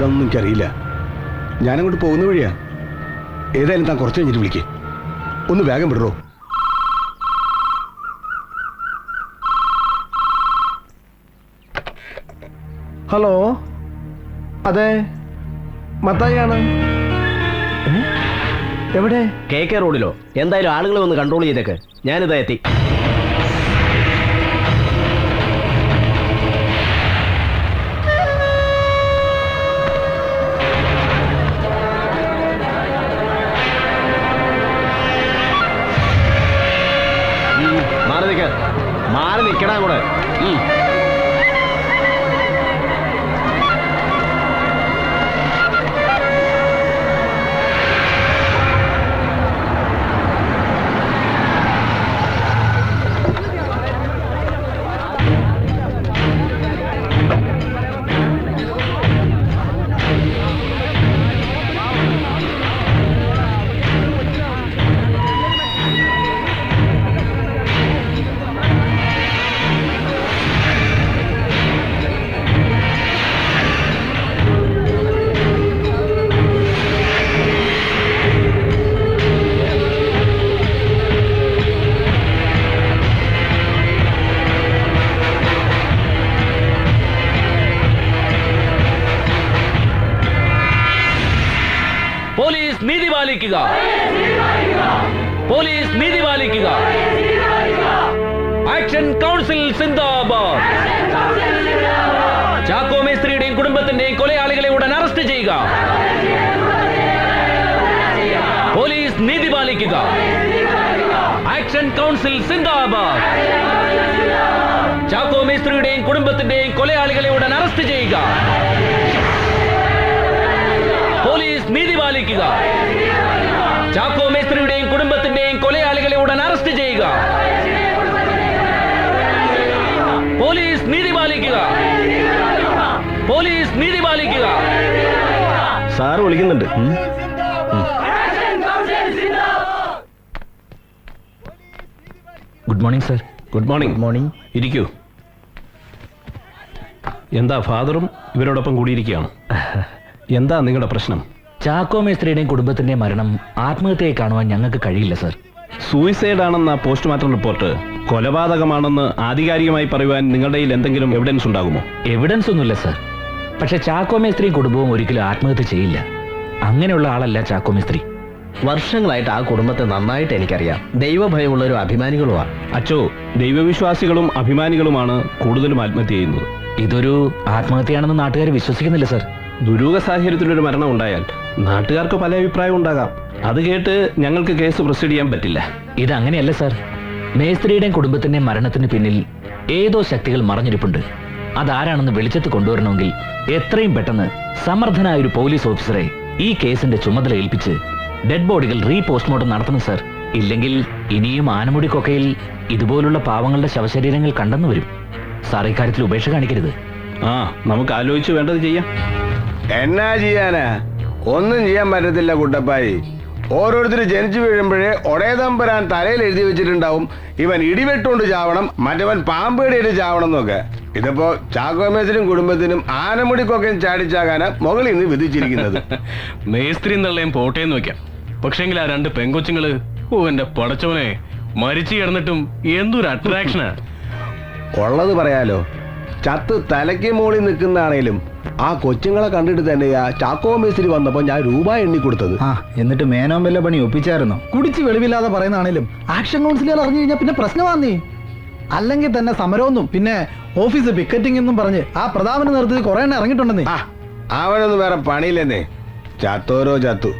ഏതാണെന്ന് എനിക്കറിയില്ല. ഞാനങ്ങോട്ട് പോകുന്ന വഴിയാ. ഏതായാലും താൻ കുറച്ച് കഴിഞ്ഞിട്ട് വിളിക്കേ. ഒന്ന് വേഗം വിടറോ. ഹലോ, അതെ, മത്തായിയാണ്. എവിടെ? KK റോഡിലോ? എന്തായാലും ആളുകളെ ഒന്ന് കൺട്രോൾ ചെയ്തേക്ക്. ഞാനിതാ എത്തി. മാറി നിൽക്കടാ കൂടെ. പോലീസ് നീതി പാലിക്കുക, പോലീസ് നീതി പാലിക്കുക. ആക്ഷൻ കൗൺസിൽ സിന്ദാബാദ്. ചാക്കോ മേസ്ത്രിയുടെയും കുടുംബത്തിന്റെയും കൊലയാളികളെ ഉടൻ അറസ്റ്റ് ചെയ്യുക. പോലീസ് നീതി പാലിക്കുക. ആക്ഷൻ കൗൺസിൽ സിന്ദാബാദ്. ചാക്കോ മേസ്ത്രിയുടെയും കുടുംബത്തിന്റെയും കൊലയാളികളെ ഉടൻ അറസ്റ്റ് ചെയ്യുക. പോലീസ് നീതി പാലിക്കുക. ചാക്കോ മേസ്ത്രിയുടെയും കുടുംബത്തിന്റെയും കൊലയാളികളെ ഉടൻ അറസ്റ്റ് ചെയ്യുക. പോലീസ് നീതി പാലിക്കുക. പോലീസ് നീതി പാലിക്കുക. സാർ വിളിക്കുന്നുണ്ട്. Good morning sir. Good morning. Morning. ഇരിക്കൂ. എന്താ ഫാദറും ഇവരോടൊപ്പം കൂടിയിരിക്കുകയാണ്? എന്താ നിങ്ങളുടെ പ്രശ്നം? ചാക്കോ മേസ്ത്രിയുടെയും കുടുംബത്തിന്റെയും മരണം ആത്മഹത്യയായി കാണുവാൻ ഞങ്ങൾക്ക് കഴിയില്ല സർ. സൂയിസൈഡ് ആണെന്ന പോസ്റ്റ്മോർട്ടം റിപ്പോർട്ട് കൊലപാതകമാണെന്ന് ആധികാരികമായി പറയുവാൻ നിങ്ങളുടെ കയ്യിൽ എന്തെങ്കിലും എവിഡൻസ് ഉണ്ടാകുമോ? എവിഡൻസ് ഒന്നുമില്ല സർ. പക്ഷെ ചാക്കോ മേസ്ത്രിയും കുടുംബവും ഒരിക്കലും ആത്മഹത്യ ചെയ്യില്ല. അങ്ങനെയുള്ള ആളല്ല ചാക്കോ മേസ്ത്രി. വർഷങ്ങളായിട്ട് ആ കുടുംബത്തെ നന്നായിട്ട് എനിക്കറിയാം. ദൈവഭയമുള്ളൊരു അഭിമാനികളുമാണ്. അച്ചോ, ദൈവവിശ്വാസികളും അഭിമാനികളുമാണ് കൂടുതലും ആത്മഹത്യ ചെയ്യുന്നത്. ഇതൊരു ആത്മഹത്യയാണെന്ന് നാട്ടുകാർ വിശ്വസിക്കുന്നില്ല സർ. ദുരൂഹ സാഹചര്യത്തിലൊരു മരണം ഉണ്ടായാൽ നാട്ടുകാർക്ക് പല അഭിപ്രായം ഉണ്ടാകാം. അത് കേട്ട് ഞങ്ങൾക്ക് കേസ് പ്രൊസീഡ് ചെയ്യാൻ പറ്റില്ല. ഇതങ്ങനെയല്ല സർ. മേസ്ത്രിയുടെയും കുടുംബത്തിന്റെയും മരണത്തിന് പിന്നിൽ ഏതോ ശക്തികൾ മറഞ്ഞിരിപ്പുണ്ട്. അതാരാണെന്ന് വെളിച്ചത്ത് കൊണ്ടുവരണമെങ്കിൽ എത്രയും പെട്ടെന്ന് സമർത്ഥനായ ഒരു പോലീസ് ഓഫീസറെ ഈ കേസിന്റെ ചുമതല ഏൽപ്പിച്ച് ഡെഡ് ബോഡികൾ പോസ്റ്റ്മോർട്ടം നടത്തണം സർ. ഇല്ലെങ്കിൽ ഇനിയും ആനമുടി കൊക്കയിൽ ഇതുപോലുള്ള പാവങ്ങളുടെ ശവശരീരങ്ങൾ കണ്ടെന്നു വരും. സാർ ഇക്കാര്യത്തിൽ ഉപേക്ഷ കാണിക്കരുത്. നമുക്ക് ആലോചിച്ച് വേണ്ടത് ചെയ്യാം. എന്നാ ചെയ്യാനാ? ഒന്നും ചെയ്യാൻ പറ്റത്തില്ല കുട്ടപ്പായി. ഓരോരുത്തർ ജനിച്ചു വീഴുമ്പോഴേ ഒടേതമ്പരാൻ തലയിൽ എഴുതി വെച്ചിട്ടുണ്ടാവും ഇവൻ ഇടിവെട്ടുകൊണ്ട് ചാവണം, മറ്റവൻ പാമ്പേടിയിട്ട് ചാവണം എന്നൊക്കെ. ഇതിപ്പോ ചാക്കോ മേസ്ത്രിയും കുടുംബത്തിനും ആനമുടിക്കൊക്കെ ചാടിച്ചാകാനാ മുകളിൽ നിന്ന് വിധിച്ചിരിക്കുന്നത്. മേസ്ത്രി എന്നുള്ളയും പോട്ടേന്ന് വെക്കാം. പക്ഷെങ്കിൽ ആ രണ്ട് പെങ്കൊച്ചുങ്ങള്, എന്റെ പടച്ചോനെ, മരിച്ചു കിടന്നിട്ടും എന്തൊരു അട്രാക്ഷനാ. ഉള്ളത് പറയാലോ, ചത്ത് തലയ്ക്ക് മുകളിൽ നിൽക്കുന്നതാണേലും ആ കൊച്ചുങ്ങളെ കണ്ടിട്ട് തന്നെയാ ചാക്കോ മേസ്ത്രി വന്നപ്പോ ഞാൻ രൂപ എണ്ണി കൊടുത്തത്. എന്നിട്ട് മേനോൻ വല്ല പണി ഒപ്പിച്ചായിരുന്നോ? കുടിച്ച് വെളിവില്ലാതെ പറയുന്നതാണേലും ആക്ഷൻ കൗൺസിലുകൾ അറിഞ്ഞു കഴിഞ്ഞാൽ പിന്നെ പ്രശ്നമാന്നേ. അല്ലെങ്കിൽ തന്നെ സമരമൊന്നും പിന്നെ ഓഫീസ് പിക്കറ്റിംഗ് എന്നും പറഞ്ഞ് ആ പ്രതാപന്റെ നേതൃത്വത്തിൽ കുറെ എണ്ണം ഇറങ്ങിയിട്ടുണ്ടെന്നേ. അവനൊന്നും വേറെ പണിയില്ലെന്നേ. ചത്തോരോ ചത്തു.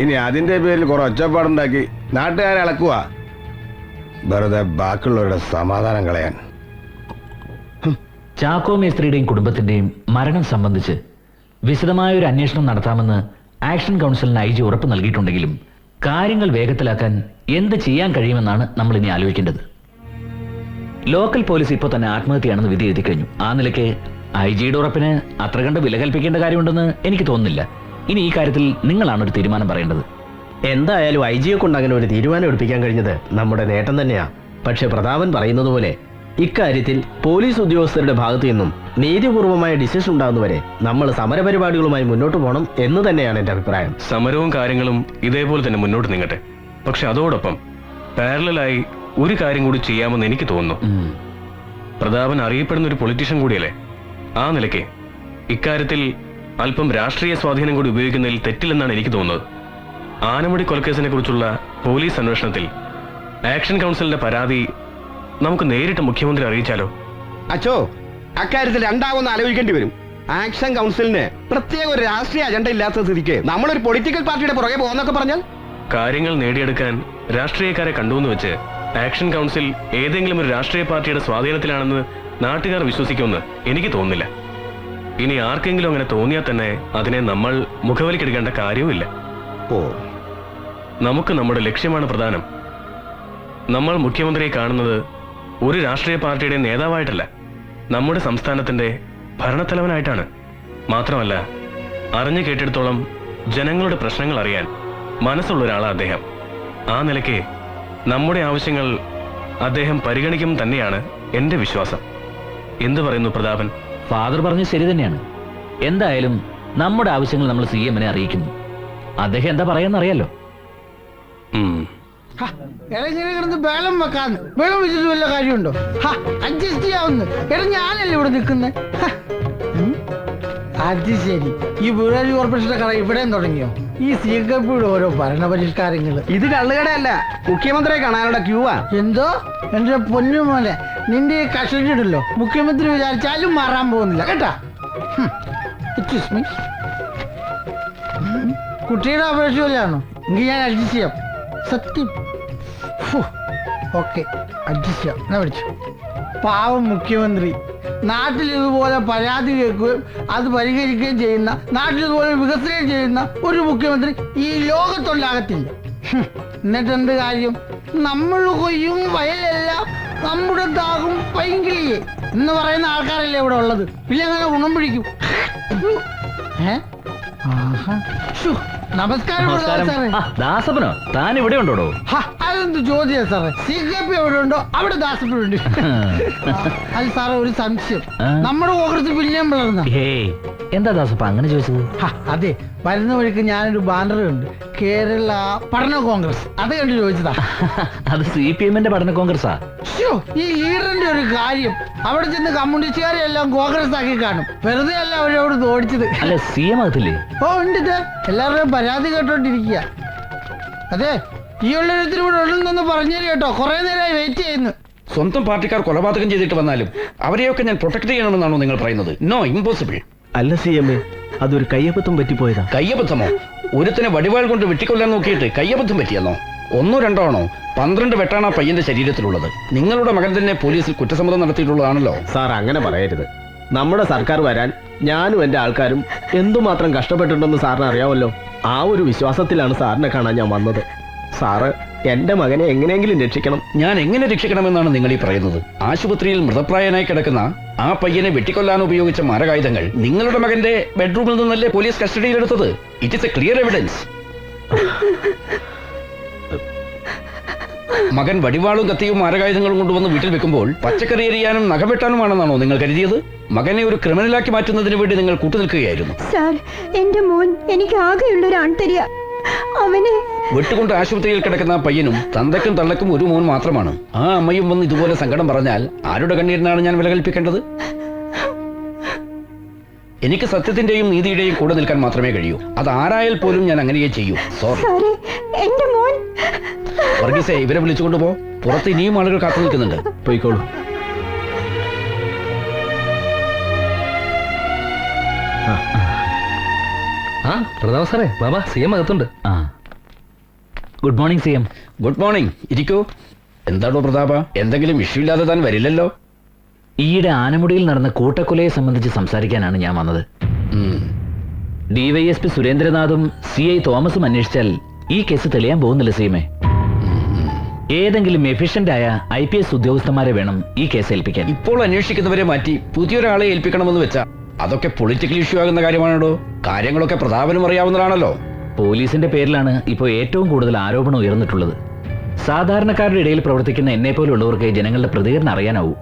ഇനി അതിന്റെ പേരിൽ കുറെ ഒച്ചപ്പാടുണ്ടാക്കി നാട്ടുകാരെ ഇളക്കുക. വെറുതെ ബാക്കിയുള്ളവരുടെ സമാധാനം കളയാൻ. ചാക്കോ മേസ്ത്രിയുടെയും കുടുംബത്തിന്റെയും മരണം സംബന്ധിച്ച് വിശദമായ ഒരു അന്വേഷണം നടത്താമെന്ന് ആക്ഷൻ കൗൺസിലിന് IG ഉറപ്പ് നൽകിയിട്ടുണ്ടെങ്കിലും കാര്യങ്ങൾ വേഗത്തിലാക്കാൻ എന്ത് ചെയ്യാൻ കഴിയുമെന്നാണ് നമ്മൾ ഇനി ആലോചിക്കേണ്ടത്. ലോക്കൽ പോലീസ് ഇപ്പോൾ തന്നെ ആത്മഹത്യയാണെന്ന് വിധി എഴുതി കഴിഞ്ഞു. ആ നിലയ്ക്ക് IG-യുടെ ഉറപ്പിന് അത്ര കണ്ട് വില കൽപ്പിക്കേണ്ട കാര്യമുണ്ടെന്ന് എനിക്ക് തോന്നുന്നില്ല. ഇനി ഈ കാര്യത്തിൽ നിങ്ങളാണ് ഒരു തീരുമാനം പറയേണ്ടത്. എന്തായാലും IG യെ കൊണ്ട് അങ്ങനെ ഒരു തീരുമാനം എടുപ്പിക്കാൻ കഴിഞ്ഞത് നമ്മുടെ നേട്ടം തന്നെയാ. പക്ഷെ പ്രതാപൻ പറയുന്നത് പോലെ ഇക്കാര്യത്തിൽ പോലീസ് ഉദ്യോഗസ്ഥരുടെ ഭാഗത്തു നിന്നും നീതിപൂർവമായ ഡിസിഷൻ ഉണ്ടാകുന്നവരെ നമ്മൾ സമരപരിപാടികളുമായി മുന്നോട്ട് പോകണം എന്ന് തന്നെയാണ് എൻ്റെ അഭിപ്രായം. സമരവും കാര്യങ്ങളും ഇതേപോലെ തന്നെ മുന്നോട്ട് നീങ്ങട്ടെ. പക്ഷെ അതോടൊപ്പം പാരലായി ഒരു കാര്യം കൂടി ചെയ്യാമെന്ന് എനിക്ക് തോന്നുന്നു. പ്രതാപൻ അറിയപ്പെടുന്ന ഒരു പൊളിറ്റീഷ്യൻ കൂടിയല്ലേ. ആ നിലയ്ക്ക് ഇക്കാര്യത്തിൽ അല്പം രാഷ്ട്രീയ സ്വാധീനം കൂടി ഉപയോഗിക്കുന്നതിൽ തെറ്റില്ലെന്നാണ് എനിക്ക് തോന്നുന്നത്. ആനമുടി കൊലക്കേസിനെ കുറിച്ചുള്ള പോലീസ് അന്വേഷണത്തിൽ ആക്ഷൻ കൗൺസിലിന്റെ പരാതി നമുക്ക് നേരിട്ട് മുഖ്യമന്ത്രി അറിയിച്ചാലോ? അച്ചോ, അക്കാര്യത്തിൽ രണ്ടാമൊന്ന് ആലോചിക്കേണ്ടി വരും. ആക്ഷൻ കൗൺസിലിന് പ്രത്യേക ഒരു രാഷ്ട്രീയ അജണ്ട ഇല്ലാത്ത സ്ഥിതിക്ക് നമ്മളൊരു പൊളിറ്റിക്കൽ പാർട്ടിയുടെ പുറകെ പോകുന്നൊക്കെ പറഞ്ഞാൽ കാര്യങ്ങൾ നേടിയെടുക്കാൻ രാഷ്ട്രീയക്കാരെ കണ്ടുവെന്ന് വെച്ച് ആക്ഷൻ കൗൺസിൽ ഏതെങ്കിലും ഒരു രാഷ്ട്രീയ പാർട്ടിയുടെ സ്വാധീനത്തിലാണെന്ന് നാട്ടുകാർ വിശ്വസിക്കുമെന്ന് എനിക്ക് തോന്നുന്നില്ല. ഇനി ആർക്കെങ്കിലും അങ്ങനെ തോന്നിയാൽ തന്നെ അതിനെ നമ്മൾ മുഖവിലക്കെടുക്കേണ്ട കാര്യവുമില്ല. ഓ, നമുക്ക് നമ്മുടെ ലക്ഷ്യമാണ് പ്രധാനം. നമ്മൾ മുഖ്യമന്ത്രിയെ കാണുന്നത് ഒരു രാഷ്ട്രീയ പാർട്ടിയുടെ നേതാവായിട്ടല്ല, നമ്മുടെ സംസ്ഥാനത്തിന്റെ ഭരണത്തലവനായിട്ടാണ്. മാത്രമല്ല, അറിഞ്ഞു കേട്ടിടത്തോളം ജനങ്ങളുടെ പ്രശ്നങ്ങൾ അറിയാൻ മനസ്സുള്ള ഒരാളാണ് അദ്ദേഹം. ആ നിലയ്ക്ക് നമ്മുടെ ആവശ്യങ്ങൾ അദ്ദേഹം പരിഗണിക്കും തന്നെയാണ് എന്റെ വിശ്വാസം. എന്തു പറയുന്നു പ്രതാപൻ? ഫാദർ പറഞ്ഞത് ശരി തന്നെയാണ്. എന്തായാലും നമ്മുടെ ആവശ്യങ്ങൾ നമ്മൾ CM-നെ അറിയിക്കുന്നു. അദ്ദേഹം എന്താ പറയാന്നറിയാലോ. എങ്ങനെ കിടന്ന് ബേളം വെക്കാന്ന് ബേളം വെച്ചിട്ട് വല്ല കാര്യമുണ്ടോ? അഡ്ജസ്റ്റ് ചെയ്യാവുന്ന എടാ, ഞാനല്ലേ ഇവിടെ നിൽക്കുന്നത്. അത് ശരി, ഈ വീടാജ് കോർപ്പറേഷന്റെ കട ഇവിടെയും തുടങ്ങിയോ? ഈ CKPയുടെ ഓരോ ഭരണപരിഷ്കാരങ്ങള്. ഇത് കള്ളുകടയല്ല, മുഖ്യമന്ത്രിയെ കാണാനുള്ള ക്യൂവാ. എന്തോ എന്റെ പൊന്നു മോനെ, നിന്റെ ഈ കഷണ്ടിടല്ലോ മുഖ്യമന്ത്രി വിചാരിച്ചാലും മാറാൻ പോകുന്നില്ല കേട്ടാ. Excuse me. കുട്ടിയുടെ അപേക്ഷ പോലെയാണോ? എങ്കിൽ ഞാൻ അഡ്ജസ്റ്റ് ചെയ്യാം. സത്യം. ഓക്കെ, അഡ്ജസ്റ്റ് ചെയ്യാം. എന്നാ വിളിച്ചു. പാവം മുഖ്യമന്ത്രി നാട്ടിൽ ഇതുപോലെ പരാതി കേൾക്കുകയും അത് പരിഹരിക്കുകയും ചെയ്യുന്ന, നാട്ടിൽ ഇതുപോലെ വികസനം ചെയ്യുന്ന ഒരു മുഖ്യമന്ത്രി ഈ ലോകത്തുണ്ടാകത്തില്ല. എന്നിട്ട് എന്ത് കാര്യം? നമ്മൾ കൊയ്യും വയലെല്ലാം നമ്മുടെ ദാഹം പൈങ്കിളിയെ എന്ന് പറയുന്ന ആൾക്കാരല്ലേ ഇവിടെ ഉള്ളത്. പിന്നെ അങ്ങനെ ഗുണം പിടിക്കും. നമസ്കാരം സാറേ. ദാസപ്പനോ? താൻ ഇവിടെ ഉണ്ടോടോ? അതെന്ത് ചോദ്യം സാറേ? CKP എവിടെ ഉണ്ടോ അവിടെ ദാസപ്പനുണ്ട്. അത് സാറേ, ഒരു സംശയം. നമ്മുടെ കോൺഗ്രസ് പിന്നെയും വളർന്ന. എന്താ ദാസപ്പ അങ്ങനെ ചോദിച്ചത്? അതെ, വരുന്ന വഴിക്ക് ഞാനൊരു ബാനർ ഉണ്ട്, കേരള പഠന കോൺഗ്രസ്. അത് കണ്ടു ചോദിച്ചതാ. അത് CPM-ന്റെ പഠന കോൺഗ്രസ്സാ. ഈ ലീഡറിന്റെ ഒരു കാര്യം, അവിടെ ചെന്ന് കമ്മ്യൂണിസ്റ്റുകാരെ എല്ലാം കോൺഗ്രസ് ആക്കി കാണും. വെറുതെ അല്ല അവരവിടെ ഓടിച്ചത്. അല്ല, CM ആകത്തില്ലേ? ഓ ഉണ്ട്, എല്ലാവരുടെയും പരാതി കേട്ടോണ്ടിരിക്കുക. അതെ, ഈ ഉള്ളൊരുത്തിരി ഇവിടെ ഉള്ളതെന്ന് പറഞ്ഞു കേട്ടോ. കുറെ നേരമായി വെയിറ്റ് ചെയ്യുന്നു. സ്വന്തം പാർട്ടിക്കാർ കൊലപാതകം ചെയ്തിട്ട് വന്നാലും അവരെയൊക്കെ ഞാൻ പ്രൊട്ടക്ട് ചെയ്യണമെന്നാണോ നിങ്ങൾ പറയുന്നത്? No, impossible. അല്ല CM, അതൊരു കയ്യബദ്ധം പറ്റിപ്പോയതാ. കയ്യബദ്ധമോ? ഒരുത്തനെ വടിവാൾ കൊണ്ട് വെട്ടിക്കൊല്ലാൻ നോക്കിയിട്ട് കയ്യബദ്ധം പറ്റിയെന്നോ? 1 2 ആണോ? 12 വെട്ടാണ് ആ പയ്യന്റെ ശരീരത്തിലുള്ളത്. നിങ്ങളുടെ മകൻ തന്നെ പോലീസിൽ കുറ്റസമ്മതം നടത്തിയിട്ടുള്ളതാണല്ലോ. സാർ, അങ്ങനെ പറയരുത്. നമ്മുടെ സർക്കാർ വരാൻ ഞാനും എൻ്റെ ആൾക്കാരും എന്തുമാത്രം കഷ്ടപ്പെട്ടിട്ടുണ്ടെന്ന് സാറിന് അറിയാമല്ലോ. ആ ഒരു വിശ്വാസത്തിലാണ് സാറിനെ കാണാൻ ഞാൻ വന്നത്. സാറ് എന്റെ മകനെ എങ്ങനെയെങ്കിലും രക്ഷിക്കണം. ഞാൻ എങ്ങനെ രക്ഷിക്കണമെന്നാണ് നിങ്ങൾ ഈ പറയുന്നത്? ആശുപത്രിയിൽ മൃതപ്രായനായി കിടക്കുന്ന ആ പയ്യനെ വെട്ടിക്കൊല്ലാൻ ഉപയോഗിച്ച മാരകായുധങ്ങൾ നിങ്ങളുടെ മകന്റെ ബെഡ്റൂമിൽ നിന്നല്ലേ പോലീസ് കസ്റ്റഡിയിലെടുത്തത്? It is A clear evidence. മകൻ വടിവാളും കത്തിയും മാരകായുധങ്ങളും കൊണ്ടുവന്ന് വീട്ടിൽ വെക്കുമ്പോൾ പച്ചക്കറി എറിയാനും നഖവെട്ടാനുമാണെന്നാണോ നിങ്ങൾ കരുതിയത്? മകനെ ഒരു ക്രിമിനലാക്കി മാറ്റുന്നതിന് വേണ്ടി നിങ്ങൾ കൂട്ടുനിൽക്കുകയായിരുന്നു. സാർ, എന്റെ മോൻ എനിക്ക് ആകെയുള്ളൊരു ആൺതരിയ. അവനെ വെട്ടുകൊണ്ട് ആശുപത്രിയിൽ കിടക്കുന്ന പയ്യനും തന്തയ്ക്കും തള്ളക്കും ഒരു മോൻ മാത്രമാണ്. ആ അമ്മയും വന്ന് ഇതുപോലെ സങ്കടം പറഞ്ഞാൽ ആരുടെ കണ്ണീരിനാണ് ഞാൻ വില കൽപ്പിക്കേണ്ടത്? എനിക്ക് സത്യത്തിന്റെയും നീതിയുടെയും കൂടെ നിൽക്കാൻ മാത്രമേ കഴിയൂ. അത് ആരായാൽ പോലും ഞാൻ അങ്ങനെയേ ചെയ്യൂ. സോറി. എന്റെ മോൻ. വർഗീസേ, ഇവരെ വിളിച്ചുകൊണ്ട് പോ. പുറത്ത് ഇനിയും ആളുകൾ കാത്തു നിൽക്കുന്നുണ്ട്. പോയിക്കോളൂ. പ്രതാപ സാറേ, ബാബാ CM അകത്തുണ്ട്. Good morning CM. Good morning. ഇരിക്കൂ. എന്താണോ പ്രതാപ, എന്തെങ്കിലും ഇഷ്യൂ ഇല്ലാതെ താൻ വരില്ലല്ലോ? ഈയിടെ ആനമുടിയിൽ നടന്ന കൂട്ടക്കൊലയെ സംബന്ധിച്ച് സംസാരിക്കാനാണ് ഞാൻ വന്നത്. DYSP സുരേന്ദ്രനാഥും CI തോമസും അന്വേഷിച്ചാൽ ഈ കേസ് തെളിയാൻ പോകുന്നില്ല CM. ഏതെങ്കിലും എഫിഷ്യന്റ് ആയ IPS ഉദ്യോഗസ്ഥന്മാരെ വേണം ഈ കേസ് ഏൽപ്പിക്കാൻ. ഇപ്പോൾ അന്വേഷിക്കുന്നവരെ മാറ്റി പുതിയൊരാളെ ഏൽപ്പിക്കണമെന്ന് വെച്ചാ അതൊക്കെ പൊളിറ്റിക്കൽ ഇഷ്യൂ ആകുന്ന കാര്യമാണോ? കാര്യങ്ങളൊക്കെ പ്രതാപനും അറിയാവുന്നതാണല്ലോ. പോലീസിന്റെ പേരിലാണ് ഇപ്പോൾ ഏറ്റവും കൂടുതൽ ആരോപണം ഉയർന്നിട്ടുള്ളത്. സാധാരണക്കാരുടെ ഇടയിൽ പ്രവർത്തിക്കുന്ന എന്നെ പോലുള്ളവർക്ക് ജനങ്ങളുടെ പ്രതികരണം അറിയാനാവൂ.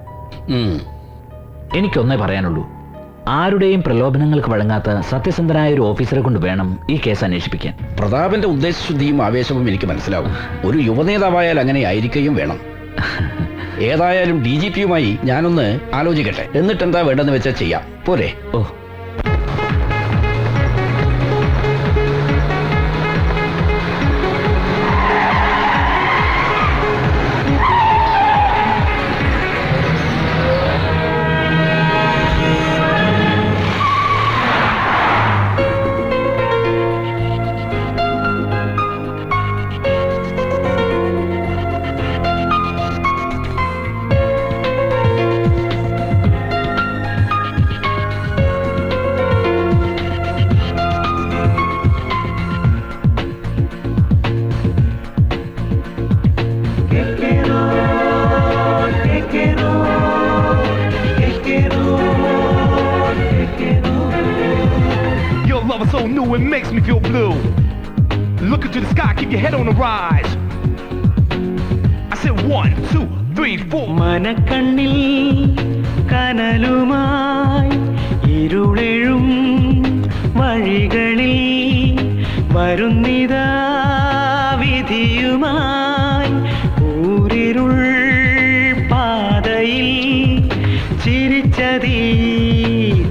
എനിക്കൊന്നേ പറയാനുള്ളൂ, ആരുടെയും പ്രലോഭനങ്ങൾക്ക് വഴങ്ങാത്ത സത്യസന്ധനായ ഒരു ഓഫീസറെ കൊണ്ട് വേണം ഈ കേസ് അന്വേഷിപ്പിക്കാൻ. പ്രതാപന്റെ ഉദ്ദേശശുദ്ധിയും ആവേശവും എനിക്ക് മനസ്സിലാവും. ഒരു യുവനേതാവായാൽ അങ്ങനെ ആയിരിക്കുകയും വേണം. ഏതായാലും DGPയുമായി ഞാനൊന്ന് ആലോചിക്കട്ടെ. എന്നിട്ടെന്താ വേണ്ടെന്ന് വെച്ചാൽ ചെയ്യാം. പോരെ? ഓ, Your love is so new, it makes me feel blue. Look into the sky, keep your head on the rise. I said 1, 2, 3, 4. മനക്കണ്ണിൽ കനലുമായി ഇരുളെഴും വഴികളിൽ വരുന്നിതാ വിധിയുമായി ഊരിരുൾ പാതയിൽ ചിരിച്ചതീ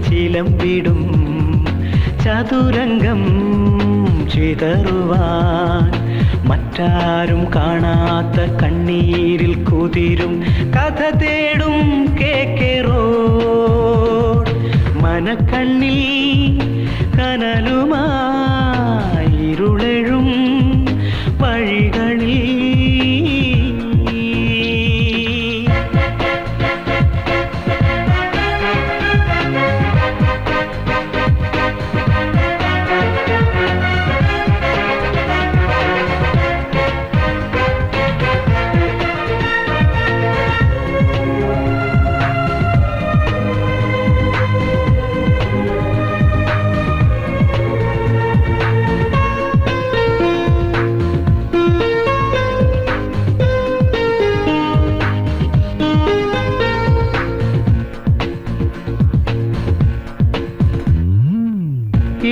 ചിലമ്പിടും ചതുരംഗം ചിതറുവാൻ മറ്റാരും കാണാത്ത കണ്ണീരിൽ കുതിരും കഥ തേടും KK റോഡ്. മനക്കണ്ണിൽ കനലുമായി ഇരുളെഴും വഴികളിൽ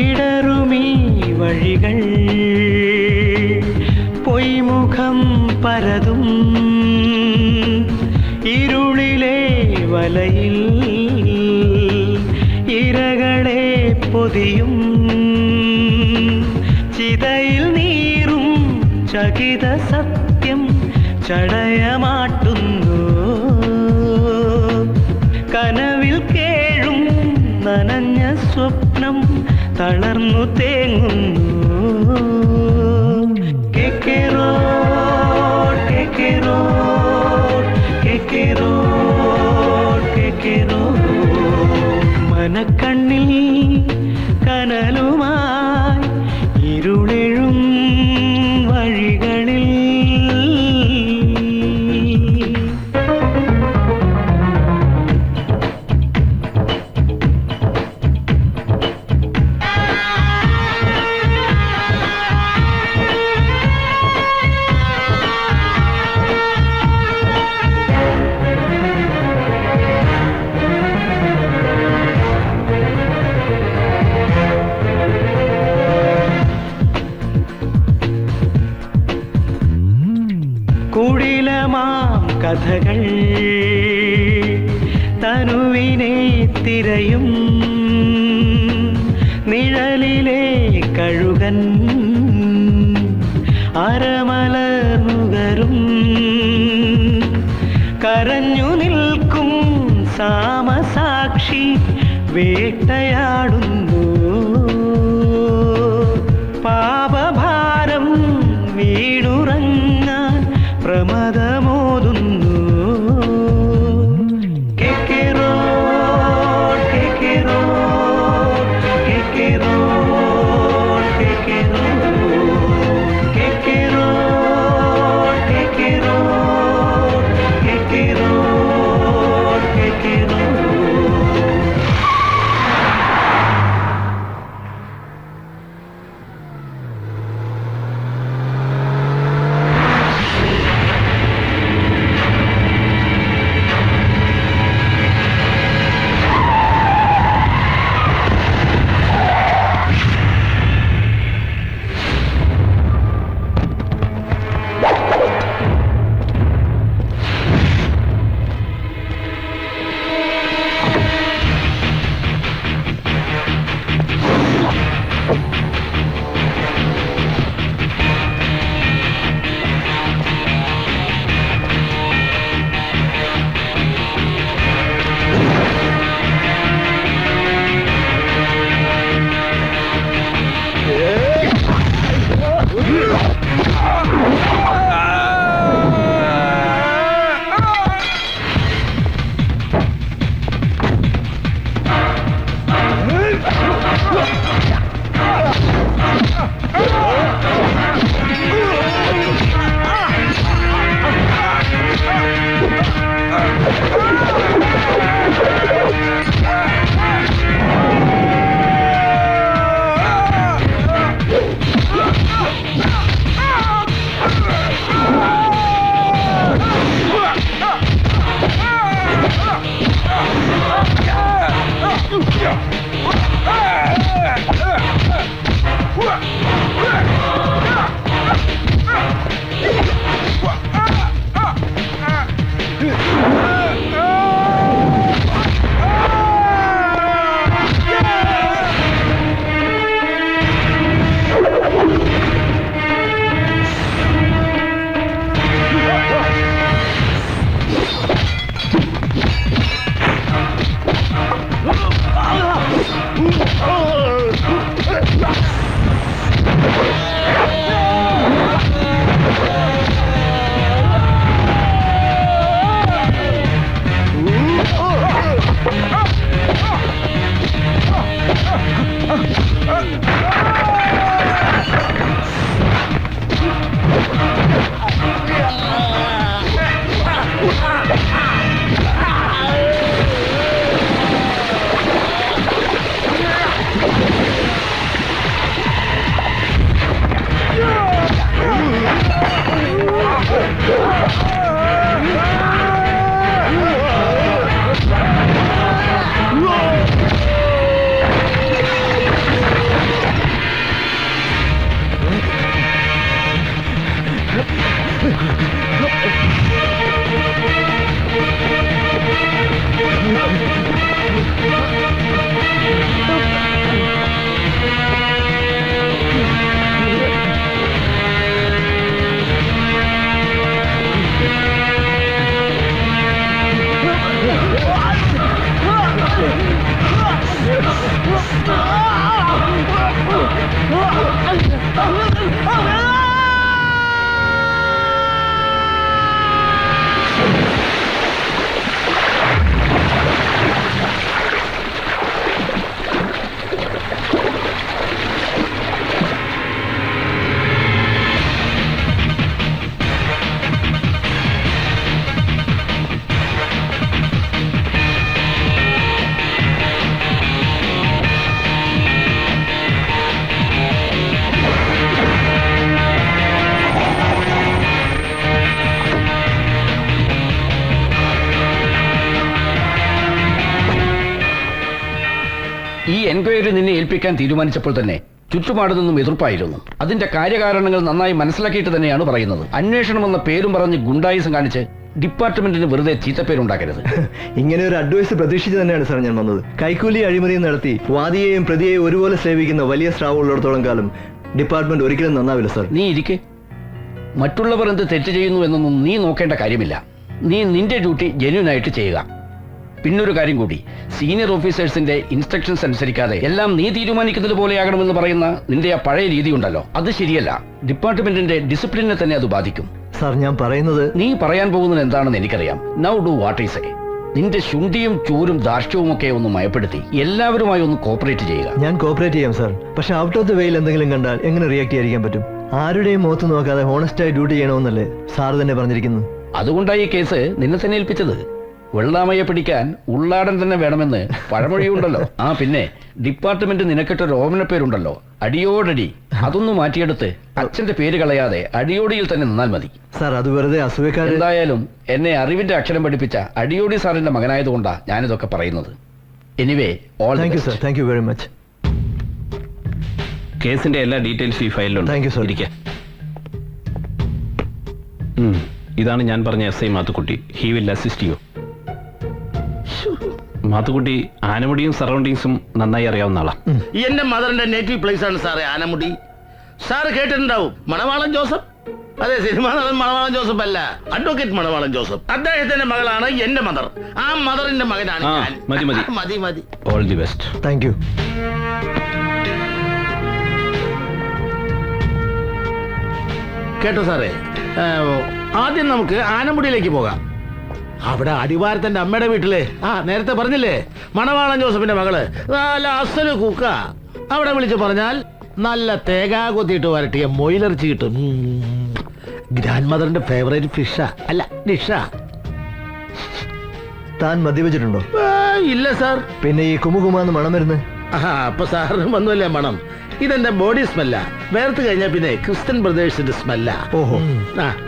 ഇടറുമീ വഴികൾ പൊയ്മുഖം പരതും ഇരുളിലെ വലയിൽ ഇരകളെ പൊതിയും ചിതയിൽ നീറും ചകിത സത്യം ചടയമാട്ടുന്നു കനവിൽ കേഴും നനഞ്ഞ സ്വപ്നം തളർന്നു തേങ്ങുന്നു KK road KK road KK road KK road. മനക്കണ്ണിൽ കനലുമായി ഇരുളെഴും വഴികളിൽ കുടിലമാം കഥകൾ തനുവിനെ തിരയും നിഴലിലെ കഴുകൻ അരമലർന്നുകരും കരഞ്ഞു നിൽക്കും സാമസാക്ഷി വേട്ടയാടുന്നു പാപഭാരം വീടുറങ്ങാൻ പ്രമദമോതുന്നു KK road KK road KK road KK road KK road KK road KK road KK road. ഈ എൻക്വയറി നിന്നെ ഏൽപ്പിക്കാൻ തീരുമാനിച്ചപ്പോൾ തന്നെ ചുറ്റുപാടു നിന്നും എതിർപ്പായിരുന്നു. അതിന്റെ കാര്യകാരണങ്ങൾ നന്നായി മനസ്സിലാക്കിയിട്ട് തന്നെയാണ് പറയുന്നത്. അന്വേഷണം എന്ന പേരും പറഞ്ഞ് ഗുണ്ടായിസം കാണിച്ച് ഡിപ്പാർട്ട്മെന്റിന് വെറുതെ ചീത്തപ്പേരുണ്ടാക്കരുത്. ഇങ്ങനെ ഒരു അഡ്വൈസ് പ്രതീക്ഷിച്ച് തന്നെയാണ് സാർ ഞാൻ വന്നത്. കൈക്കൂലി അഴിമതിയും നടത്തി വാദിയെയും പ്രതിയെയും ഒരുപോലെ സേവിക്കുന്ന വലിയ സ്രാവ് ഉള്ളിടത്തോളം കാലം ഡിപ്പാർട്ട്മെന്റ് ഒരിക്കലും നന്നാവില്ല സാർ. നീ ഇരിക്കെ. മറ്റുള്ളവർ എന്ത് തെറ്റ് ചെയ്യുന്നു എന്നൊന്നും നീ നോക്കേണ്ട കാര്യമില്ല. നീ നിന്റെ ഡ്യൂട്ടി ജെന്യൂനായിട്ട് ചെയ്യുക. പിന്നൊരു കാര്യം കൂടി, സീനിയർ ഓഫീസേഴ്സിന്റെ ഇൻസ്ട്രക്ഷൻസ് അനുസരിക്കാതെ എല്ലാം നീ തീരുമാനിക്കുന്നത് പോലെയാകണമെന്ന് പറയുന്ന നിന്റെ ആ പഴയ രീതി ഉണ്ടല്ലോ, അത് ശരിയല്ല. ഡിപ്പാർട്ട്മെന്റിന്റെ ഡിസിപ്ലിനെ തന്നെ അത് ബാധിക്കും. സാർ ഞാൻ പറയുന്നത്, നീ പറയാൻ പോകുന്നത് എന്താണെന്ന് എനിക്കറിയാം. Now do what I say. നിന്റെ ശുണ്ഠിയും ചൂരും ധാർഷ്ട്യവും ഒക്കെ ഒന്ന് മയപ്പെടുത്തി എല്ലാവരുമായി ഒന്ന് കോപ്പറേറ്റ് ചെയ്യുക. ഞാൻ കോപ്പറേറ്റ് ചെയ്യാം സാർ. പക്ഷെ ഔട്ട് ഓഫ് ദ വേയിൽ എന്തെങ്കിലും കണ്ടാൽ എങ്ങനെ റിയാക്ട് ചെയ്യാതിരിക്കാൻ പറ്റും? ആരുടെയും മുഖത്ത് നോക്കാതെ ഹോണസ്റ്റായി ഡ്യൂട്ടി ചെയ്യണമെന്നല്ലേ സാർ തന്നെ പറഞ്ഞിരിക്കുന്നത്. അതുകൊണ്ടായി ഈ കേസ് നിന്നെ തന്നെ ഏൽപ്പിച്ചത്. വെള്ളാമയെ പിടിക്കാൻ ഉള്ളാടൻ തന്നെ വേണമെന്ന് പഴമൊഴിയുണ്ടല്ലോ. പിന്നെ ഡിപ്പാർട്ട്മെന്റ് നിനക്കിട്ടൊരു ഓമന പേരുണ്ടല്ലോ, അടിയോടടി. അതൊന്നും മാറ്റിയെടുത്ത് അച്ഛന്റെ പേര് കളയാതെ അടിയോടിയിൽ തന്നെ നിന്നാൽ മതി. സാർ അത് വെറുതെ അസൂയക്കാരൻ. എന്തായാലും എന്നെ അറിവിന്റെ അക്ഷരം പഠിപ്പിച്ച അടിയോടി സാറിന്റെ മകനായതുകൊണ്ടാ ഞാനിതൊക്കെ പറയുന്നത്. Anyway all thank you sir. Thank you very much. കേസിന്റെ എല്ലാ ഡീറ്റെയിൽസും ഈ ഫയലിലുണ്ട്. Thank you sir. ഇരിക്കുക. ഇതാണ് ഞാൻ പറഞ്ഞ SI Mathukutty. He will assist you. Mathukutty ആനമുടിയും സറൗണ്ടിങ്സും നന്നായി അറിയാവുന്ന ആളാ. എന്റെ മദറിന്റെ നേറ്റീവ് പ്ലേസ് ആണ് സാറേ ആനമുടി. സാറ് കേട്ടിട്ടുണ്ടാവും മണവാളൻ ജോസഫ്. അതെ, സിനിമാ നടൻ മണവാളൻ ജോസഫ് അല്ല, അഡ്വക്കേറ്റ് മണവാളൻ ജോസഫ്. അദ്ദേഹത്തിന്റെ മകളാണ് എന്റെ മദർ. ആ മദറിന്റെ മകനാണ് ഞാൻ. മതി മതി മതി മതി. All the best. Thank you. കേട്ടോ സാറേ, ആദ്യം നമുക്ക് ആനമുടിയിലേക്ക് പോകാം. അവിടെ അടിവാരത്തിന്റെ അമ്മയുടെ വീട്ടില് നേരത്തെ പറഞ്ഞില്ലേ മണവാളൻ ജോസഫിന്റെ മകള് നല്ല അസല് കുക്ക. അവിടെ വിളിച്ച് പറഞ്ഞാൽ നല്ല തേങ്ങ കൊത്തിയിട്ട് വരട്ടിയ മൊയിലിറച്ചി കിട്ടും. ഗ്രാൻഡ് മദറിന്റെ ഫേവറേറ്റ് ഫിഷാ, അല്ല ഡിഷാ. താൻ മദ്യപിച്ചിട്ടുണ്ടോ? ഇല്ല സാർ. പിന്നെ ഈ കുമുകുമാന്ന് മണം വരുന്നത്? അപ്പൊ സാറിന് വന്നുമല്ലേ മണം? ഇതെന്റെ ബോഡി സ്മെല്ല. വേർത്ത് കഴിഞ്ഞാൽ പിന്നെ ക്രിസ്ത്യൻ ബ്രദേഴ്സിന്റെ സ്മെല്ല. ഓഹോ,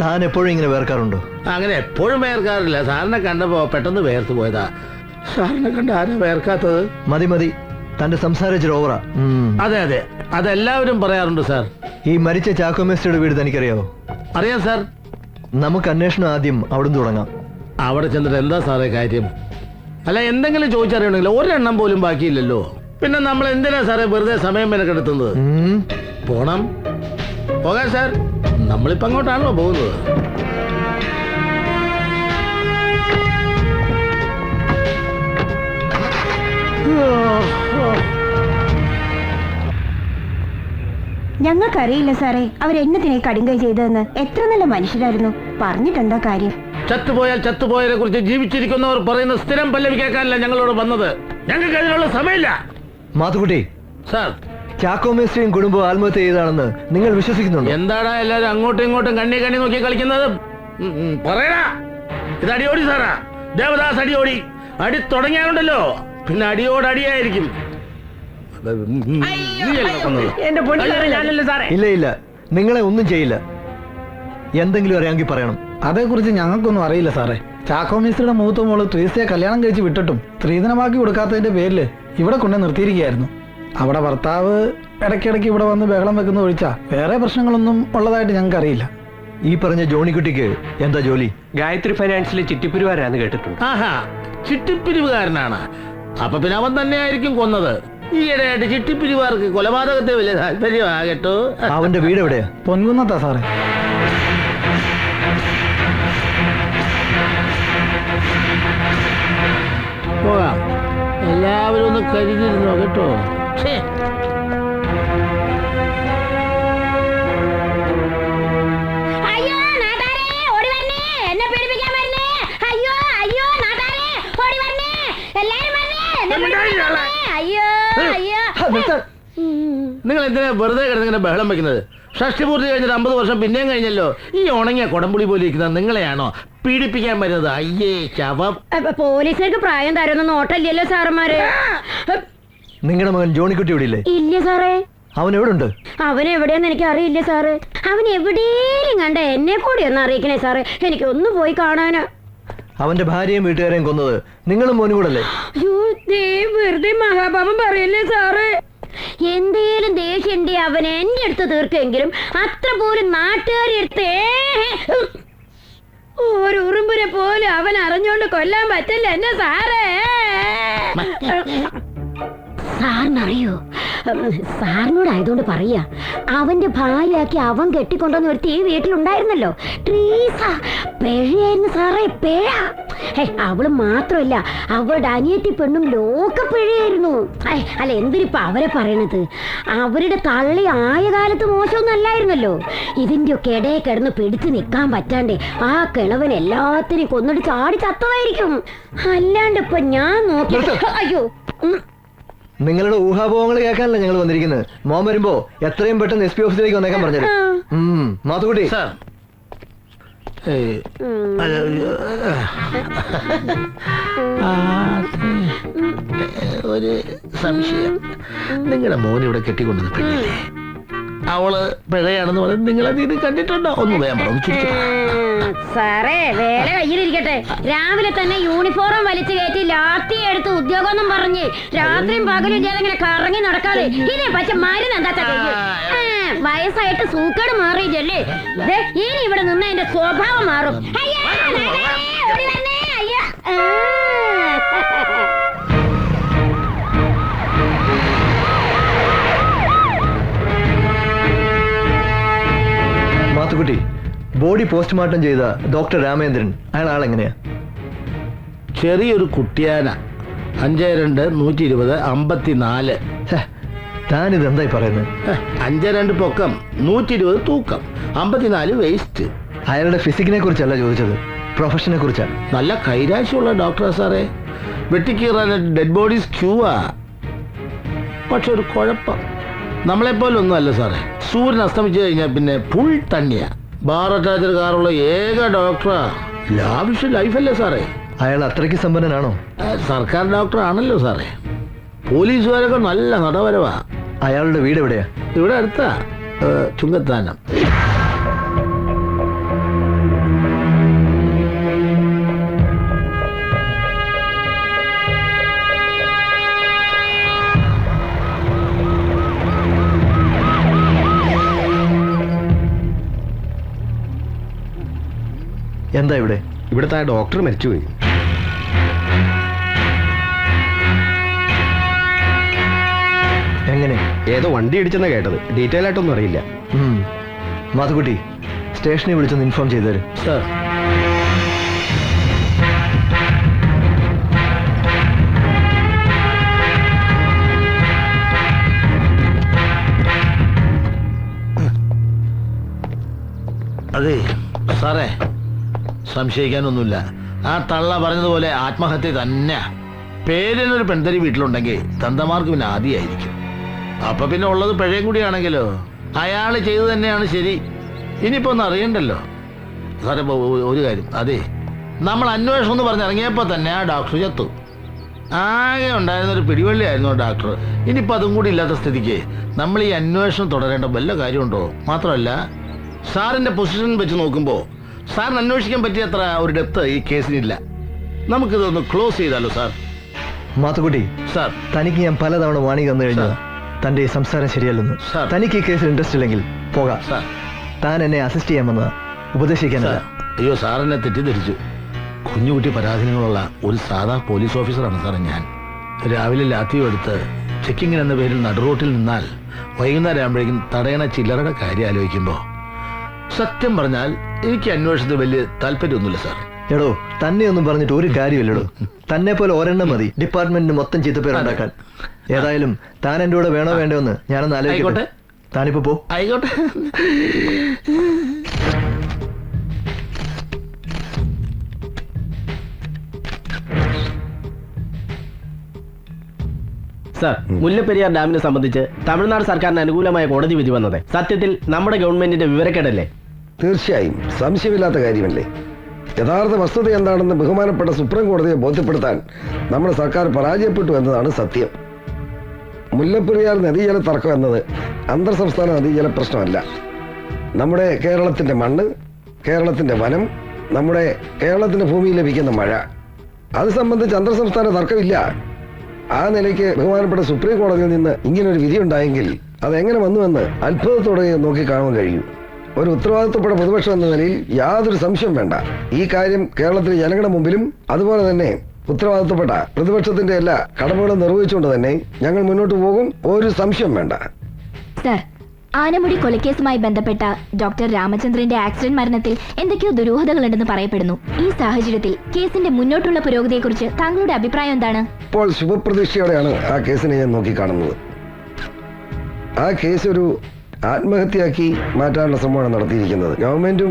താൻ എപ്പോഴും ഇങ്ങനെ വേർക്കാറുണ്ടോ? അങ്ങനെ എപ്പോഴും വേർക്കാറില്ല. സാറിനെ കണ്ടപ്പോ പെട്ടെന്ന് വേർത്ത് പോയതാ. സാറിനെ കണ്ട ആരാ വേർക്കാത്തത്? മതി മതി, തന്റെ സംസാരം ഇച്ചിരി ഓവറാ. അതെ അതെ, അതെല്ലാവരും പറയാറുണ്ട് സാർ. ഈ മരിച്ച ചാക്കോ മേസ്റ്റിയുടെ വീട് തനിക്കറിയാവോ? അറിയാം സാർ. നമുക്ക് അന്വേഷണം ആദ്യം അവിടുന്ന് തുടങ്ങാം. അവിടെ ചെന്നിട്ട് എന്താ സാറേ കാര്യം? അല്ല, എന്തെങ്കിലും ചോദിച്ചറിയണമെങ്കിൽ ഒരെണ്ണം പോലും ബാക്കിയില്ലല്ലോ. പിന്നെ നമ്മൾ എന്തിനാ സാറേ വെറുതെ സമയം മെനക്കെടുത്തുന്നത്? പോണം, പോകാം സാർ. നമ്മളിപ്പോ അങ്ങോട്ടാണല്ലോ പോകുന്നത്. ഞങ്ങൾക്കറിയില്ല സാറേ അവരെന്നതിനെ കടുങ്കൈ ചെയ്തതെന്ന്. എത്ര നല്ല മനുഷ്യരായിരുന്നു. പറഞ്ഞിട്ടെന്താ കാര്യം? ചത്തുപോയാൽ ചത്തുപോയതിനെ കുറിച്ച് ജീവിച്ചിരിക്കുന്നവർ പറയുന്ന സ്ഥിരം പല്ലവി കേൾക്കാനല്ല ഞങ്ങളോട് വന്നത്. ഞങ്ങൾക്ക് അതിനുള്ള സമയമില്ല. മാത്തുക്കുട്ടി സാർ, ചാക്കോ മേസ്റ്റിയും കുടുംബം ആത്മഹത്യ ചെയ്താണെന്ന് നിങ്ങൾ വിശ്വസിക്കുന്നുണ്ടോ? എന്താടാ എല്ലാരും അങ്ങോട്ടും ഇങ്ങോട്ടും കണ്ണി നോക്കി കളിക്കുന്നത്? പറയടാ. ഇത് അടിയോടി സാറാ, ദേവദാസ് അടിയോടി. അടി തുടങ്ങിയാലുണ്ടല്ലോ പിന്നെ അടിയോടടിയായിരിക്കും. ഇല്ല ഇല്ല, നിങ്ങളെ ഒന്നും ചെയ്യില്ല. എന്തെങ്കിലും അറിയാമെങ്കിൽ പറയണം. അതേക്കുറിച്ച് ഞങ്ങൾക്കൊന്നും അറിയില്ല സാറേ. ചാക്കോ മിസ്ത്രിയുടെ മൂത്ത മോള് ട്രീസയെ കല്യാണം കഴിച്ച് വിട്ടിട്ടും സ്ത്രീധനമാക്കി കൊടുക്കാത്തതിന്റെ പേരിൽ ഇവിടെ കൊണ്ടു നിർത്തിയിരിക്കുകയായിരുന്നു. അവിടെ ഭർത്താവ് ഇടയ്ക്കിടയ്ക്ക് ഇവിടെ വന്ന് ബഹളം വെക്കുന്ന ഒഴിച്ചാ വേറെ പ്രശ്നങ്ങളൊന്നും ഉള്ളതായിട്ട് ഞങ്ങൾക്ക് അറിയില്ല. ഈ പറഞ്ഞ ജോണിക്കുട്ടിക്ക് എന്താ ജോലി? ഗായത്രി ഫൈനാൻസിലെ ചിട്ടിപ്പിരിവാരാന്ന് കേട്ടിട്ടുണ്ട്. ആഹാ, ചിട്ടിപ്പിരിവുകാരനാണ്. അപ്പൊ പിന്നെ അവൻ തന്നെ ആയിരിക്കും കൊന്നത്. ഈയിടെയായിട്ട് ചിട്ടിപ്പിരിവാർക്ക് കൊലപാതകത്തെ വലിയ താല്പര്യമാകട്ടോ. അവന്റെ വീട് എവിടെയാ? പൊൻകുന്നത്താ സാറേ. പോകാം, എല്ലാവരും ഒന്ന് കരുതിയിരുന്നോ കേട്ടോ. നിങ്ങൾ എന്തിനാ വെറുതെ കിടന്നിങ്ങനെ ബഹളം വെക്കുന്നത്? ഷഷ്ടിപൂർത്തി കഴിഞ്ഞിട്ട് 50 വർഷം പിന്നെയും കഴിഞ്ഞല്ലോ. ഈ ഉണങ്ങിയ കൊടംപുളി പോലെ ഇരിക്കുന്നത് നിങ്ങളെയാണോ പീഡിപ്പിക്കാൻ വരുന്നത്? അയ്യേ ശവം. പോലീസുകാർക്ക് പ്രായം തരുന്ന നോട്ടല്ലല്ലോ സാറന്മാര്. നിങ്ങളുടെ മകൻ ജോണിക്കുട്ടി ഇവിടെ ഇല്ലേ? ഇല്ല സാറേ. അവൻ എവിടെ ഉണ്ട്? അവൻ എവിടെയെന്ന് എനിക്ക് അറിയില്ല സാറേ. അവൻ എവിടെയും കണ്ട എന്നെ കൂടി ഒന്ന് അറിയിക്കണേ സാറേ. എനിക്ക് ഒന്ന് പോയി കാണാനാ. അവന്റെ ഭാര്യയും വീട്ടുകാരെയും കൊന്നത് നിങ്ങളും മോനും കൂടല്ലേ? വെറുതെ മഹാപാപം പറയല്ലേ സാറേ. എന്തേലും ദേഷ്യണ്ടേ അവൻ എന്റെ അടുത്ത് തീർക്കെങ്കിലും അത്ര പോലും നാട്ടുകാരെ അടുത്ത് ഒരു ഉറുമ്പിനെ പോലും അവൻ അറിഞ്ഞോണ്ട് കൊല്ലാൻ പറ്റില്ല എന്നെ സാറേ. സാറിനറിയോ? സാറിനോടായതുകൊണ്ട് പറയാ, അവന്റെ ഭാര്യയാക്കി അവൻ കെട്ടിക്കൊണ്ടുവന്ന് ഒരു തീ വീട്ടിലുണ്ടായിരുന്നല്ലോ, ട്രീസ. പിഴയായിരുന്നു സാറേ, പിഴ. അവള് മാത്രമല്ല, അവളുടെ അനിയത്തി പെണ്ണും ലോക പിഴയായിരുന്നു. അല്ല, എന്തിനിപ്പ അവരെ പറയണത്? അവരുടെ തള്ളി ആയ കാലത്ത് മോശമൊന്നും അല്ലായിരുന്നല്ലോ. ഇതിന്റെ ഒക്കെ ഇടയെ കിടന്ന് പിടിച്ചു നിൽക്കാൻ പറ്റാണ്ടേ ആ കിളവൻ എല്ലാത്തിനെയും കൊന്നിട്ട് ചാടി ചത്തതായിരിക്കും. അല്ലാണ്ട് ഇപ്പൊ ഞാൻ നോക്കി. അയ്യോ, നിങ്ങളുടെ ഊഹാപോഹങ്ങൾ കേൾക്കാനല്ല ഞങ്ങൾ വന്നിരിക്കുന്നത്. മോൻ വരുമ്പോ എത്രയും പെട്ടെന്ന് SP ഓഫീസിലേക്ക് വന്നേക്കാൻ പറഞ്ഞത്. മാത്തുക്കുട്ടി, ഒരു സംശയം. നിങ്ങളുടെ മോൻ ഇവിടെ കെട്ടിക്കൊണ്ടത് പെണ്ണില്ലേ? അവള് പിഴയാണെന്ന് പറഞ്ഞ് നിങ്ങളത് ഇത് കണ്ടിട്ടുണ്ടോ? ഒന്ന് വേഗം പറഞ്ഞു. സാറേ, വേല കയ്യിലിരിക്കട്ടെ. രാവിലെ തന്നെ യൂണിഫോം വലിച്ചു കയറ്റി ലാത്തി എടുത്ത് ഉദ്യോഗം എന്നും പറഞ്ഞ് രാത്രിയും പകലും ഇങ്ങനെ കറങ്ങി നടക്കാതെ ഇതേ പച്ച മരുന്ന് എന്താ വയസ്സായിട്ട് സൂക്കേട് മാറിയില്ലേ? ഇനി ഇവിടെ നിന്ന് എന്റെ സ്വഭാവം മാറും. മാത്തുക്കുട്ടി, ബോഡി പോസ്റ്റ്മോർട്ടം ചെയ്ത ഡോക്ടർ രാമേന്ദ്രൻ, അയാൾ ആളെങ്ങനെയാ? ചെറിയൊരു കുട്ടിയാന, 52, 120, 54. താനിത് എന്തായി പറയുന്നത്? 52 പൊക്കം, 120 തൂക്കം, 54 വേസ്റ്റ്. അയാളുടെ ഫിസിക്കിനെ കുറിച്ചല്ല ചോദിച്ചത്, പ്രൊഫഷനെ കുറിച്ചാണ്. നല്ല കൈരാശിയുള്ള ഡോക്ടറാ സാറേ. വെട്ടിക്കീറാൻ ഡെഡ് ബോഡീസ് ക്യൂവാ. പക്ഷെ ഒരു കുഴപ്പം, നമ്മളെപ്പോലൊന്നും അല്ല സാറേ. സൂര്യൻ അസ്തമിച്ചു കഴിഞ്ഞാൽ പിന്നെ ഫുൾ തണ്ണിയാ. ബാർ അറ്റാച്ചഡ് കാറുള്ള ഏക ഡോക്ടറാ. ലാവിഷ് ലൈഫല്ലേ സാറേ. അയാൾ അത്രയ്ക്ക് സമ്പന്നനാണോ? സർക്കാർ ഡോക്ടർ ആണല്ലോ സാറേ. പോലീസുകാരൊക്കെ നല്ല നടവരവാ. അയാളുടെ വീട് എവിടെയാ? ഇവിടെ അടുത്താ, ചുങ്കത്താനം. എന്താ ഇവിടെ? ഇവിടുത്തെ ആ ഡോക്ടർ മരിച്ചുപോയി. എങ്ങനെ? ഏതോ വണ്ടി ഇടിച്ചെന്നാ കേട്ടത്. ഡീറ്റെയിൽ ആയിട്ടൊന്നും അറിയില്ല. മാധുക്കുട്ടി, സ്റ്റേഷനിൽ വിളിച്ചൊന്ന് ഇൻഫോം ചെയ്തു തരും. സാർ. അതെ സാറേ, സംശയിക്കാനൊന്നുമില്ല. ആ തള്ള പറഞ്ഞതുപോലെ ആത്മഹത്യ തന്നെ. പേരിനൊരു പെൺതരി വീട്ടിലുണ്ടെങ്കിൽ തന്തമാർക്ക് പിന്നെ ആദ്യമായിരിക്കും. അപ്പൊ പിന്നെ ഉള്ളത് പിഴയും കൂടിയാണെങ്കിലോ അയാൾ ചെയ്തു തന്നെയാണ് ശരി. ഇനിയിപ്പോ ഒന്നും അറിയണ്ടല്ലോ സാറേ. ഒരു കാര്യം, അതെ, നമ്മൾ അന്വേഷണം എന്ന് പറഞ്ഞിറങ്ങിയപ്പോ തന്നെ ആ ഡോക്ടർ ചത്തു. ആകെ ഉണ്ടായിരുന്നൊരു പിടിവള്ളിയായിരുന്നു ഡോക്ടർ. ഇനിയിപ്പോൾ അതും കൂടി ഇല്ലാത്ത സ്ഥിതിക്ക് നമ്മൾ ഈ അന്വേഷണം തുടരേണ്ട വല്ല കാര്യമുണ്ടോ? മാത്രമല്ല സാറിന്റെ പൊസിഷൻ വെച്ച് നോക്കുമ്പോൾ സാറിന് അന്വേഷിക്കാൻ പറ്റിയ അത്ര ഒരു ഡെപ്ത് ഈ കേസിനില്ല. നമുക്കിതൊന്ന് ക്ലോസ് ചെയ്താലോ സാർ? മാത്തുക്കുട്ടി സാർ, തനിക്ക് ഞാൻ പലതവണ വാണി തന്നു കഴിഞ്ഞാൽ തന്റെ ഈ സംസാരം ശരിയല്ലെന്ന്. തനിക്ക് ഈ കേസിൽ ഇൻട്രസ്റ്റ് ഇല്ലെങ്കിൽ പോകാം. സാർ, താൻ എന്നെ അസിസ്റ്റ് ചെയ്യാമെന്ന് ഉപദേശിക്കാനല്ല. അയ്യോ, സാറിനെ തെറ്റിദ്ധരിച്ചു. കുഞ്ഞുകുട്ടി പരാധീനങ്ങളുള്ള ഒരു സാധാ പോലീസ് ഓഫീസറാണ് സാറേ ഞാൻ. രാവിലെ ലാത്തിയും എടുത്ത് ചെക്കിങ്ങിന് എന്ന പേരിൽ നടുറോട്ടിൽ നിന്നാൽ വൈകുന്നേരം ആകുമ്പോഴേക്കും തടയണ ചില്ലറയുടെ കാര്യം ആലോചിക്കുമ്പോൾ സത്യം പറഞ്ഞാൽ എനിക്ക് അന്വേഷണത്തിൽ വലിയ താല്പര്യമൊന്നുമില്ല സാർ. എടോ, തന്നെ ഒന്നും പറഞ്ഞിട്ട് ഒരു കാര്യമില്ലടോ. തന്നെ പോലെ ഒരെണ്ണം മതി ഡിപ്പാർട്ട്മെന്റിന് മൊത്തം ചീത്തപ്പേരുണ്ടാക്കാൻ. ഏതായാലും താൻ എൻ്റെ കൂടെ വേണോ വേണ്ടോ എന്ന് ഞാനൊന്ന് ആലോചിക്കട്ടെ. താനിപ്പോ പോ. ആയിക്കോട്ടെ. സാർ, മുല്ലപ്പെരിയാർ ഡാമിനെ സംബന്ധിച്ച് തമിഴ്നാട് സർക്കാരിന് അനുകൂലമായ കോടതി വിധി വന്നത് സത്യത്തിൽ നമ്മുടെ ഗവൺമെന്റിന്റെ വിവരക്കേടല്ലേ? തീർച്ചയായും സംശയമില്ലാത്ത കാര്യമല്ലേ. യഥാർത്ഥ വസ്തുത എന്താണെന്ന് ബഹുമാനപ്പെട്ട സുപ്രീം കോടതിയെ ബോധ്യപ്പെടുത്താൻ നമ്മുടെ സർക്കാർ പരാജയപ്പെട്ടു എന്നതാണ് സത്യം. മുല്ലപ്പെരിയാർ നദീജല തർക്കം എന്നത് അന്തർ സംസ്ഥാന നദീജല പ്രശ്നമല്ല. നമ്മുടെ കേരളത്തിന്റെ മണ്ണ്, കേരളത്തിന്റെ വനം, നമ്മുടെ കേരളത്തിന്റെ ഭൂമിയിൽ ലഭിക്കുന്ന മഴ, അത് സംബന്ധിച്ച് അന്തർ സംസ്ഥാന തർക്കമില്ല. ആ നിലയ്ക്ക് ബഹുമാനപ്പെട്ട സുപ്രീം കോടതിയിൽ നിന്ന് ഇങ്ങനൊരു വിധി ഉണ്ടായെങ്കിൽ അതെങ്ങനെ വന്നുവെന്ന് അത്ഭുതത്തോടെ നോക്കി കാണാൻ കഴിയും. ഒരു ഉത്തരവാദിത്വപ്പെട്ട പ്രതിപക്ഷം എന്ന നിലയിൽ യാതൊരു സംശയം വേണ്ട. ഈ കാര്യം കേരളത്തിലെ ജനങ്ങളുടെ മുമ്പിലും അതുപോലെ തന്നെ ഉത്തരവാദിത്വപ്പെട്ട പ്രതിപക്ഷത്തിന്റെ എല്ലാ കടമകളും നിർവഹിച്ചുകൊണ്ട് തന്നെ ഞങ്ങൾ മുന്നോട്ട് പോകും. ഒരു സംശയം വേണ്ട. സർ, ആനമുടി കൊലക്കേസുമായി ബന്ധപ്പെട്ട ഡോക്ടർ രാമചന്ദ്രന്റെ ആക്സിഡന്റ് മരണത്തിൽ എന്തൊക്കെയോ ദുരൂഹതകളുണ്ടെന്ന് പറയപ്പെടുന്നു. ഈ സാഹചര്യത്തിൽ കേസിന്റെ മുന്നോട്ടുള്ള പുരോഗതിയെക്കുറിച്ച് താങ്കളുടെ അഭിപ്രായം എന്താണ്? ഇപ്പോൾ ശുഭപ്രതീക്ഷയോടെയാണ് ആ കേസിനെ ഞാൻ നോക്കിക്കാണുന്നത്. ആ കേസ് ഒരു ആത്മഹത്യയാക്കി മാറ്റാനുള്ള ശ്രമമാണ് നടത്തിയിരിക്കുന്നത്. ഗവൺമെന്റും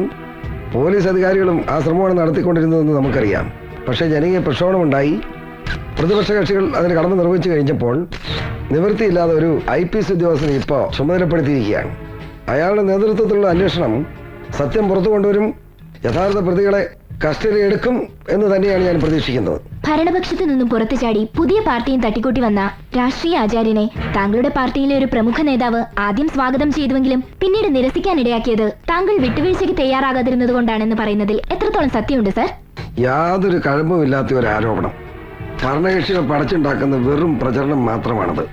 പോലീസ് അധികാരികളും ആ ശ്രമമാണ് നടത്തിക്കൊണ്ടിരുന്നതെന്ന് നമുക്കറിയാം. പക്ഷേ ജനകീയ പ്രക്ഷോഭമുണ്ടായി. പ്രതിപക്ഷ കക്ഷികൾ അതിന് കടമ നിർവഹിച്ചു കഴിഞ്ഞപ്പോൾ നിവൃത്തിയില്ലാതെ ഒരു IPS ഉദ്യോഗസ്ഥനെ ഇപ്പോൾ ചുമതലപ്പെടുത്തിയിരിക്കുകയാണ്. അയാളുടെ നേതൃത്വത്തിലുള്ള അന്വേഷണം സത്യം പുറത്തു കൊണ്ടുവരും, യഥാർത്ഥ പ്രതികളെ കസ്റ്റഡി എടുക്കും എന്ന് തന്നെയാണ് ഞാൻ പ്രതീക്ഷിക്കുന്നത്. ഭരണപക്ഷത്തു നിന്നും പുറത്തു ചാടി പുതിയ പാർട്ടിയും തട്ടിക്കൂട്ടി വന്ന രാഷ്ട്രീയ ആചാര്യനെ താങ്കളുടെ പാർട്ടിയിലെ ഒരു പ്രമുഖ നേതാവ് ആദ്യം സ്വാഗതം ചെയ്തുവെങ്കിലും പിന്നീട് നിരസിക്കാനിടയാക്കിയത് താങ്കൾ വിട്ടുവീഴ്ചയ്ക്ക് തയ്യാറാകാതിരുന്നത് കൊണ്ടാണെന്ന് പറയുന്നതിൽ എത്രത്തോളം സത്യമുണ്ട് സർ? യാതൊരു കഴമ്പുമില്ലാത്ത ഒരു ആരോപണം. ഭരണകക്ഷികൾ പടച്ചുണ്ടാക്കുന്ന വെറും പ്രചരണം മാത്രമാണത്.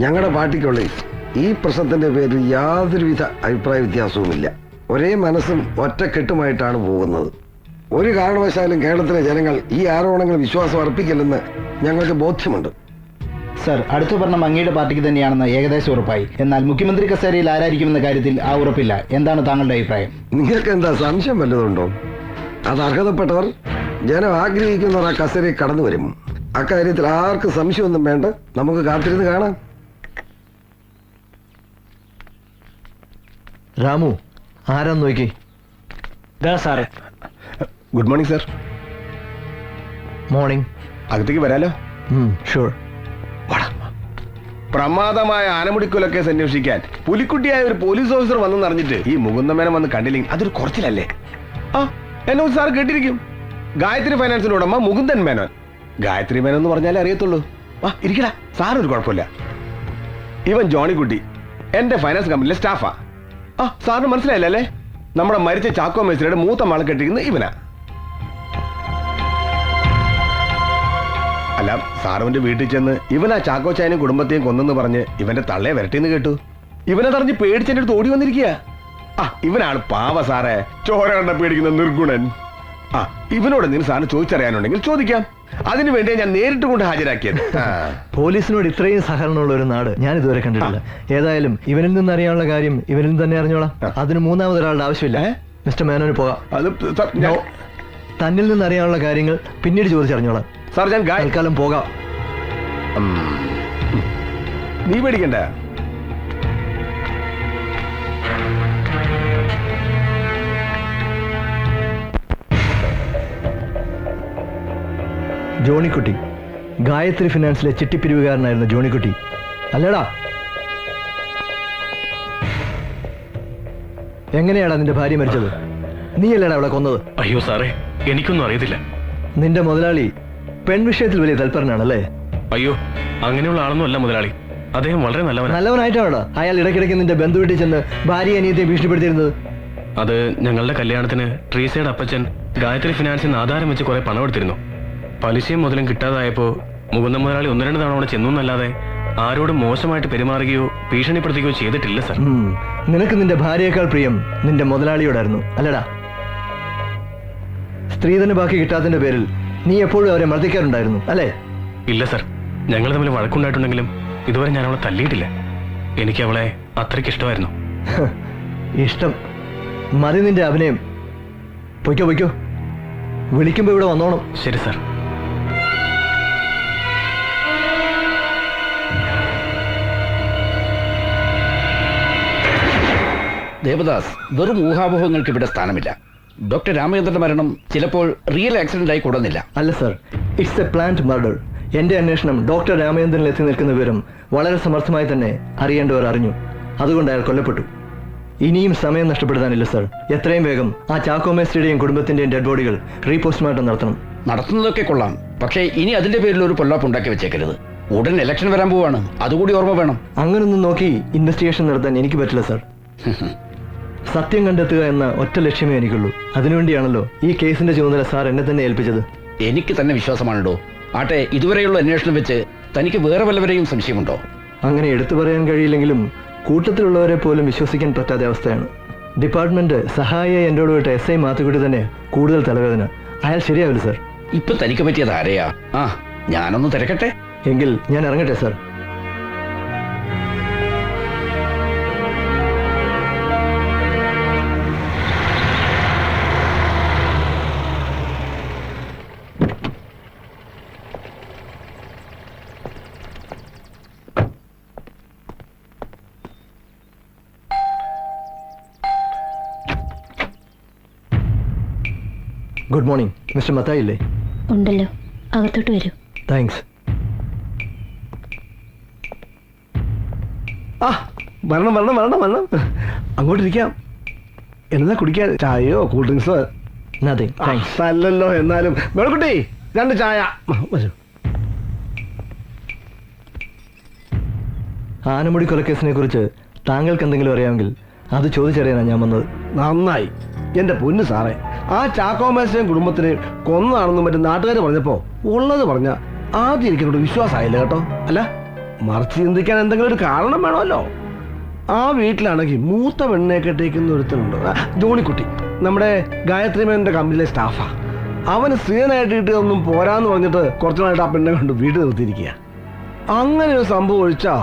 ഞങ്ങളുടെ പാർട്ടിക്കുള്ളിൽ ഈ പ്രശ്നത്തിന്റെ പേരിൽ യാതൊരുവിധ അഭിപ്രായ വ്യത്യാസവുമില്ല. ഒരേ മനസ്സും ഒറ്റക്കെട്ടുമായിട്ടാണ് പോകുന്നത്. ഒരു കാരണവശാലും കേരളത്തിലെ ജനങ്ങൾ ഈ ആരോപണങ്ങൾ വിശ്വാസം അർപ്പിക്കില്ലെന്ന് ഞങ്ങൾക്ക് ബോധ്യമുണ്ട്. സർ, അടുത്ത ഭരണം അങ്ങയുടെ പാർട്ടിക്ക് തന്നെയാണെന്ന് ഏകദേശം ഉറപ്പായി. എന്നാൽ മുഖ്യമന്ത്രി കസേരയിൽ ആരായിരിക്കുമെന്ന കാര്യത്തിൽ ആ ഉറപ്പില്ല. എന്താണ് താങ്കളുടെ അഭിപ്രായം? നിങ്ങൾക്ക് എന്താ സംശയം വല്ലതുണ്ടോ? അത് അർഹതപ്പെട്ടവർ, ജനം ആഗ്രഹിക്കുന്നവർ ആ കസേരയിൽ കടന്നു വരും. അക്കാര്യത്തിൽ ആർക്കും സംശയമൊന്നും വേണ്ട. നമുക്ക് കാത്തിരുന്ന് കാണാം. രാമു, ആരാന്ന് നോക്കി. സാറേ, ഗുഡ് മോർണിംഗ് സർ. മോർണിംഗ്. അകത്തേക്ക് വരാലോ? ഷുവർ. പ്രമാദമായ ആനമുടിക്കൊല കേസ് അന്വേഷിക്കാൻ പുലിക്കുട്ടിയായ ഒരു പോലീസ് ഓഫീസർ വന്നെന്ന് അറിഞ്ഞിട്ട് ഈ മുകുന്ദമേനൻ വന്ന് കണ്ടില്ലെങ്കിൽ അതൊരു കുറച്ചിലല്ലേ? ആ, എന്നെ സാർ കേട്ടിരിക്കും. ഗായത്രി ഫൈനാൻസിന്റെ ഉടമ മുകുന്ദൻ മേനോൻ. ഗായത്രി മേനോൻ എന്ന് പറഞ്ഞാലേ അറിയത്തുള്ളൂ. വാ ഇരിക്കടാ, സാറൊരു കുഴപ്പമില്ല. ഇവൻ ജോണിക്കുട്ടി എന്റെ ഫൈനാൻസ് കമ്പനിയിലെ സ്റ്റാഫാ. ആ, സാറിന് മനസ്സിലായില്ലേ? നമ്മുടെ മരിച്ച ചാക്കോ മേസ്ത്രിയുടെ മൂത്ത മകളെ കെട്ടിയിരിക്കുന്നത് ഇവനാ. അല്ല, സാറുവിന്റെ വീട്ടിൽ ചെന്ന് ഇവനാ ചാക്കോ ചായനും കുടുംബത്തെയും കൊന്നെന്ന് പറഞ്ഞ് ഇവന്റെ തള്ളയെ വരട്ടിന്ന് കേട്ടു. ഇവനെ തറഞ്ഞ് പേടിച്ചെന്റെ അടുത്ത് ഓടി വന്നിരിക്കുക. ആ, ഇവനാണ് പാവ സാറേ, ചോര കണ്ട പേടിക്കുന്ന നിർഗുണൻ. ആ ഇവനോട് എന്തെങ്കിലും സാധനം ചോദിച്ചറിയാനുണ്ടെങ്കിൽ ചോദിക്കാം. അതിനു വേണ്ടിയാ ഞാൻ നേരിട്ട് കൊണ്ട് ഹാജരാക്കിയത്. പോലീസിനോട് ഇത്രയും സഹകരണമുള്ള ഒരു നാട് ഞാൻ ഇതുവരെ കണ്ടിട്ടില്ല. ഏതായാലും ഇവനിൽ നിന്ന് അറിയാനുള്ള കാര്യം ഇവനിൽ നിന്ന് തന്നെ അറിഞ്ഞോളാം. അതിന് മൂന്നാമതൊരാളുടെ ആവശ്യമില്ല. മിസ്റ്റർ മേനോന് പോകാം. തന്നിൽ നിന്ന് അറിയാനുള്ള കാര്യങ്ങൾ പിന്നീട് ചോദിച്ചറിഞ്ഞോളാം. സാർ ഞാൻ തൽക്കാലം പോകാം. നീ പേടിക്കണ്ട. ജോണിക്കുട്ടി, ഗായത്രി ഫിനാൻസിലെ ചിട്ടിപ്പിരിവുകാരനായിരുന്നു ജോണിക്കുട്ടി, അല്ലേടാ? എങ്ങനെയാടാ നിന്റെ ഭാര്യ മരിച്ചത്? നീയല്ലേടാ അവളെ കൊന്നത്? അയ്യോ സാറേ, എനിക്കൊന്നും അറിയത്തില്ല. നിന്റെ മുതലാളി പെൺവിഷയത്തിൽ വലിയ തൽപരനാണല്ലേ? അയ്യോ, അങ്ങനെയുള്ള ആളൊന്നും അല്ല മുതലാളി. അദ്ദേഹം വളരെ നല്ലവനായിട്ടാണോടാ അയാൾ ഇടയ്ക്കിടയ്ക്ക് നിന്റെ ബന്ധു വീട്ടിൽ ചെന്ന് ഭാര്യ അനിയത്തെ ഭീഷണിപ്പെടുത്തിയിരുന്നത്? അത് ഞങ്ങളുടെ കല്യാണത്തിന് ട്രീസയുടെ അപ്പച്ചൻ ഗായത്രി ഫിനാൻസിൽ നിന്ന് ആധാരം വെച്ച് കുറെ പണം എടുത്തിരുന്നു. പലിശയും മുതലും കിട്ടാതായപ്പോ മുകുന്ദ മുതലാളി 1-2 തവണ അവിടെ ചെന്നല്ലാതെ ആരോടും മോശമായിട്ട് പെരുമാറുകയോ ഭീഷണിപ്പെടുത്തുകയോ ചെയ്തിട്ടില്ല സർ. നിനക്ക് നിന്റെ ഭാര്യയേക്കാൾ പ്രിയം നിന്റെ മുതലാളിയോടായിരുന്നു, അല്ലടാ? സ്ത്രീധന ബാക്കി കിട്ടാത്തതിന്റെ പേരിൽ നീ എപ്പോഴും അവരെ മർദ്ദിക്കാറുണ്ടായിരുന്നു, അല്ലേ? ഇല്ല സർ, ഞങ്ങൾ തമ്മിൽ വഴക്കുണ്ടായിട്ടുണ്ടെങ്കിലും ഇതുവരെ ഞാൻ അവളെ തല്ലിയിട്ടില്ല. എനിക്ക് അവളെ അത്രയ്ക്ക് ഇഷ്ടമായിരുന്നു. ഇഷ്ടം മതി നിന്റെ അഭിനയം. പൊയ്ക്കോ പൊയ്ക്കോ, വിളിക്കുമ്പോ ഇവിടെ വന്നോണം. ശരി സർ. ദേവദാസ്, വെറും ഊഹാപോഹങ്ങൾക്ക് ഇവിടെ സ്ഥാനമില്ല. ഡോക്ടർ രാമചന്ദ്രന്റെ മരണം ചിലപ്പോൾ റിയൽ ആക്സിഡന്റ് ആയി കൂടുന്നില്ല. അല്ല sir, it's A plant murder. എന്റെ അന്വേഷണം ഡോക്ടർ രാമചന്ദ്രനിൽ എത്തി നിൽക്കുന്ന വിവരം വളരെ സമർത്ഥമായി തന്നെ അറിയേണ്ടവർ അറിഞ്ഞു. അതുകൊണ്ട് അയാൾ കൊല്ലപ്പെട്ടു. ഇനിയും സമയം നഷ്ടപ്പെടുത്താനില്ല സർ. എത്രയും വേഗം ആ ചാക്കോ മേസ്ത്രിയുടെയും കുടുംബത്തിന്റെയും ഡെഡ് ബോഡികൾ റീപോസ്റ്റ്മോർട്ടം നടത്തണം. നടത്തുന്നതൊക്കെ കൊള്ളാം, പക്ഷേ ഇനി അതിന്റെ പേരിൽ ഒരു പൊല്ലാപ്പ് ഉണ്ടാക്കി വെച്ചേക്കരുത്. ഉടൻ ഇലക്ഷൻ വരാൻ പോവാണ്, അതുകൂടി ഓർമ്മ വേണം. അങ്ങനൊന്നും നോക്കി ഇൻവെസ്റ്റിഗേഷൻ നടത്താൻ എനിക്ക് പറ്റില്ല സർ. സത്യം കണ്ടെത്തുക എന്ന ഒറ്റ ലക്ഷ്യമേ എനിക്കുള്ളൂ. അതിനുവേണ്ടിയാണല്ലോ ഈ കേസിന്റെ ചുമതല സാർ എന്നെ തന്നെ ഏൽപ്പിച്ചത്. എനിക്ക് തന്നെ വിശ്വാസമാണല്ലോ. ആട്ടെ, ഇതുവരെയുള്ള അന്വേഷണം വെച്ച് തനിക്ക് വേറെ വല്ലവരെയും സംശയമുണ്ടോ? അങ്ങനെ എടുത്തു പറയാൻ കഴിയില്ലെങ്കിലും കൂട്ടത്തിലുള്ളവരെ പോലും വിശ്വസിക്കാൻ പറ്റാത്ത അവസ്ഥയാണ്. ഡിപ്പാർട്ട്മെന്റ് സഹായിയായി എന്നോട് വിട്ട SI മാത്തുക്കുട്ടി തന്നെ കൂടുതൽ തലവേദന. അയാൾ ശരിയാവില്ല സർ. ഇപ്പൊ തനിക്ക് പറ്റിയത് ആരെയാ? ആ, ഞാനൊന്ന് തിരക്കട്ടെ. എങ്കിൽ ഞാൻ ഇറങ്ങട്ടെ sir. Good morning. Mister Mathai ഇല്ലേ? ഉണ്ടല്ലോ, അകത്തോട്ട് വരൂ. താങ്ക്സ്. ആ വരണം വരണം വരണം വരണം, അങ്ങോട്ടിരിക്കാം. എന്താ കുടിക്കാൻ? ചായയോ കൂൾ ഡ്രിങ്ക്സോ? Nothing thanks. അല്ലല്ലോ, എന്നാലും മേളക്കുട്ടി 2 ചായ. ആനമുടി കൊലക്കേസിനെ കുറിച്ച് താങ്കൾക്ക് എന്തെങ്കിലും അറിയാമെങ്കിൽ അത് ചോദിച്ചറിയാനാണ് ഞാൻ വന്നത്. നന്നായി എന്റെ പൊന്നു സാറേ. ആ ചാക്കോ മേസ്ത്രിയും കുടുംബത്തിന് കൊന്നതാണെന്നും മറ്റും നാട്ടുകാർ പറഞ്ഞപ്പോ ഉള്ളത് പറഞ്ഞ ആദ്യം എനിക്കോട് വിശ്വാസമായില്ല കേട്ടോ. അല്ല, മറിച്ച് ചിന്തിക്കാൻ എന്തെങ്കിലും ഒരു കാരണം വേണമല്ലോ. ആ വീട്ടിലാണെങ്കിൽ മൂത്ത പെണ്ണെ കെട്ടിക്കുന്ന ഒരുത്തനുണ്ട്, ജോണിക്കുട്ടി. നമ്മുടെ ഗായത്രി മേനന്റെ കമ്പനിയിലെ സ്റ്റാഫാ. അവന് സ്ത്രീധനായിട്ട് കിട്ടിയതൊന്നും പോരാന്ന് പറഞ്ഞിട്ട് കുറച്ചു നാളായിട്ട് ആ പെണ്ണെ കൊണ്ട് വീട്ടിൽ നിർത്തിയിരിക്കുക. അങ്ങനെ ഒരു സംഭവം ഒഴിച്ചാ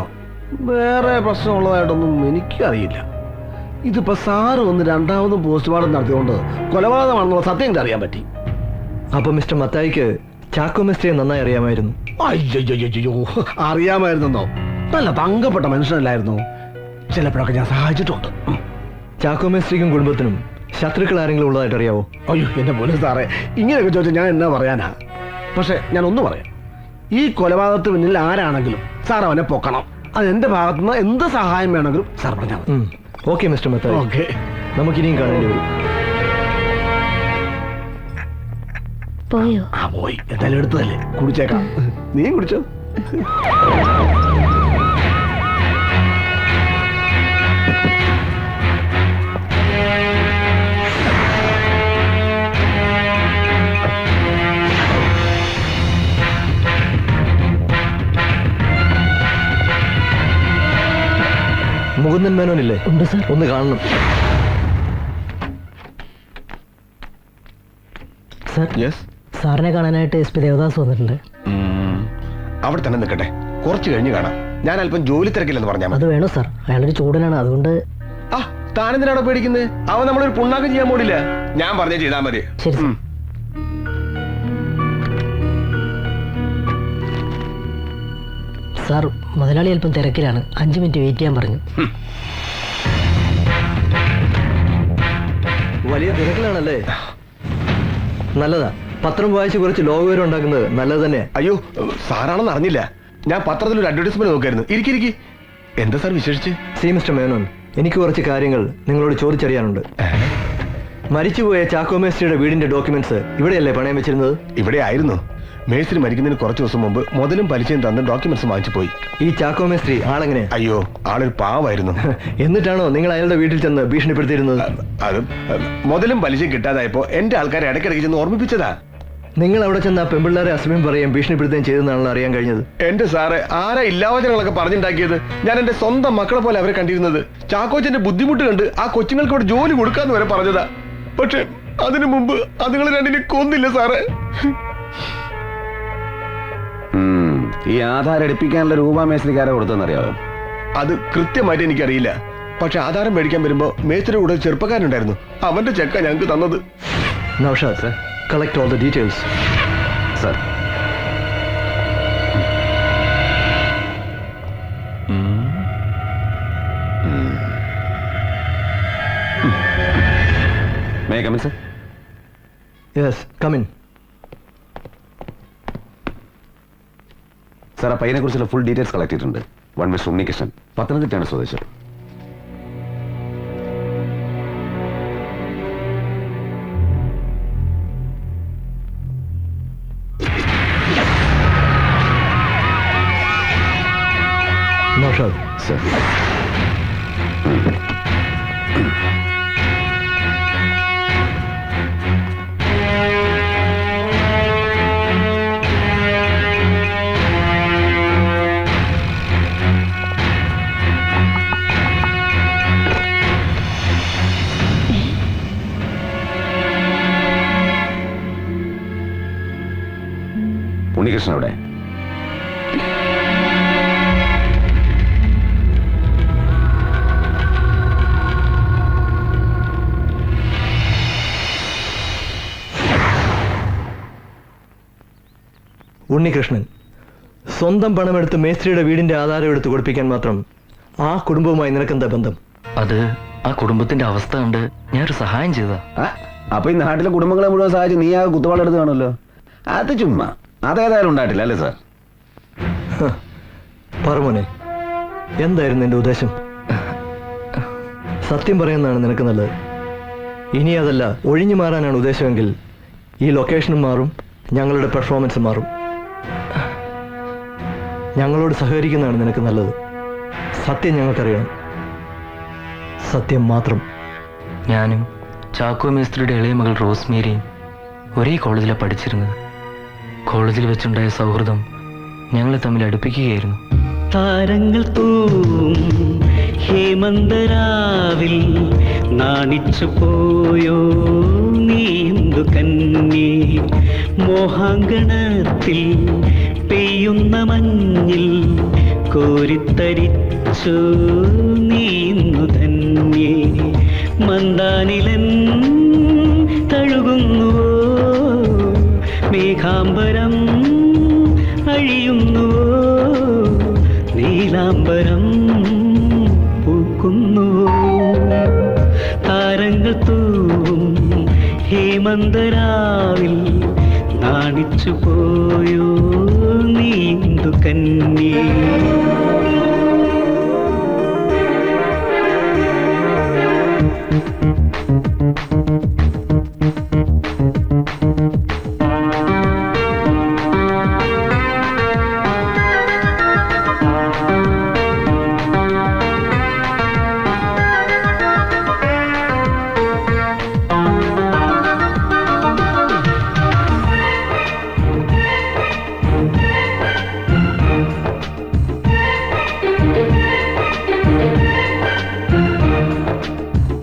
വേറെ പ്രശ്നമുള്ളതായിട്ടൊന്നും എനിക്കറിയില്ല. ഇതിപ്പോ സാറ് വന്ന് 2ാമതും പോസ്റ്റ്മോർട്ടം നടത്തിയോണ്ട് കൊലപാതകമാണെന്നുള്ള സത്യം എനിക്ക് അറിയാൻ പറ്റി. അപ്പൊ മിസ്റ്റർ മത്തായിക്ക് ചാക്കോ മേസ്ത്രിയെ നന്നായി അറിയാമായിരുന്നു? അയ്യോ, അറിയാമായിരുന്നോ? നല്ല തങ്കപ്പെട്ട മനുഷ്യനല്ലായിരുന്നു. ചിലപ്പോഴൊക്കെ ഞാൻ സഹായിച്ചിട്ടുണ്ട്. ചാക്കോ മേസ്ത്രിക്കും കുടുംബത്തിനും ശത്രുക്കൾ ആരെങ്കിലും ഉള്ളതായിട്ട് അറിയാവോ? അയ്യോ എന്റെ പൊന്നു സാറേ, ഇങ്ങനെയൊക്കെ ചോദിച്ചാൽ ഞാൻ എന്നാ പറയാനാ. പക്ഷെ ഞാൻ ഒന്ന് പറയാം, ഈ കൊലപാതകത്തിന് പിന്നിൽ ആരാണെങ്കിലും സാർ അവനെ പൊക്കണം. അത് എന്റെ ഭാഗത്തുനിന്ന് എന്ത് സഹായം വേണമെങ്കിലും സാർ പറഞ്ഞാൽ മതി. Okay mister Mathai, okay. നമുക്കിനിയും കാണേണ്ടി വരും. പോയോ? ആ പോയി, എന്തായാലും എടുത്തതല്ലേ, കുടിച്ചേക്കാം. നീ കുടിച്ചോ. മുകുന്ദൻ മേനോനില്ലേ? ഉണ്ട് സർ. ഒന്ന് കാണണം. Sir, yes. സാറിനെ കാണാനായിട്ട് SP ദേവദാസ് വന്നിട്ടുണ്ട്. അവിടെ തന്നെ നിൽക്കട്ടെ, കുറച്ച് കഴിഞ്ഞ് കാണാം. ഞാൻ അല്പം ജോലി തിരക്കില്ലെന്ന് പറഞ്ഞാൽ മതി. അത് വേണോ സാർ? അയാളൊരു ചൂടനാണ്, അതുകൊണ്ട്. ആ, താനെന്തിനാണോ പേടിക്കുന്നത്? അവൻ നമ്മളൊരു പുണ്ണാക്കം ചെയ്യാൻ പോടില്ല. ഞാൻ പറഞ്ഞേ ചെയ്താൽ മതി. ശരി സാർ. സാർ, മുതലാളി അല്പം തിരക്കിലാണ്, 5 മിനിറ്റ് വെയിറ്റ് ചെയ്യാൻ പറഞ്ഞു. വലിയ തിരക്കിലാണല്ലേ? നല്ലതാ, പത്രം വായിച്ച് കുറച്ച് ലോകവിവരം ഉണ്ടാക്കുന്നത് നല്ലത് തന്നെ. അയ്യോ, സാറാണെന്ന് അറിഞ്ഞില്ല. ഞാൻ പത്രത്തിൽ ഒരു അഡ്വർടൈസ്മെന്റ് നോക്കായിരുന്നു. ഇരിക്കിരിക്കി. എന്താ സാർ വിശേഷിച്ച്? സി മിസ്റ്റർ മേനോൻ, എനിക്ക് കുറച്ച് കാര്യങ്ങൾ നിങ്ങളോട് ചോദിച്ചറിയാനുണ്ട്. മരിച്ചുപോയ ചാക്കോ മേസ്ത്രിയുടെ വീടിന്റെ ഡോക്യുമെന്റ്സ് ഇവിടെയല്ലേ പണയം വെച്ചിരുന്നത്? ഇവിടെ ആയിരുന്നു. മേസ്ത്രി മരിക്കുന്നതിന് കുറച്ച് ദിവസം മുമ്പ് മുതലും പലിശയും തന്ന് ഡോക്യുമെന്റ്സ് വാങ്ങിച്ചു പോയി. ഈ ചാക്കോ മേസ്ത്രി ആളെങ്ങനെ? അയ്യോ, ആളൊരു പാവായിരുന്നു. എന്നിട്ടാണോ നിങ്ങൾ അയാളുടെ വീട്ടിൽ ചെന്ന് ഭീഷണിപ്പെടുത്തിയിരുന്നത്? അത് മുതലും പലിശയും കിട്ടാതായപ്പോ എന്റെ ആൾക്കാരെ ഇടയ്ക്കിടയ്ക്ക് ചെന്ന് ഓർമ്മിപ്പിച്ചതാ. നിങ്ങൾ അവിടെ ചെന്ന് ആ പെമ്പിള്ളേരെ അസമയം പറയുകയും ഭീഷണിപ്പെടുത്തുകയും ചെയ്തെന്നാണല്ലോ അറിയാൻ കഴിഞ്ഞത്. എന്റെ സാറ്, ആരാ ഇല്ലാവചനങ്ങളൊക്കെ പറഞ്ഞുണ്ടാക്കിയത്? ഞാൻ എന്റെ സ്വന്തം മക്കളെ പോലെ അവരെ കണ്ടിരുന്നത്. ചാക്കോച്ചന്റെ ബുദ്ധിമുട്ട് കണ്ട് ആ കൊച്ചുങ്ങൾക്ക് ഇവിടെ ജോലി കൊടുക്കാന്ന് വരെ പറഞ്ഞതാ. പക്ഷെ അതിനു മുമ്പ് അതുങ്ങൾ രണ്ടിനെ കൊന്നില്ല സാറ്. ഈ ആധാരം എടുപ്പിക്കാനുള്ള രൂപ മേസ്ത്രിക്കാരെ കൊടുത്തെന്നറിയാവോ? അത് കൃത്യമായിട്ട് എനിക്കറിയില്ല. പക്ഷെ ആധാരം മേടിക്കാൻ വരുമ്പോ മേസ്ത്രി കൂടെ ചെറുപ്പക്കാരുണ്ടായിരുന്നു. അവന്റെ ചെക്ക ഞങ്ങൾക്ക് തന്നത്. Naushad sir, collect all the details. Sir. May I come in, sir? Yes, come in. Sir, ആ പയ്യനെ കുറിച്ചുള്ള ഫുൾ ഡീറ്റെയിൽസ് കളക്ട് ചെയ്തിട്ടുണ്ട്. വൺ മിസ്റ്റർ ഉണ്ണികൃഷ്ണൻ, പത്തനംതിട്ടയാണ് സ്വദേശം. നൗഷാദ് സർ. ഉണ്ണികൃഷ്ണൻ അവിടെ? ഉണ്ണികൃഷ്ണൻ സ്വന്തം പണമെടുത്ത് മേസ്ത്രിയുടെ വീടിന്റെ ആധാരം എടുത്ത് കൊടുപ്പിക്കാൻ മാത്രം ആ കുടുംബവുമായി നിനക്കെന്താ ബന്ധം? അത് ആ കുടുംബത്തിന്റെ അവസ്ഥ കണ്ട് ഞാനൊരു സഹായം ചെയ്തതാ. അപ്പൊ ഈ നാട്ടിലെ കുടുംബങ്ങളെ മുഴുവൻ സഹായിച്ച് നീ ആ കുത്തുവാളെടുത്ത് കാണുമല്ലോ. അത് ചുമ്മാ, അതേതായാലും ഉണ്ടായിട്ടില്ല അല്ലേ സാർ? പറമോനെ, എന്തായിരുന്നു എന്റെ ഉദ്ദേശം? സത്യം പറയുന്നതാണ് നിനക്ക് നല്ലത്. ഇനി അതല്ല, ഒഴിഞ്ഞു മാറാനാണ് ഉദ്ദേശമെങ്കിൽ ഈ ലൊക്കേഷനും മാറും, ഞങ്ങളുടെ പെർഫോമൻസ് മാറും. ഞങ്ങളോട് സഹകരിക്കുന്നതാണ് നിനക്ക് നല്ലത്. സത്യം ഞങ്ങൾക്കറിയണം, സത്യം മാത്രം. ഞാനും ചാക്കോ മേസ്ത്രിയുടെ ഇളയ മകൾ റോസ്മേരിയും ഒരേ കോളേജിലാണ് പഠിച്ചിരുന്നത്. കോളേജിൽ വെച്ചുണ്ടായ സൗഹൃദം ഞങ്ങളെ തമ്മിൽ അടുപ്പിക്കുകയായിരുന്നു. താരങ്ങൾ തൂവും ഹേമന്തരാവിൽ നാണിച്ചു പോയോ നീ എന്തു കന്യേ, മോഹാങ്കണത്തിൽ പെയ്യുന്ന മഞ്ഞിൽ കോരിത്തരിച്ചു നീ ഇന്നു ധന്യേ, മന്ദാനിലൻ തഴുകുന്നുവോ മേഘാംബരം അഴിയുന്നുവോ നീലാംബരം പൂക്കുന്നുവോ, താരങ്ങൾ തൂവും ഹേമന്തരാവിൽ നാണിച്ചു പോയോ നീ എന്തു കന്യേ.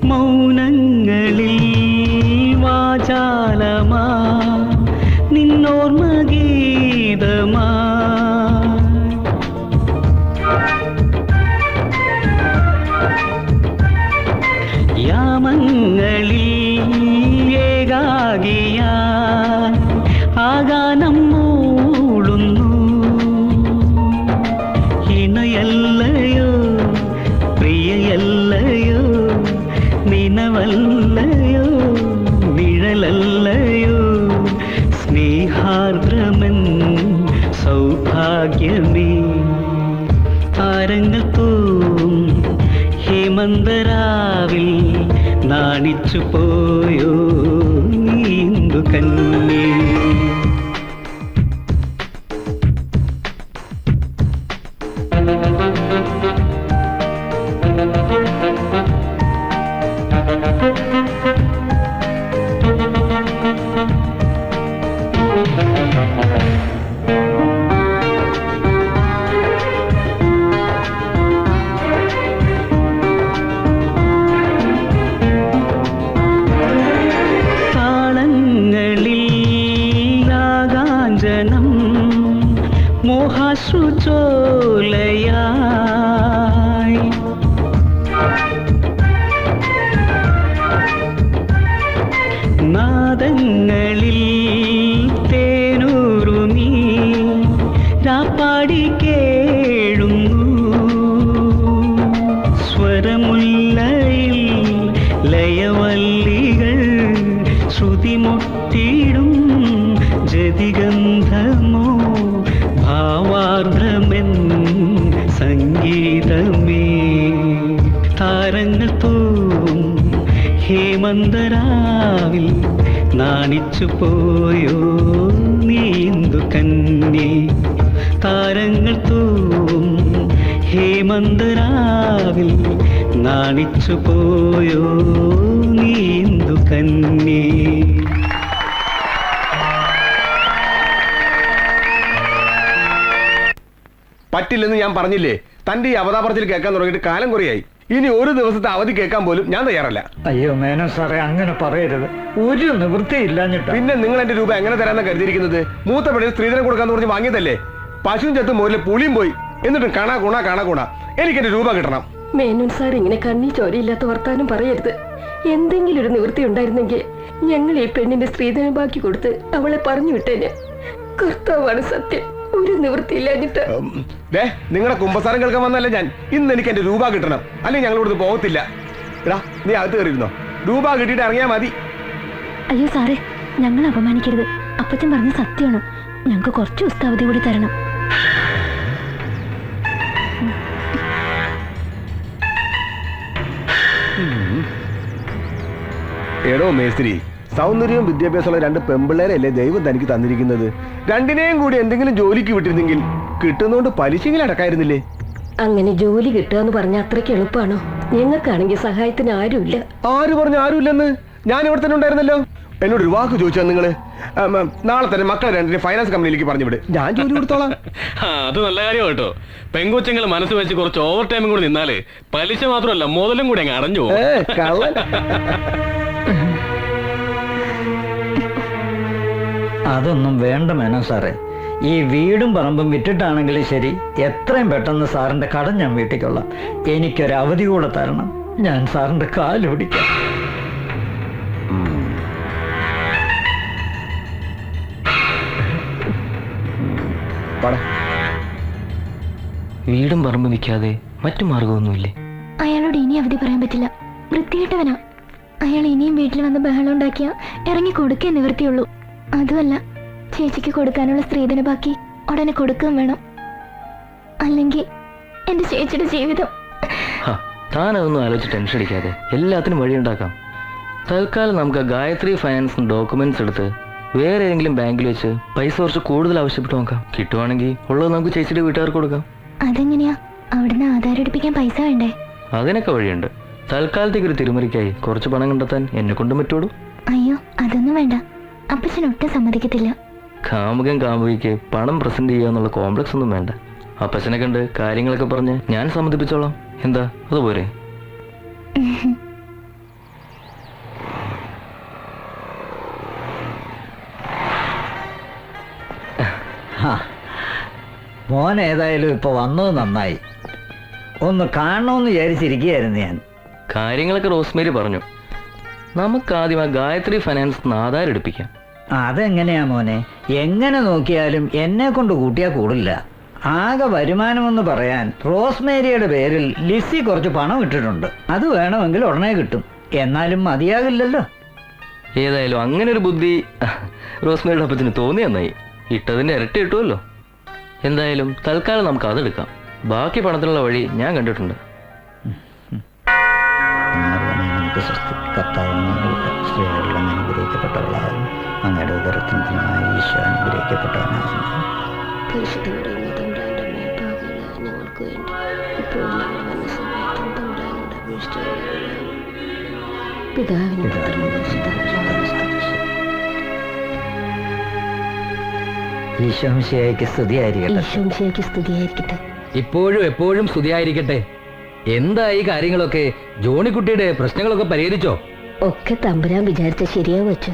മൗനങ്ങളിൽ വാചാലമാ താരങ്ങൾ തൂവും ഹേമന്തരാവിൽ നാണിച്ചു പോയോ നീന്തു കന്യേ. മോഹാശ്രുചോലയായി നാദങ്ങളിൽ തേനൂറുമീ രാപ്പാടി കേഴുന്നു സ്വരമുല്ലയിൽ ലയവല്ലികൾ ശ്രുതിമുട്ടിടും ജതിഗന്ധമോ ഭാവാർദ്രമെൻ സംഗീതമേ. താരങ്ങൾ തൂവും ഹേമന്തരാവിൽ നാണിച്ചു പോയോ നീന്തു കന്യേ. താരങ്ങൾ തൂവും ഹേമന്തരാവിൽ നാണിച്ചു പോയോ നീന്തു കന്യേ. പറ്റില്ലെന്ന് ഞാൻ പറഞ്ഞില്ലേ? തന്റെ ഈ അവതാപറച്ചിൽ കേൾക്കാൻ തുടങ്ങിയിട്ട് കാലം കുറയായി. ഇനി ഒരു ദിവസത്തെ അവധി കേൾക്കാൻ പോലും ഞാൻ തയ്യാറല്ല. അയ്യോ മേനോൻ സാറേ, അങ്ങനെ പറയരുത്. ഒരു നിവൃത്തിയില്ലാഞ്ഞിട്ട്. പിന്നെ നിങ്ങൾ എന്റെ രൂപ എങ്ങനെ തരാന്ന് കരുതിയിരിക്കുന്നത്? മൂത്ത പെണ്ണിന് സ്ത്രീധനം കൊടുക്കാന്ന് പറഞ്ഞ് വാങ്ങിയതല്ലേ? പശുവും ചത്തും മോരിലെ പുളിയും പോയി. എന്നിട്ടും കാണാ ഗുണ എനിക്ക് എന്റെ രൂപ കിട്ടണം. മേനോൻ സാർ ഇങ്ങനെ കണ്ണി ചോരയില്ലാത്ത വർത്താനം പറയരുത്. എന്തെങ്കിലും ഒരു നിവൃത്തി ഉണ്ടായിരുന്നെങ്കിൽ ഞങ്ങൾ ഈ പെണ്ണിന്റെ സ്ത്രീധനം ബാക്കി കൊടുത്ത് അവളെ പറഞ്ഞു വിട്ടേനെ. കർത്താവാണ് സത്യം, ഒരു നിവൃത്തിയില്ലാഞ്ഞിട്ട്. നിങ്ങളുടെ കുമ്പസാരം കേൾക്കാൻ വന്നല്ല ഞാൻ. ഇന്ന് എനിക്ക് എന്റെ രൂപ കിട്ടണം, അല്ലെങ്കിൽ ഞങ്ങൾ ഇവിടുന്ന് പോകത്തില്ല. എടാ, നീ അകത്ത് കയറിയിരുന്നോ? രൂപ കിട്ടിയിട്ട് ഇറങ്ങിയാ മതി. അയ്യോ സാറേ, ഞങ്ങൾ അപമാനിക്കരുത്. അപ്പച്ചൻ പറഞ്ഞ സത്യമാണ്. ഞങ്ങൾക്ക് കുറച്ച് ദിവസത്തെ അവധി കൂടി തരണം. എടോ മേസ്ത്രി, സൗന്ദര്യവും വിദ്യാഭ്യാസമുള്ള രണ്ട് പെമ്പിള്ളേരല്ലേ ദൈവം തനിക്ക് തന്നിരിക്കുന്നത്. രണ്ടിനെയും കൂടി എന്തെങ്കിലും ജോലിക്ക് വിട്ടിരുന്നെങ്കിൽ കിട്ടുന്നോണ്ട് പലിശയെങ്കിലും അടക്കായിരുന്നില്ലേ? അങ്ങനെ ജോലി കിട്ടുക എന്ന് പറഞ്ഞ അത്രയ്ക്ക് എളുപ്പമാണോ? ഞങ്ങൾക്കാണെങ്കിൽ സഹായത്തിന് ആരുമില്ല. ആര് പറഞ്ഞു ആരുമില്ലെന്ന്? ഞാൻ ഇവിടെ തന്നെ ഉണ്ടായിരുന്നല്ലോ. എന്നോട് ഒരു വാക്ക് ചോദിച്ചാൽ നിങ്ങള് നാളെ തന്നെ മക്കളെ രണ്ടിനെ ഫൈനാൻസ് കമ്പനിയിലേക്ക് പറഞ്ഞു വിട്, ഞാൻ ജോലി കൊടുത്തോളാം. അത് നല്ല കാര്യം കേട്ടോ. പെങ്കൊച്ചങ്ങൾ മനസ്സ് വെച്ച് കുറച്ച് ഓവർ ടൈമും കൂടി നിന്നാല് പലിശ മാത്രമല്ല മുതലും കൂടി അങ്ങ് അടഞ്ഞു പോകും. അതൊന്നും വേണ്ട മേനോൻ സാറേ. ഈ വീടും പറമ്പും വിറ്റിട്ടാണെങ്കിലും ശരി, എത്രയും പെട്ടെന്ന് സാറിന്റെ കടം ഞാൻ വീട്ടിക്കൊള്ളാം. എനിക്കൊരു അവധി കൂടെ തരണം. ഞാൻ സാറിന്റെ കാല് പിടിക്കാം. വീടും പറമ്പ് വിൽക്കാതെ മറ്റു മാർഗമൊന്നുമില്ലേ? അയാളോട് ഇനി അവധി പറയാൻ പറ്റില്ല. വൃത്തികെട്ടവനാ അയാൾ. ഇനിയും വീട്ടിൽ വന്ന് ബഹളം ഉണ്ടാക്കിയാ ഇറങ്ങി കൊടുക്കേ നിവൃത്തിയുള്ളൂ. അതുമല്ല, ചേച്ചിക്ക് കൊടുക്കാനുള്ള സ്ത്രീധന ബാക്കി ഉടനെ കൊടുക്കുകയും വേണം. അല്ലെങ്കിൽ എന്റെ ചേച്ചിയുടെ ജീവിതം. താനതൊന്നും ആലോചിച്ച് ടെൻഷൻ അടിക്കാതെ, എല്ലാത്തിനും വഴിയുണ്ടാക്കാം. തൽക്കാലം നമുക്ക് ഗായത്രി ഫൈനാൻസ് ഡോക്യുമെന്റ്സ് എടുത്ത് വേറെ ഏതെങ്കിലും ബാങ്കിൽ വെച്ച് പൈസ കുറച്ച് കൂടുതൽ ആവശ്യപ്പെട്ട് നോക്കാം. കിട്ടുവാണെങ്കിൽ ഉള്ളത് നമുക്ക് ചേച്ചിയുടെ വീട്ടുകാർക്ക് കൊടുക്കാം. അതെങ്ങനെയാ? അവിടുന്ന് ആധാരം എടുപ്പിക്കാൻ പൈസ വേണ്ടേ? അതിനൊക്കെ വഴിയുണ്ട്. തൽക്കാലത്തേക്ക് ഒരു തിരുമറിക്കായി കുറച്ച് പണം കണ്ടെത്താൻ എന്നെ കൊണ്ടും പറ്റുള്ളൂ. അയ്യോ, അതൊന്നും വേണ്ട. അപ്പച്ചൻ ഒട്ടും സമ്മതിക്കത്തില്ല. കാമുകൻ കാമുകിക്ക് പണം പ്രസന്റ് ചെയ്യുക എന്നുള്ള കോംപ്ലക്സ് ഒന്നും വേണ്ട. അപ്പച്ചനെ കണ്ട് കാര്യങ്ങളൊക്കെ പറഞ്ഞ് ഞാൻ സമ്മതിപ്പിച്ചോളാം. എന്താ, അതുപോലെ? മോൻ ഏതായാലും ഇപ്പൊ വന്നത് നന്നായി. ഒന്ന് കാണണമെന്ന് വിചാരിച്ചിരിക്കുകയായിരുന്നു ഞാൻ. കാര്യങ്ങളൊക്കെ റോസ്മേരി പറഞ്ഞു. നമുക്ക് ആദ്യം ആ ഗായത്രി ഫൈനാൻസ് ആധാരം എടുപ്പിക്കാം. അതെങ്ങനെയാ മോനെ? എങ്ങനെ നോക്കിയാലും എന്നെ കൊണ്ട് കൂട്ടിയാൽ കൂടില്ല. ആകെ വരുമാനമെന്ന് പറയാൻ റോസ്മേരിയുടെ പേരിൽ ലിസി കുറച്ച് പണം ഇട്ടിട്ടുണ്ട്. അത് വേണമെങ്കിൽ ഉടനെ കിട്ടും. എന്നാലും മതിയാകില്ലല്ലോ. ഏതായാലും അങ്ങനെ ഒരു ബുദ്ധി റോസ്മേരിയുടെ അപ്പച്ചന് തോന്നി നന്നായി. ഇട്ടതിന്റെ ഇരട്ടി കിട്ടുമല്ലോ. എന്തായാലും തൽക്കാലം നമുക്ക് അതെടുക്കാം. ബാക്കി പണത്തിനുള്ള വഴി ഞാൻ കണ്ടിട്ടുണ്ട്. സ്ത്രീകളിലും അനുഗ്രഹിക്കപ്പെട്ടവളാകുന്നു. അങ്ങയുടെ ഉദരത്തിന് ഫലമായി ഈശോ അനുഗ്രഹിക്കപ്പെട്ടവനാകുന്നു. ഞങ്ങൾക്ക് വേണ്ടി ഇപ്പോൾ ഞങ്ങൾ വന്ന സമയത്തും തമ്പുരാനോട് അപേക്ഷിച്ചുകൊള്ളണമേ. പിതാവിനും പുത്രനും പരിശുദ്ധാത്മാവിനും സ്തുതി. ഈശോ മിശിഹായ്ക്ക് സ്തുതിയായിരിക്കട്ടെ. ഈശോ മിശിഹായ്ക്ക് സ്തുതിയായിരിക്കട്ടെ. ഇപ്പോഴും എപ്പോഴും സ്തുതിയായിരിക്കട്ടെ. എന്തായി കാര്യങ്ങളൊക്കെ? ജോണിക്കുട്ടിയുടെ പ്രശ്നങ്ങളൊക്കെ പരിഹരിച്ചോ? ഒക്കെ തമ്പുരാൻ വിചാരിച്ച ശരിയാവും വെച്ചു.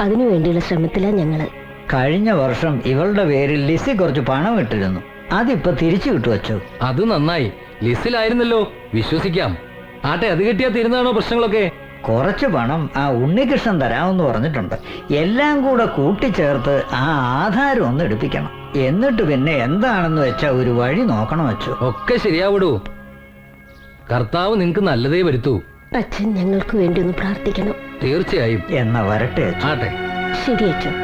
അതിനു വേണ്ടിയുള്ള ശ്രമത്തിലാണ് ഞങ്ങള്. കഴിഞ്ഞ വർഷം ഇവളുടെ പേരിൽ ലിസി കുറച്ച് പണം ഇട്ടിരുന്നു. അതിപ്പോ തിരിച്ചു കിട്ടു വച്ചു. അത് നന്നായി. ലിസ്റ്റിലായിരുന്നല്ലോ, വിശ്വസിക്കാം. ആട്ടെ, അത് കിട്ടിയാ തീരുന്നതാണോ പ്രശ്നങ്ങളൊക്കെ? കുറച്ച് പണം ആ ഉണ്ണികൃഷ്ണൻ തരാമെന്ന് പറഞ്ഞിട്ടുണ്ട്. എല്ലാം കൂടെ കൂട്ടിച്ചേർത്ത് ആ ആധാരം ഒന്ന് എടുപ്പിക്കണം. എന്നിട്ട് പിന്നെ എന്താണെന്ന് വെച്ചാ ഒരു വഴി നോക്കണം വെച്ചു. ഒക്കെ ശരിയാവിടൂ. കർത്താവ് നിങ്ങക്ക് നല്ലതേ വരുത്തൂ. അച്ഛൻ ഞങ്ങൾക്ക് വേണ്ടി ഒന്ന് പ്രാർത്ഥിക്കണം. തീർച്ചയായും. എന്നാ വരട്ടെ. ആട്ടെ, ശരി അച്ഛൻ.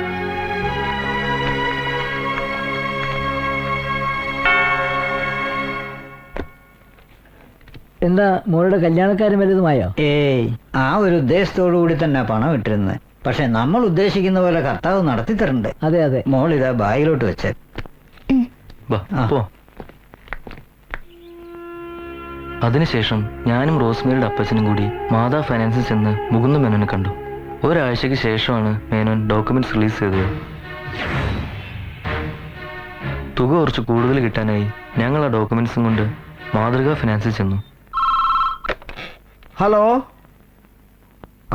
എന്താ മോളുടെ കല്യാണക്കാരും വലുതുമായോ? ഏയ്, ആ ഒരു ഉദ്ദേശത്തോടു കൂടി തന്നെ പണം ഇട്ടിരുന്നത്. പക്ഷെ നമ്മൾ ഉദ്ദേശിക്കുന്ന പോലെ കർത്താവ് നടത്തി തരണ്ടേ? അതെ അതെ. മോൾ ഇതാ ബാഗിലോട്ട് വെച്ചേ. അതിനുശേഷം ഞാനും റോസ്മേരിയുടെ അപ്പച്ചനും കൂടി മാതാ ഫൈനാൻസിൽ ചെന്ന് മുകുന്ദ മേനോനെ കണ്ടു. ഒരാഴ്ചയ്ക്ക് ശേഷമാണ് മേനോൻ ഡോക്യുമെന്റ്സ് റിലീസ് ചെയ്തത്. തുക കുറച്ച് കൂടുതൽ കിട്ടാനായി ഞങ്ങൾ ആ ഡോക്യുമെന്റ്സും കൊണ്ട് മാതൃകാ ഫിനാൻസിൽ ചെന്നു. ഹലോ.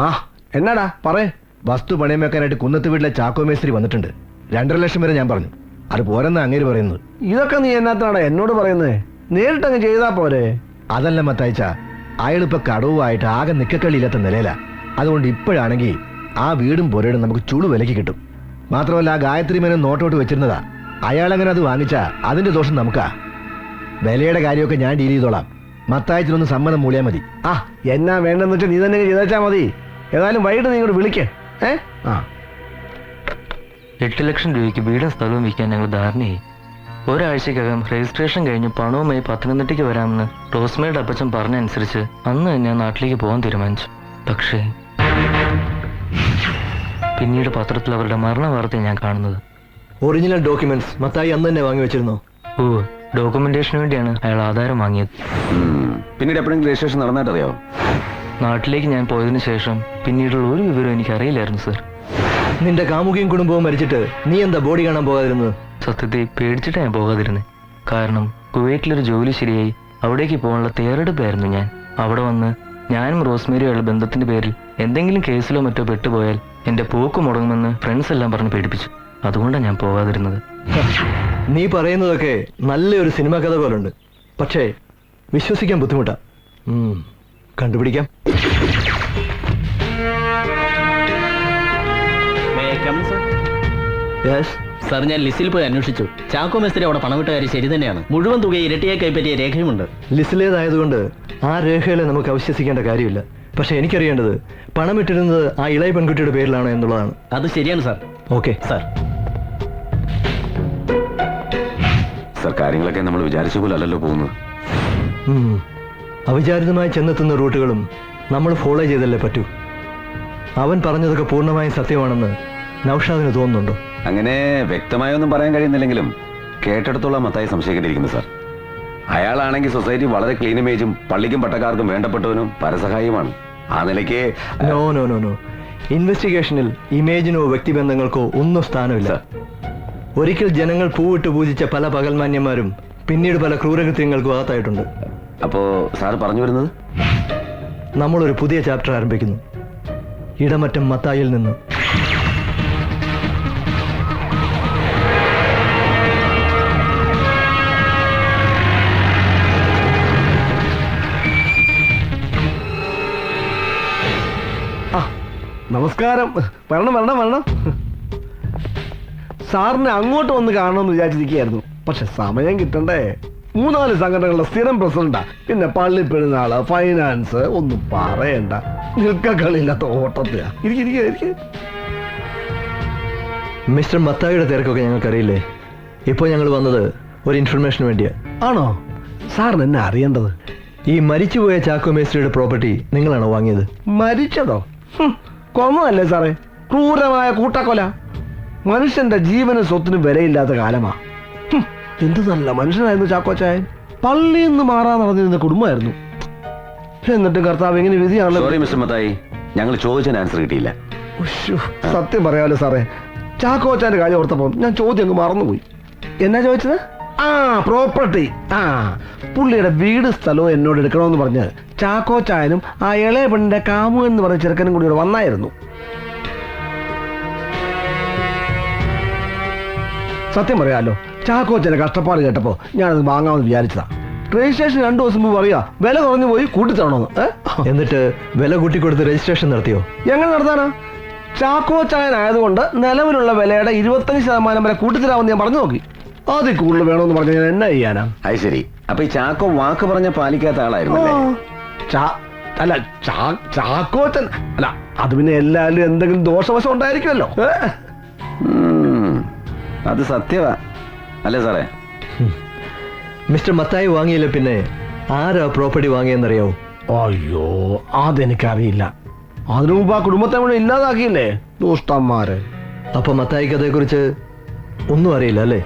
ആ എന്നാടാ പറയേ. വസ്തു പണയം വെക്കാനായിട്ട് കുന്നത്ത് വീട്ടിലെ ചാക്കോ മേസ്ത്രി വന്നിട്ടുണ്ട്. 2.5 ലക്ഷം വരെ ഞാൻ പറഞ്ഞു. അത് പോരെന്നാ അങ്ങേര് പറയുന്നത്. ഇതൊക്കെ നീ എന്നാത്താടാ എന്നോട് പറയുന്നത്? നേരിട്ടങ്ങ് ചെയ്താ പോരെ. അതല്ല മത്തായിച്ച, അയാളിപ്പോ കടവുമായിട്ട് ആകെ നിക്കക്കളിയില്ലാത്ത നിലയിലാ. അതുകൊണ്ട് ഇപ്പോഴാണെങ്കിൽ ആ വീടും പുരയിടും നമുക്ക് ചുളു വിലക്ക് കിട്ടും. മാത്രമല്ല ആ ഗായത്രി മേനോൻ നോട്ടോട്ട് വെച്ചിരുന്നതാ. അയാളങ്ങനെ അത് വാങ്ങിച്ചാ അതിന്റെ ദോഷം നമുക്കാ. വിലയുടെ കാര്യമൊക്കെ ഞാൻ ഡീൽ ചെയ്തോളാം. മത്തായത്തിനൊന്ന് സമ്മതം മൂളിയാൽ മതി. ആ എന്നാ വേണ്ടെന്ന് വെച്ചാൽ നീ തന്നെ ചെയ്താച്ചാ മതി. ഏതായാലും വൈകിട്ട് നീ ഇങ്ങോട്ട് വിളിക്കേ. 8 ലക്ഷം രൂപയ്ക്ക് വീടും സ്ഥലവും വിൽക്കാൻ ഞങ്ങൾ ധാരണയായി. ഒരാഴ്ചക്കകം രജിസ്ട്രേഷൻ കഴിഞ്ഞ് പണവുമായി പത്തനംതിട്ടയ്ക്ക് വരാമെന്ന് റോസ്മേയുടെ അപ്പച്ചൻ പറഞ്ഞ അനുസരിച്ച് അന്ന് തന്നെ നാട്ടിലേക്ക് പോകാൻ തീരുമാനിച്ചു. പക്ഷേ പിന്നീട് പത്രത്തിൽ അവരുടെ മരണ വാർത്തയാണ് ഞാൻ കാണുന്നത്. ഒറിജിനൽ ഡോക്യുമെന്റ്സ് മത്തായി അന്ന് തന്നെ വാങ്ങി വെച്ചിരുന്നു. ഓ, ഡോക്യുമെന്റേഷന് വേണ്ടിയാണ് അയാൾ ആധാരം വാങ്ങിയത്. പിന്നീട് എപ്പോഴെങ്കിലും രജിസ്ട്രേഷൻ നടന്നായിട്ടറിയാവോ? നാട്ടിലേക്ക് ഞാൻ പോയതിനു ശേഷം പിന്നീടുള്ള ഒരു വിവരം എനിക്ക് അറിയില്ലായിരുന്നു സർ. നിന്റെ കാമുകിയും കുടുംബവും മരിച്ചിട്ട് നീ എന്താ ബോഡി കാണാൻ പോകാതിരുന്നത്? സത്യത്തെ പേടിച്ചിട്ടാണ് ഞാൻ പോകാതിരുന്നത്. കാരണം കുവൈറ്റിലൊരു ജോലി ശരിയായി അവിടേക്ക് പോകാനുള്ള തയ്യാറെടുപ്പായിരുന്നു ഞാൻ. അവിടെ വന്ന് ഞാനും റോസ്മേരിയുള്ള ബന്ധത്തിന്റെ പേരിൽ എന്തെങ്കിലും കേസിലോ മറ്റോ പെട്ടുപോയാൽ എന്റെ പോക്ക് മുടങ്ങുമെന്ന് ഫ്രണ്ട്സ് എല്ലാം പറഞ്ഞ് പേടിപ്പിച്ചു. അതുകൊണ്ടാണ് ഞാൻ പോകാതിരുന്നത്. നീ പറയുന്നതൊക്കെ നല്ലൊരു സിനിമ കഥ പോലുണ്ട്. പക്ഷേ വിശ്വസിക്കാൻ ബുദ്ധിമുട്ടാ. കണ്ടുപിടിക്കാം. സാർ, ഞാൻ ലിസ്റ്റിൽ പോയി അന്വേഷിച്ചു. ചാക്കോ മേസ്ത്രി അവിടെ പണമിട്ട കാര്യം ശരി തന്നെയാണ്. മുഴുവൻ തുക ഇരട്ടിയായി കൈപ്പറ്റിയ രേഖയുമുണ്ട്. ലിസ്റ്റിലേതായതുകൊണ്ട് ആ രേഖകളെ നമുക്ക് അവിശ്വസിക്കേണ്ട കാര്യമില്ല. പക്ഷെ എനിക്കറിയേണ്ടത് പണമിട്ടിരുന്നത് ആ ഇളയ പെൺകുട്ടിയുടെ പേരിലാണോ എന്നുള്ളതാണ്. അത് ശരിയാണ് സാർ. Okay sir. സാർ, കാര്യങ്ങളൊക്കെ നമ്മൾ വിചാരിച്ച പോലെ അല്ലല്ലോ പോകുന്നത്. അവിചാരിതമായി ചെന്നെത്തുന്ന റൂട്ടുകളും നമ്മൾ ഫോളോ ചെയ്തല്ലേ പറ്റൂ. അവൻ പറഞ്ഞതൊക്കെ പൂർണ്ണമായും സത്യമാണെന്ന് നൗഷാദിന് തോന്നുന്നുണ്ടോ? അങ്ങനെ വ്യക്തമായൊന്നും പറയാൻ കഴിയുന്നില്ലെങ്കിലും കേട്ടെടുത്തോളം മത്തായി സംശയിക്കേണ്ടിയിരിക്കുന്നു സാർ. അയാളാണെങ്കിൽ സൊസൈറ്റി വളരെ ക്ലീൻ ഇമേജും പള്ളിക്കും പട്ടക്കാർക്കും വേണ്ടപ്പെട്ടവനും പരസഹായിയുമാണ്. ആ നിലയ്ക്ക് നോ നോ നോ നോ ഇൻവെസ്റ്റിഗേഷനിൽ ഇമേജിനോ വ്യക്തിബന്ധങ്ങൾക്കോ ഒന്നും സ്ഥാനമില്ല. ഒരിക്കൽ ജനങ്ങൾ പൂവിട്ട് പൂജിച്ച പല പകൽമാന്യന്മാരും പിന്നീട് പല ക്രൂരകൃത്യങ്ങൾക്കും അകത്തായിട്ടുണ്ട്. അപ്പോ സാർ പറഞ്ഞു വരുന്നത് നമ്മളൊരു പുതിയ ചാപ്റ്റർ ആരംഭിക്കുന്നു. ഇടമറ്റം മത്തായിൽ നിന്ന്. നമസ്കാരം. വരണം വരണം വരണം. സാറിനെ അങ്ങോട്ട് വന്ന് കാണണമെന്ന് വിചാരിച്ചിരിക്കുകയായിരുന്നു. പക്ഷെ സമയം കിട്ടണ്ടേ. 3-4 സംഘടനകളുടെ സ്ഥിരം പ്രസിഡന്റാ. പിന്നെ പള്ളി പെരുന്നാള്, ഫൈനാൻസ്, ഒന്നും പറയണ്ട. നിൽക്കളില്ലാത്ത ഓട്ടത്തിലാ. മിസ്റ്റർ മത്തായിയുടെ തിരക്കൊക്കെ ഞങ്ങൾക്കറിയില്ലേ. ഇപ്പോൾ ഞങ്ങൾ വന്നത് ഒരു ഇൻഫർമേഷന് വേണ്ടിയാ. ആണോ? സാറിന് എന്നെ അറിയേണ്ടത്? ഈ മരിച്ചുപോയ ചാക്കോ മേസ്ത്രിയുടെ പ്രോപ്പർട്ടി നിങ്ങളാണോ വാങ്ങിയത്? മരിച്ചതോ? കൊന്നതല്ലേ സാറേ, ക്രൂരമായ കൂട്ടക്കൊല. മനുഷ്യന്റെ ജീവനും സ്വത്തിനും വിലയില്ലാത്ത കാലമാ. എന്ത് നല്ല മനുഷ്യനായിരുന്നു ചാക്കോച്ചായൻ. പള്ളിയിൽ നിന്ന് മാറാൻ നടന്നിരുന്ന കുടുംബമായിരുന്നു. എന്നിട്ട് കർത്താവ് എങ്ങനെ വിധിയാണല്ലോ. സോറി മിസ്റ്റർ മത്തായി, ഞങ്ങൾ ചോദിച്ചതിന് ആൻസർ കിട്ടിയില്ല. സത്യം പറയാലോ സാറേ, ചാക്കോച്ചാന്റെ കാര്യം ഓർത്തപ്പം ഞാൻ ചോദ്യം അങ്ങ് മറന്നുപോയി. എന്നാ ചോദിച്ചത്? പ്രോപ്പർട്ടി. പുള്ളിയുടെ വീട് സ്ഥലവും എന്നോട് എടുക്കണമെന്ന് പറഞ്ഞ് ചാക്കോച്ചായനും ആ ഇളയ പെണ്ണിന്റെ കാമു എന്ന് പറഞ്ഞ ചെറുക്കനും കൂടി ഇവിടെ വന്നായിരുന്നു. സത്യം പറയാലോ, ചാക്കോച്ചന്റെ കഷ്ടപ്പാട് കേട്ടപ്പോ ഞാനത് വാങ്ങാമെന്ന് വിചാരിച്ചതാ. രജിസ്ട്രേഷൻ 2 ദിവസം മുമ്പ് പറയാ വില കുറഞ്ഞു പോയി കൂട്ടിത്തരണമെന്ന്. എന്നിട്ട് വില കൂട്ടിക്കൊടുത്ത് രജിസ്ട്രേഷൻ നടത്തിയോ? എങ്ങനെ നടത്താനാ? ചാക്കോച്ചായനായതുകൊണ്ട് നിലവിലുള്ള വിലയുടെ 25% വരെ കൂട്ടിത്തരാമെന്ന് ഞാൻ പറഞ്ഞു നോക്കി. അതിൽ കൂടുതൽ വേണമെന്ന് പറഞ്ഞ ഞാൻ എന്നാ ചെയ്യാനാ? അത് ശരി. അപ്പൊ ഈ ചാക്കോ വാക്ക് പറഞ്ഞ പാലിക്കാത്ത ആളായിരുന്നു അല്ല, ചാക്കോച്ചൻ അല്ല, അത് പിന്നെ എല്ലാവരും എന്തെങ്കിലും ദോഷവശം ഉണ്ടായിരിക്കുമല്ലോ. അത് സത്യവാ അല്ലേ സാറേ? മിസ്റ്റർ മത്തായി വാങ്ങിയില്ല പിന്നെ ആരാ പ്രോപ്പർട്ടി വാങ്ങിയെന്നറിയാവോ? അയ്യോ, അതെനിക്കറിയില്ല. അതിനു മുമ്പ് ആ കുടുംബത്തെ മുഴുവൻ ഇല്ലാതാക്കിയില്ലേ ദുഷ്ടന്മാര്. അപ്പൊ മത്തായിക്ക് അതേക്കുറിച്ച് ഒന്നും അറിയില്ല അല്ലേ?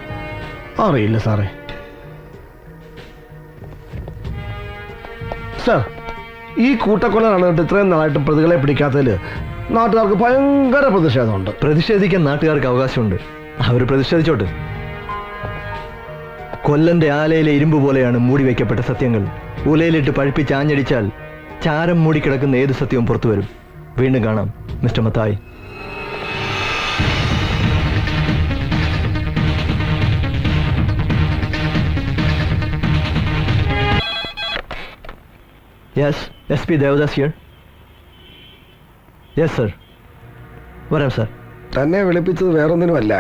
അറിയില്ല സാറേ. സാർ, ഈ കൂട്ടക്കൊല നടന്നിട്ട് ഇത്രയും നാളായിട്ട് പ്രതികളെ പിടിക്കാത്തതിൽ നാട്ടുകാർക്ക് ഭയങ്കര പ്രതിഷേധമുണ്ട്. പ്രതിഷേധിക്കാൻ നാട്ടുകാർക്ക് അവകാശമുണ്ട്, അവർ പ്രതിഷേധിച്ചോട്ട്. കൊല്ലന്റെ ആലയിലെ ഇരുമ്പ് പോലെയാണ് മൂടി വയ്ക്കപ്പെട്ട സത്യങ്ങൾ. ഉലയിലിട്ട് പഴുപ്പിച്ച് ആഞ്ഞടിച്ചാൽ ചാരം മൂടിക്കിടക്കുന്ന ഏത് സത്യവും പുറത്തു വരും. വീണ്ടും കാണാം mister Mathai. Yes, SP Devadas here. Yes, sir. വരാം സാർ. തന്നെ വിളിപ്പിച്ചത് വേറൊന്നിനുമല്ല,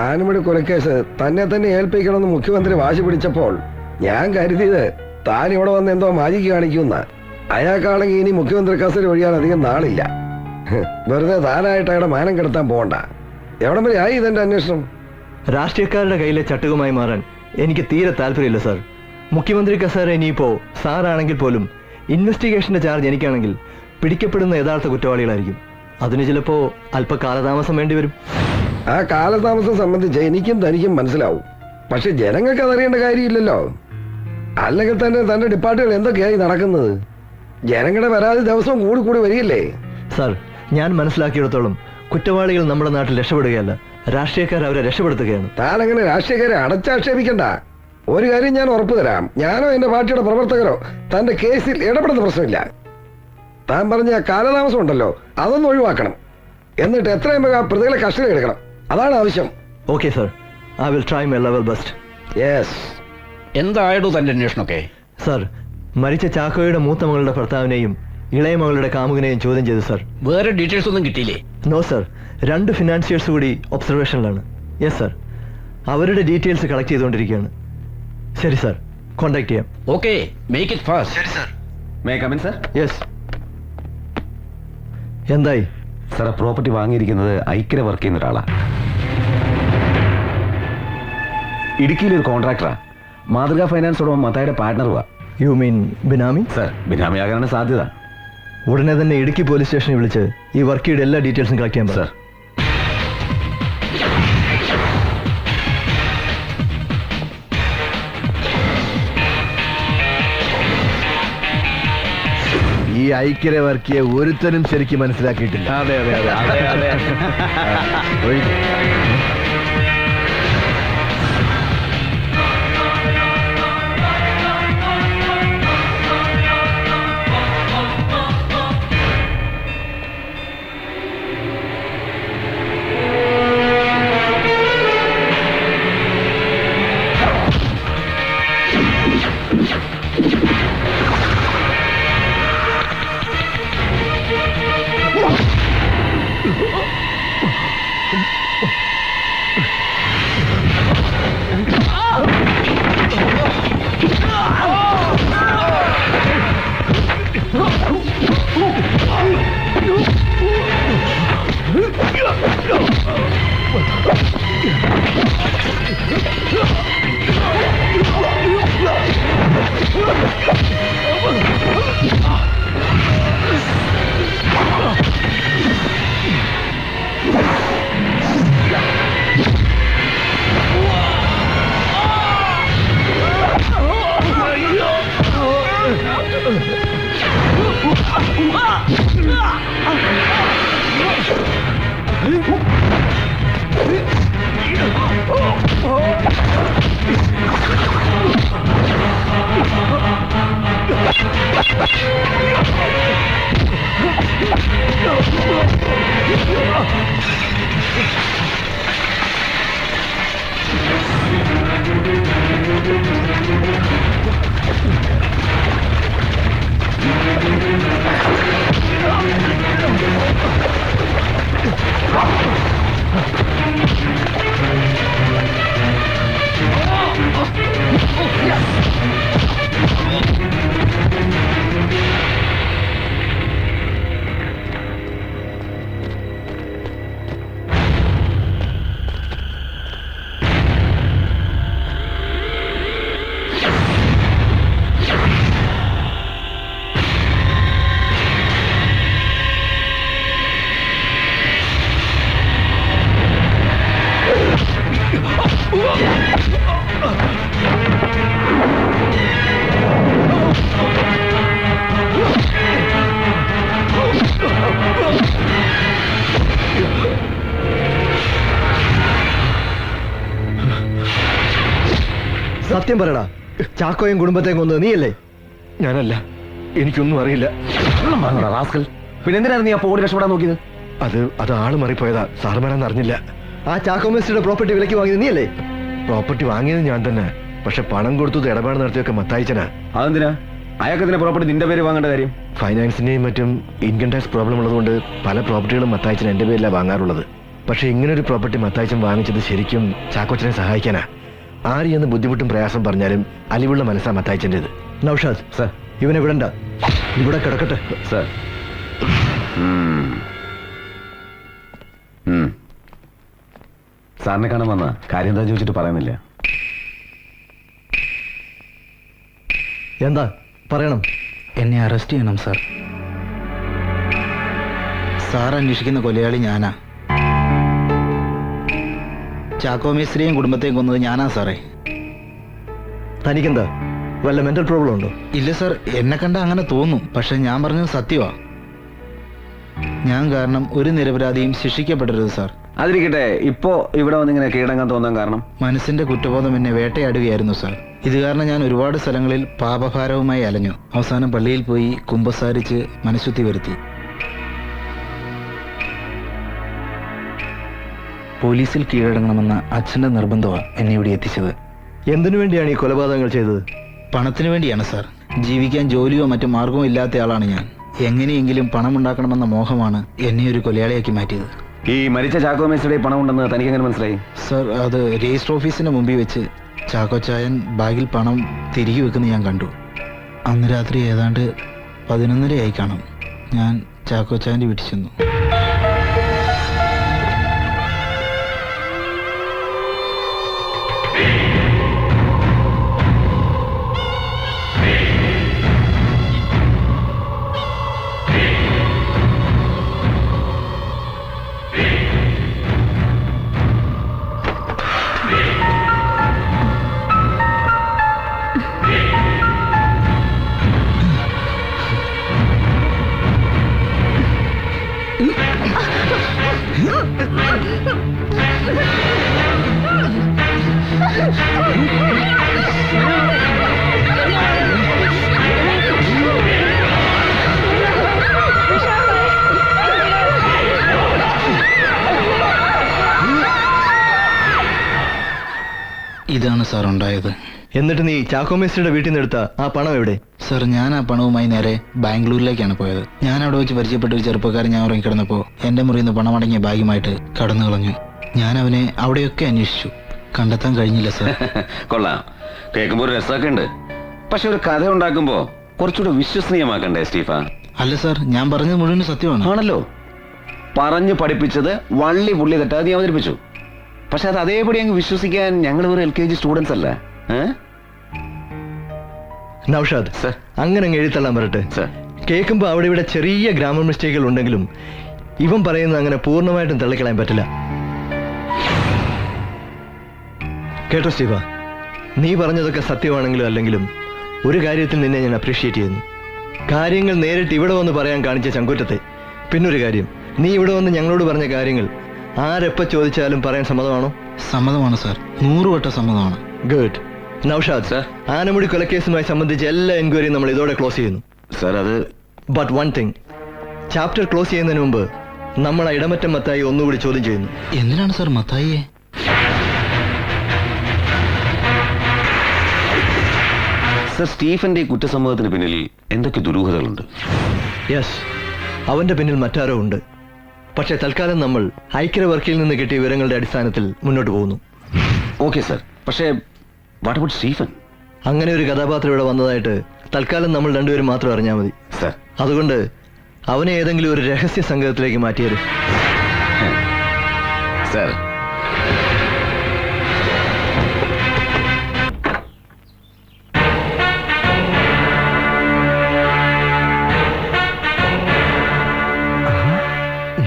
ആനമടി കൊലക്കേസ് തന്നെ ഏൽപ്പിക്കണമെന്ന് മുഖ്യമന്ത്രി വാശി പിടിച്ചപ്പോൾ ഞാൻ കരുതിയത് താൻ ഇവിടെ വന്ന് എന്തോ മാജിക്ക് കാണിക്കുന്ന. അയാൾക്കാണെങ്കിൽ ഇനി മുഖ്യമന്ത്രി കസേര ഒഴിയാൻ അധികം നാളില്ല. വെറുതെ താനായിട്ട് അയാളുടെ മാനം കെടുത്താൻ പോകണ്ട. എവിടം വരെ ആയി ഇതെന്റെ അന്വേഷണം? രാഷ്ട്രീയക്കാരുടെ കയ്യിലെ ചട്ടുകമായി മാറാൻ എനിക്ക് തീരെ താല്പര്യമില്ല സാർ. മുഖ്യമന്ത്രി കസേര ഇനിയിപ്പോ സാറാണെങ്കിൽ പോലും ഇൻവെസ്റ്റിഗേഷന്റെ ചാർജ് എനിക്കാണെങ്കിൽ പിടിക്കപ്പെടുന്ന യഥാർത്ഥ കുറ്റവാളികളായിരിക്കും. അതിന് ചിലപ്പോ അല്പ കാലതാമസം വേണ്ടി വരും. ആ കാലതാമസം സംബന്ധിച്ച് എനിക്കും തനിക്കും മനസ്സിലാവും. പക്ഷെ ജനങ്ങൾക്ക് അതറിയേണ്ട കാര്യമില്ലല്ലോ. അല്ലെങ്കിൽ തന്നെ തന്റെ ഡിപ്പാർട്ട്മെന്റ് എന്തൊക്കെയായി നടക്കുന്നത്? ജനങ്ങളുടെ പരാതി ദിവസവും കൂടി വരികയില്ലേ? സാർ, ഞാൻ മനസ്സിലാക്കിയിടത്തോളം കുറ്റവാളികൾ നമ്മുടെ നാട്ടിൽ രക്ഷപ്പെടുകയല്ല, രാഷ്ട്രീയക്കാർ അവരെ രക്ഷപ്പെടുത്തുകയാണ്. താൻ അങ്ങനെ രാഷ്ട്രീയക്കാരെ അടച്ചാക്ഷേപിക്കണ്ട. ഒരു കാര്യം ഞാൻ ഉറപ്പു തരാം, ഞാനോ എന്റെ പാർട്ടിയുടെ പ്രവർത്തകരോ തന്റെ കേസിൽ ഇടപെടുന്ന പ്രശ്നമില്ല. താൻ പറഞ്ഞ കാലതാമസം ഉണ്ടല്ലോ, അതൊന്നും ഒഴിവാക്കണം. എന്നിട്ട് എത്രയും വേഗം ആ പ്രതികളെ കസ്റ്റഡി എടുക്കണം. അതാണ് ആവശ്യം. Okay sir, I will try my level best. Yes. എന്തായിരുന്നു തന്റെ അന്വേഷണമൊക്കെ? സാർ, മരിച്ച ചാക്കോയുടെ മൂത്ത മകളുടെ ഭർത്താവിനെയും ഇളയ മകളുടെ കാമുകനെയും ചോദ്യം ചെയ്തു സാർ. വേറെ ഡീറ്റെയിൽസ് ഒന്നും കിട്ടിയില്ലേ? നോ സാർ, 2 ഫിനാൻഷ്യൽസ് കൂടി ഒബ്സർവേഷനിലാണ്. യെസ് സാർ, അവരുടെ ഡീറ്റെയിൽസ് കളക്ട് ചെയ്തുകൊണ്ടിരിക്കുകയാണ്. ശരി സാർ, കോൺടാക്ട് ചെയ്യാം. Okay, make it fast. ശരി sir. May come in sir? Yes. എന്തായി സാർ? പ്രോപ്പർട്ടി വാങ്ങിയിരിക്കുന്നത് ഐക്യര വർക്ക് ചെയ്യുന്ന ഒരാളാ. ഇടുക്കിയിലൊരു കോൺട്രാക്ടറാ. മാതൃകാ ഫൈനാൻസ് ഉടമ മത്തായിയുടെ പാർട്ട്ണറുവാ. You mean benami? സാർ, ബിനാമിയാകാനാണ് സാധ്യത. ഉടനെ തന്നെ ഇടുക്കി പോലീസ് സ്റ്റേഷനിൽ വിളിച്ച് ഈ വർക്കിയുടെ എല്ലാ ഡീറ്റെയിൽസും കളക്ട് ചെയ്യാൻ സാർ. ഈ ഐക്യര വർക്കിയെ ഒരുത്തനും ശരിക്കും മനസ്സിലാക്കിയിട്ടില്ല. അതെ അതെ അതെ അതെ അതെ. സത്യം പറയടാ, ചാക്കോയും കുടുംബത്തെയും കൊന്നത് നീയല്ലേ? ഞാനല്ല, എനിക്കൊന്നും അറിയില്ല. പിന്നെ എന്തിനാണ് നീ അപ്പോൾ ഓടി രക്ഷപ്പെടാൻ നോക്കിയത്? അത് ആള് മാറിപ്പോയതാ, സാറുമാരാന്ന് അറിഞ്ഞില്ല. ആ ചാക്കോ മേസ്റ്റിയുടെ പ്രോപ്പർട്ടി വിലക്ക് വാങ്ങിയത് നീയല്ലേ? പ്രോപ്പർട്ടി വാങ്ങിയത് ഞാൻ തന്നെ, പക്ഷെ പണം കൊടുത്തത് ഇടപാട് നടത്തിയൊക്കെ മത്തായിച്ചനാ. അതെന്തിനാ അയാൾക്കതിനെ പ്രോപ്പർട്ടി നിന്റെ പേര് വാങ്ങേണ്ട കാര്യം? ഫൈനാൻസിന്റെയും മറ്റും ഇൻകം ടാക്സ് പ്രോബ്ലം ഉള്ളതുകൊണ്ട് പല പ്രോപ്പർട്ടികളും മത്തായിച്ചൻ എന്റെ പേരിലാണ് വാങ്ങാറുള്ളത്. പക്ഷെ ഇങ്ങനൊരു പ്രോപ്പർട്ടി മത്തായിച്ചൻ വാങ്ങിച്ചത് ശരിക്കും ചാക്കോച്ചനെ സഹായിക്കാനാ. ആര് എന്ന് ബുദ്ധിമുട്ടും പ്രയാസം പറഞ്ഞാലും അലിവുള്ള മനസ്സാ മത്തായിച്ചൻ്റെത്. നൗഷാദ് സർ, ഇവനെ വിടണ്ട, ഇവിടെ കിടക്കട്ടെ സർ. സാറിനെ കാണാൻ വന്ന കാര്യം എന്താ ചോദിച്ചിട്ട് പറയുന്നില്ല. എന്താ പറയണം? എന്നെ അറസ്റ്റ് ചെയ്യണം സാർ. സാർ അന്വേഷിക്കുന്ന കൊലയാളി ഞാനാ. ചാക്കോ മേസ്ത്രിയെയും കുടുംബത്തെയും കൊന്നത് ഞാനാ സാറേ. തനിക്കെന്താ വല്ല മെന്റൽ പ്രോബ്ലം ഉണ്ടോ? ഇല്ല സാർ, എന്നെ കണ്ട അങ്ങനെ തോന്നും, പക്ഷെ ഞാൻ പറഞ്ഞത് സത്യമാ. ഞാൻ കാരണം ഒരു നിരപരാധിയും ശിക്ഷിക്കപ്പെടരുത് സാർ. അതിരിക്കട്ടെ, ഇപ്പോ ഇവിടെ വന്നിങ്ങനെ കീഴടങ്ങാൻ തോന്നാൻ കാരണം? മനസ്സിന്റെ കുറ്റബോധം എന്നെ വേട്ടയാടുകയായിരുന്നു സാർ. ഇത് കാരണം ഞാൻ ഒരുപാട് സ്ഥലങ്ങളിൽ പാപഭാരവുമായി അലഞ്ഞു. അവസാനം പള്ളിയിൽ പോയി കുമ്പസാരിച്ച് മനഃശുദ്ധി വരുത്തി. പോലീസിൽ കീഴടങ്ങണമെന്ന അച്ഛന്റെ നിർബന്ധമാണ് എന്നെ ഇവിടെ എത്തിച്ചത്. എന്തിനു വേണ്ടിയാണ് ഈ കൊലപാതകങ്ങൾ ചെയ്തത്? പണത്തിന് വേണ്ടിയാണ് സാർ. ജീവിക്കാൻ ജോലിയോ മറ്റു മാർഗമോ ഇല്ലാത്ത ആളാണ് ഞാൻ. എങ്ങനെയെങ്കിലും പണമുണ്ടാക്കണമെന്ന മോഹമാണ് എന്നെ ഒരു കൊലയാളിയാക്കി മാറ്റിയത്. ഈ മരിച്ച ചാക്കോ മേസ്ത്രിയുടെ പണം ഉണ്ടെന്ന് തനിക്ക് എങ്ങനെ മനസ്സിലായി? സർ, അത് രജിസ്റ്റർ ഓഫീസിന്റെ മുമ്പിൽ വെച്ച് ചാക്കോച്ചായൻ ബാഗിൽ പണം തിരികെ വെക്കുന്ന ഞാൻ കണ്ടു. അന്ന് രാത്രി ഏതാണ്ട് 11:30 കാണും. ഞാൻ ചാക്കോച്ചായൻ്റെ വീട്ടിൽ ചെന്നു. ഇതാണ് സാർ ഉണ്ടായത്. എന്നിട്ട് നീ ചാക്കോ മേസ്റ്റിയുടെ വീട്ടിൽ നിന്ന് എടുത്ത ആ പണം എവിടെ? സാർ, ഞാൻ ആ പണവുമായി നേരെ ബാംഗ്ലൂരിലേക്കാണ് പോയത്. ഞാൻ അവിടെ വെച്ച് പരിചയപ്പെട്ട ഒരു ചെറുപ്പക്കാരൻ ഞാൻ ഉറങ്ങിക്കിടന്നപ്പോൾ എൻ്റെ മുറിയിൽ നിന്ന് പണമടങ്ങിയ ബാഗുമായിട്ട് കടന്നു കളഞ്ഞു. ഞാൻ അവനെ അവിടെയൊക്കെ അന്വേഷിച്ചു, കണ്ടെത്താൻ കഴിഞ്ഞില്ല സാർ. കൊള്ളാം, കേൾക്കുമ്പോൾ ഒരു രസമൊക്കെ ഉണ്ട്. പക്ഷെ ഒരു കഥ ഉണ്ടാക്കുമ്പോ കുറച്ചുകൂടെ വിശ്വസനീയമാക്കണ്ടേ സ്റ്റീഫ? അല്ല സാർ, ഞാൻ പറഞ്ഞത് മുഴുവൻ സത്യമാണ്. ആണല്ലോ, പറഞ്ഞു പഠിപ്പിച്ചത് വള്ളി പുള്ളി തെറ്റാതെ നീ അവതരിപ്പിച്ചു. പക്ഷെ അത് അതേപടി അങ്ങ് വിശ്വസിക്കാൻ ഞങ്ങൾ ഒരു LKG സ്റ്റുഡൻസ് അല്ല. നൗഷാദ്, അങ്ങനെ അങ്ങ് എഴുത്തള്ളാൻ വരട്ടെ. കേൾക്കുമ്പോൾ അവിടെ ഇവിടെ ചെറിയ ഗ്രാമർ മിസ്റ്റേക്കുകൾ ഉണ്ടെങ്കിലും ഇവൻ പറയുന്നത് അങ്ങനെ പൂർണ്ണമായിട്ടും തള്ളിക്കളയാൻ പറ്റില്ല. കേട്ടോ സ്റ്റീഫ, നീ പറഞ്ഞതൊക്കെ സത്യമാണെങ്കിലും അല്ലെങ്കിലും ഒരു കാര്യത്തിൽ നിന്നെ ഞാൻ അപ്രീഷിയേറ്റ് ചെയ്യുന്നു. കാര്യങ്ങൾ നേരിട്ട് ഇവിടെ വന്ന് പറയാൻ കാണിച്ച ചങ്കൂറ്റത്തെ. പിന്നൊരു കാര്യം, നീ ഇവിടെ വന്ന് ഞങ്ങളോട് പറഞ്ഞ കാര്യങ്ങൾ ആരെപ്പ ചോദിച്ചാലും പറയാൻ സമ്മതമാണോ? സമ്മതമാണ് സാർ, 100 വട്ടം സമ്മതമാണ്. ഗുഡ്. നൗഷാദ് സർ, ആനമുടി കൊലക്കേസുമായി സംബന്ധിച്ച് എല്ലാ എൻക്വയറിയും നമ്മൾ ഇതോടെ ക്ലോസ് ചെയ്യുന്നു സർ. അത് but one thing, chapter close ചെയ്യുന്നതിന് മുമ്പ് നമ്മൾ ആ ഇടമറ്റം മത്തായി ഒന്നുകൂടി ചോദ്യം ചെയ്യുന്നു. എന്തിനാണ് സാർ മത്തായിയെ? സർ, സ്റ്റീഫന്റെ കുറ്റസമ്മതത്തിന് പിന്നിൽ എന്തൊക്കെ ദുരൂഹതകളുണ്ട്? യെസ്, അവന്റെ പിന്നിൽ മറ്റാരോ ഉണ്ട്. പക്ഷേ തൽക്കാലം നമ്മൾ ഐക്യവർക്കിൽ നിന്ന് കിട്ടിയ വിവരങ്ങളുടെ അടിസ്ഥാനത്തിൽ മുന്നോട്ട് പോകുന്നു. ഓക്കെ സർ, പക്ഷേ വാട്ട് അബൌട്ട് സ്റ്റീഫൻ? അങ്ങനെ ഒരു കഥാപാത്രം ഇവിടെ വന്നതായിട്ട് തൽക്കാലം നമ്മൾ രണ്ടുപേരും മാത്രം അറിഞ്ഞാൽ മതി സർ. അതുകൊണ്ട് അവനെ ഏതെങ്കിലും ഒരു രഹസ്യ സംഘത്തിലേക്ക് മാറ്റിയത്. സർ,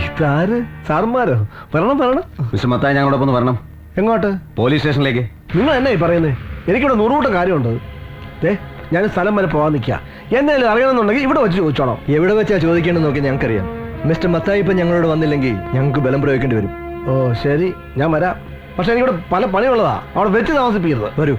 ഇതാര്? സാറുമാരോ? വരണം വരണം. മിസ്റ്റർ മത്തായി ഞങ്ങളോടൊപ്പം ഒന്ന് വരണം. എങ്ങോട്ട്? പോലീസ് സ്റ്റേഷനിലേക്ക്. നിങ്ങൾ എന്നായി പറയുന്നത്? എനിക്കിവിടെ 100 കൂട്ടം കാര്യമുണ്ട്. ഞാൻ സ്ഥലം വരെ പോകാൻ നിൽക്കുക. എന്തെങ്കിലും അറിയണമെന്നുണ്ടെങ്കിൽ ഇവിടെ വെച്ച് ചോദിച്ചോളാം. എവിടെ വെച്ചാ ചോദിക്കേണ്ടെന്ന് നോക്കി ഞങ്ങൾക്കറിയാം. മിസ്റ്റർ മത്തായി ഇപ്പം ഞങ്ങളോട് വന്നില്ലെങ്കിൽ ഞങ്ങൾക്ക് ബലം പ്രയോഗിക്കേണ്ടി വരും. ഓ ശരി, ഞാൻ വരാം. പക്ഷെ എനിക്കിവിടെ പല പണിയുള്ളതാ, അവിടെ വെച്ച് താമസിപ്പിക്കരുത്. വരൂ.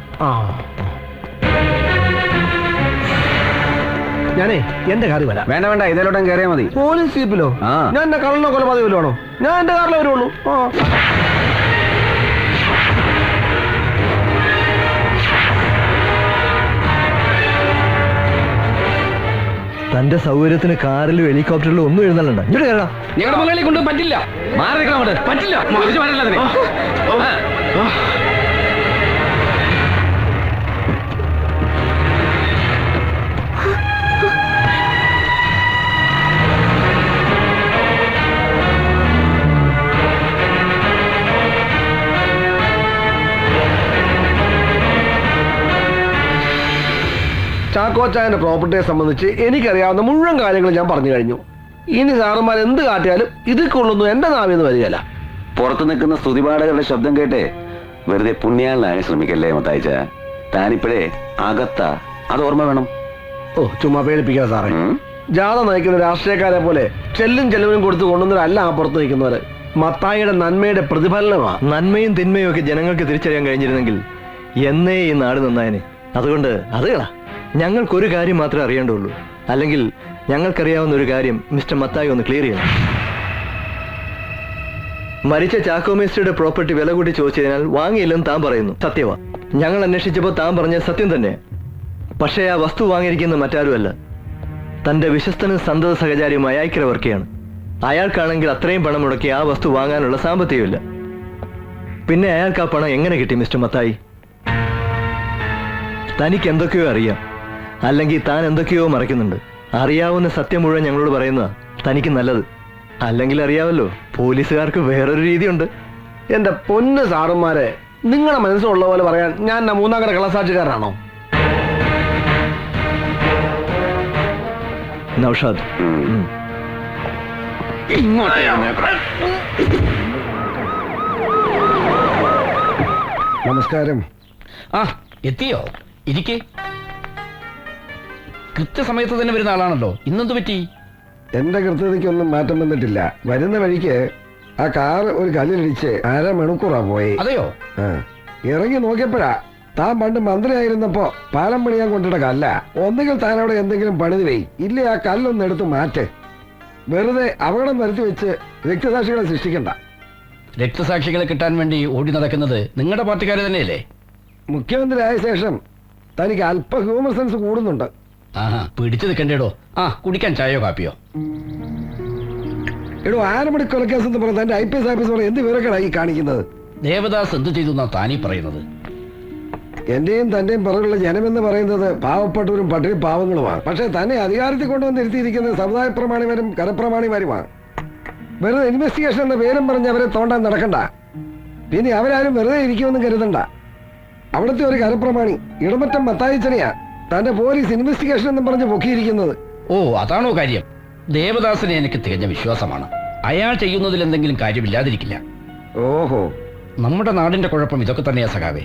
ഞാനേ എന്റെ കാറിൽ വരാം. വേണ്ട വേണ്ട, ഇതിലോട്ടും കയറിയാൽ മതി. പോലീസ് ജീപ്പിലോ? ഞാൻ എന്റെ കള്ളനോ കൊലപാതകമല്ലോ ആണോ? ഞാൻ എന്റെ കാറിലേ വരുള്ളൂ. തന്റെ സൗകര്യത്തിന് കാറിലും ഹെലികോപ്റ്ററിലും ഒന്നും എഴുന്നള്ളണ്ട. ഇങ്ങോട്ട് കയറാം. ഞങ്ങളുടെ മുകളിലേക്ക് കൊണ്ട് പറ്റില്ല. മാറി നിൽക്കണം അങ്ങോട്ട്. പറ്റില്ല. ചാക്കോച്ചായന്റെ പ്രോപ്പർട്ടിയെ സംബന്ധിച്ച് എനിക്കറിയാവുന്ന മുഴുവൻ കാര്യങ്ങളും ഞാൻ പറഞ്ഞു കഴിഞ്ഞു. ഇനി സാറന്മാർ എന്ത് കാട്ടിയാലും ഇതിക്കൊള്ളൊന്നും എന്റെ നാവിന്ന് വരികയല്ല. പുറത്തു നിൽക്കുന്ന സ്തുതിപാഠകളുടെ ശബ്ദം കേട്ടേ വെറുതെ പുണ്യാളനാകാൻ ശ്രമിക്കല്ലേ മത്തായിച്ച. താനിപ്പോഴേ അകത്ത, അത് ഓർമ്മ വേണം. ഓ ചുമ്മാ പേടിപ്പിക്കാ സാറേ. ജാഥ നയിക്കുന്ന രാഷ്ട്രീയക്കാരെ പോലെ ചെല്ലും ചെലവിനും കൊടുത്ത് കൊണ്ടുവന്നവരല്ല ആ പുറത്ത് നിൽക്കുന്നവര്. മത്തായിയുടെ നന്മയുടെ പ്രതിഫലനമാണ്. നന്മയും തിന്മയും ഒക്കെ ജനങ്ങൾക്ക് തിരിച്ചറിയാൻ കഴിഞ്ഞിരുന്നെങ്കിൽ എന്നേ ഈ നാട് നന്നായനെ. അതുകൊണ്ട് അത് കളാ. ഞങ്ങൾക്കൊരു കാര്യം മാത്രമേ അറിയേണ്ടുള്ളൂ. അല്ലെങ്കിൽ ഞങ്ങൾക്കറിയാവുന്ന ഒരു കാര്യം മിസ്റ്റർ മത്തായി ഒന്ന് ക്ലിയർ ചെയ്യണം. മരിച്ച ചാക്കോ മേസ്റ്റിയുടെ പ്രോപ്പർട്ടി വില കൂട്ടി ചോദിച്ചതിനാൽ വാങ്ങിയില്ലെന്ന് താൻ പറയുന്നു. സത്യവാ. ഞങ്ങൾ അന്വേഷിച്ചപ്പോൾ താൻ പറഞ്ഞ സത്യം തന്നെ. പക്ഷേ ആ വസ്തു വാങ്ങിയിരിക്കുന്ന മറ്റാരുമല്ല, തന്റെ വിശ്വസ്തനും സന്തത സഹചാരിയുമായ ഐക്യവർക്കിയാണ്. അയാൾക്കാണെങ്കിൽ അത്രയും പണം മുടക്കി ആ വസ്തു വാങ്ങാനുള്ള സാമ്പത്തികമില്ല. പിന്നെ അയാൾക്ക് ആ പണം എങ്ങനെ കിട്ടി മിസ്റ്റർ മത്തായി? തനിക്ക് എന്തൊക്കെയോ അറിയാം, അല്ലെങ്കിൽ താൻ എന്തൊക്കെയോ മറയ്ക്കുന്നുണ്ട്. അറിയാവുന്ന സത്യം മുഴുവൻ ഞങ്ങളോട് പറയുന്നതാ തനിക്ക് നല്ലത്. അല്ലെങ്കിൽ അറിയാമല്ലോ, പോലീസുകാർക്ക് വേറൊരു രീതിയുണ്ട്. എന്റെ പൊന്ന് സാറുമാരെ, നിങ്ങളുടെ മനസ്സിലുള്ള പോലെ പറയാൻ ഞാൻ മൂന്നാം കട കള്ളസാക്ഷിക്കാരനാണോ? നൗഷാദ്, നമസ്കാരം. എത്തിയോ? ഇരിക്കേ. കൃത്യസമയത്ത് തന്നെ വരുന്ന ആളാണല്ലോ. ഇന്നെന്ത് പറ്റി? എന്റെ കൃത്യതയ്ക്കൊന്നും മാറ്റം വന്നിട്ടില്ല. വരുന്ന വഴിക്ക് ആ കാർ ഒരു കല്ലിലിടിച്ച് 1/2 മണിക്കൂറാ പോയി. അതെയോ? ഇറങ്ങി നോക്കിയപ്പോഴാ താൻ പണ്ട് മന്ത്രിയായിരുന്നപ്പോ പാലം പണിയാൻ കൊണ്ടിട്ട കല്ല. ഒന്നുകിൽ താൻ അവിടെ എന്തെങ്കിലും പണിത് വെയ്, ഇല്ലേ ആ കല്ലൊന്ന് എടുത്ത് മാറ്റ്. വെറുതെ അപകടം വരുത്തി വെച്ച് രക്തസാക്ഷികളെ സൃഷ്ടിക്കണ്ട. രക്തസാക്ഷികളെ കിട്ടാൻ വേണ്ടി ഓടി നടക്കുന്നത് നിങ്ങളുടെ പാർട്ടിക്കാര് തന്നെയല്ലേ? മുഖ്യമന്ത്രി ആയ ശേഷം തനിക്ക് അല്പ ഹ്യൂമർ സെൻസ് കൂടുന്നുണ്ട്. പിടിച്ചു നിൽക്കണ്ടേടോ. കുടിക്കാൻ ചായയോ കാപ്പിയോ? എടോ, ആനമുടി കൊലക്കേസ് എന്ന് പറഞ്ഞ തന്റെ IPS ഓഫീസറെ എന്ത് വിവരങ്ങളായി കാണിക്കുന്നത്? ദേവദാസ് എന്ത് ചെയ്തു എന്നാ താനീ പറയുന്നത്? എന്റെയും തന്റെയും പുറകുള്ള ജനമെന്ന് പറയുന്നത് പാവപ്പെട്ടവരും പട്ടിണി പാവങ്ങളുമാണ്. പക്ഷെ തന്നെ അധികാരത്തിൽ കൊണ്ടുവന്ന് ഇരുത്തിയിരിക്കുന്നത് സമുദായ പ്രമാണിമാരും കരപ്രമാണിമാരുമാണ്. വെറുതെ ഇൻവെസ്റ്റിഗേഷൻ എന്ന പേരും പറഞ്ഞ് അവരെ തോണ്ടാൻ നടക്കണ്ട. പിന്നെ അവരാരും വെറുതെ ഇരിക്കുമെന്നും കരുതണ്ട. അവിടുത്തെ ഒരു കരപ്രമാണി ഇടമറ്റം മത്തായിച്ചനെയാ തന്റെ പോലീസ് ഇൻവെസ്റ്റിഗേഷൻ എന്നും പറഞ്ഞ് പൊക്കിയിരിക്കുന്നത്. ഓ, അതാണോ കാര്യം? ദേവദാസിനെ എനിക്ക് തികഞ്ഞ വിശ്വാസമാണ്. അയാൾ ചെയ്യുന്നതിൽ എന്തെങ്കിലും കാര്യമില്ലാതിരിക്കില്ല. ഓഹോ, നമ്മുടെ നാടിന്റെ കുഴപ്പം ഇതൊക്കെ തന്നെയാ സഖാവേ.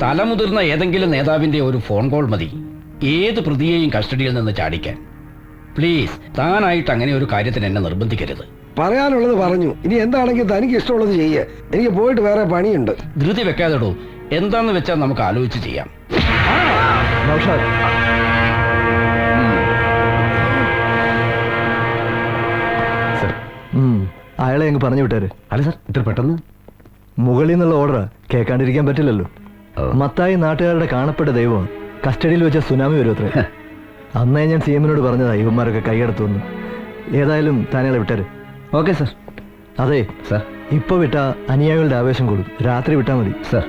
തലമുതിർന്ന ഏതെങ്കിലും നേതാവിന്റെ ഒരു ഫോൺ കോൾ മതി ഏത് പ്രതിയെയും കസ്റ്റഡിയിൽ നിന്ന് ചാടിക്കാൻ. പ്ലീസ്, താനായിട്ട് അങ്ങനെ ഒരു കാര്യത്തിന് എന്നെ നിർബന്ധിക്കരുത്. പറയാനുള്ളത് പറഞ്ഞു. ഇനി എന്താണെങ്കിൽ തനിക്ക് ഇഷ്ടമുള്ളത് ചെയ്യേ. എനിക്ക് പോയിട്ട് വേറെ പണിയുണ്ട്. ധൃതി വെക്കാതെടോ. എന്താന്ന് വെച്ചാൽ നമുക്ക് ആലോചിച്ച് ചെയ്യാം. അയാളെ അങ്ങ് പറഞ്ഞു വിട്ടാര്. അല്ല സാർ, ഇത്ര പെട്ടെന്ന് മുകളിൽ നിന്നുള്ള ഓർഡറാ, കേൾക്കാണ്ടിരിക്കാൻ പറ്റില്ലല്ലോ. മത്തായി നാട്ടുകാരുടെ കാണപ്പെട്ട ദൈവമാണ്. കസ്റ്റഡിയിൽ വെച്ച സുനാമി വരും അത്രേ. അന്നേ ഞാൻ സി എമ്മിനോട് പറഞ്ഞതാ ഇവന്മാരൊക്കെ കൈയടത്തു വന്നു. ഏതായാലും താനയാളെ വിട്ടാര്. Okay sir. അതെ സാർ, ഇപ്പൊ വിട്ടാ അനുയായികളുടെ ആവേശം കൂടും. രാത്രി വിട്ടാ മതി സാർ.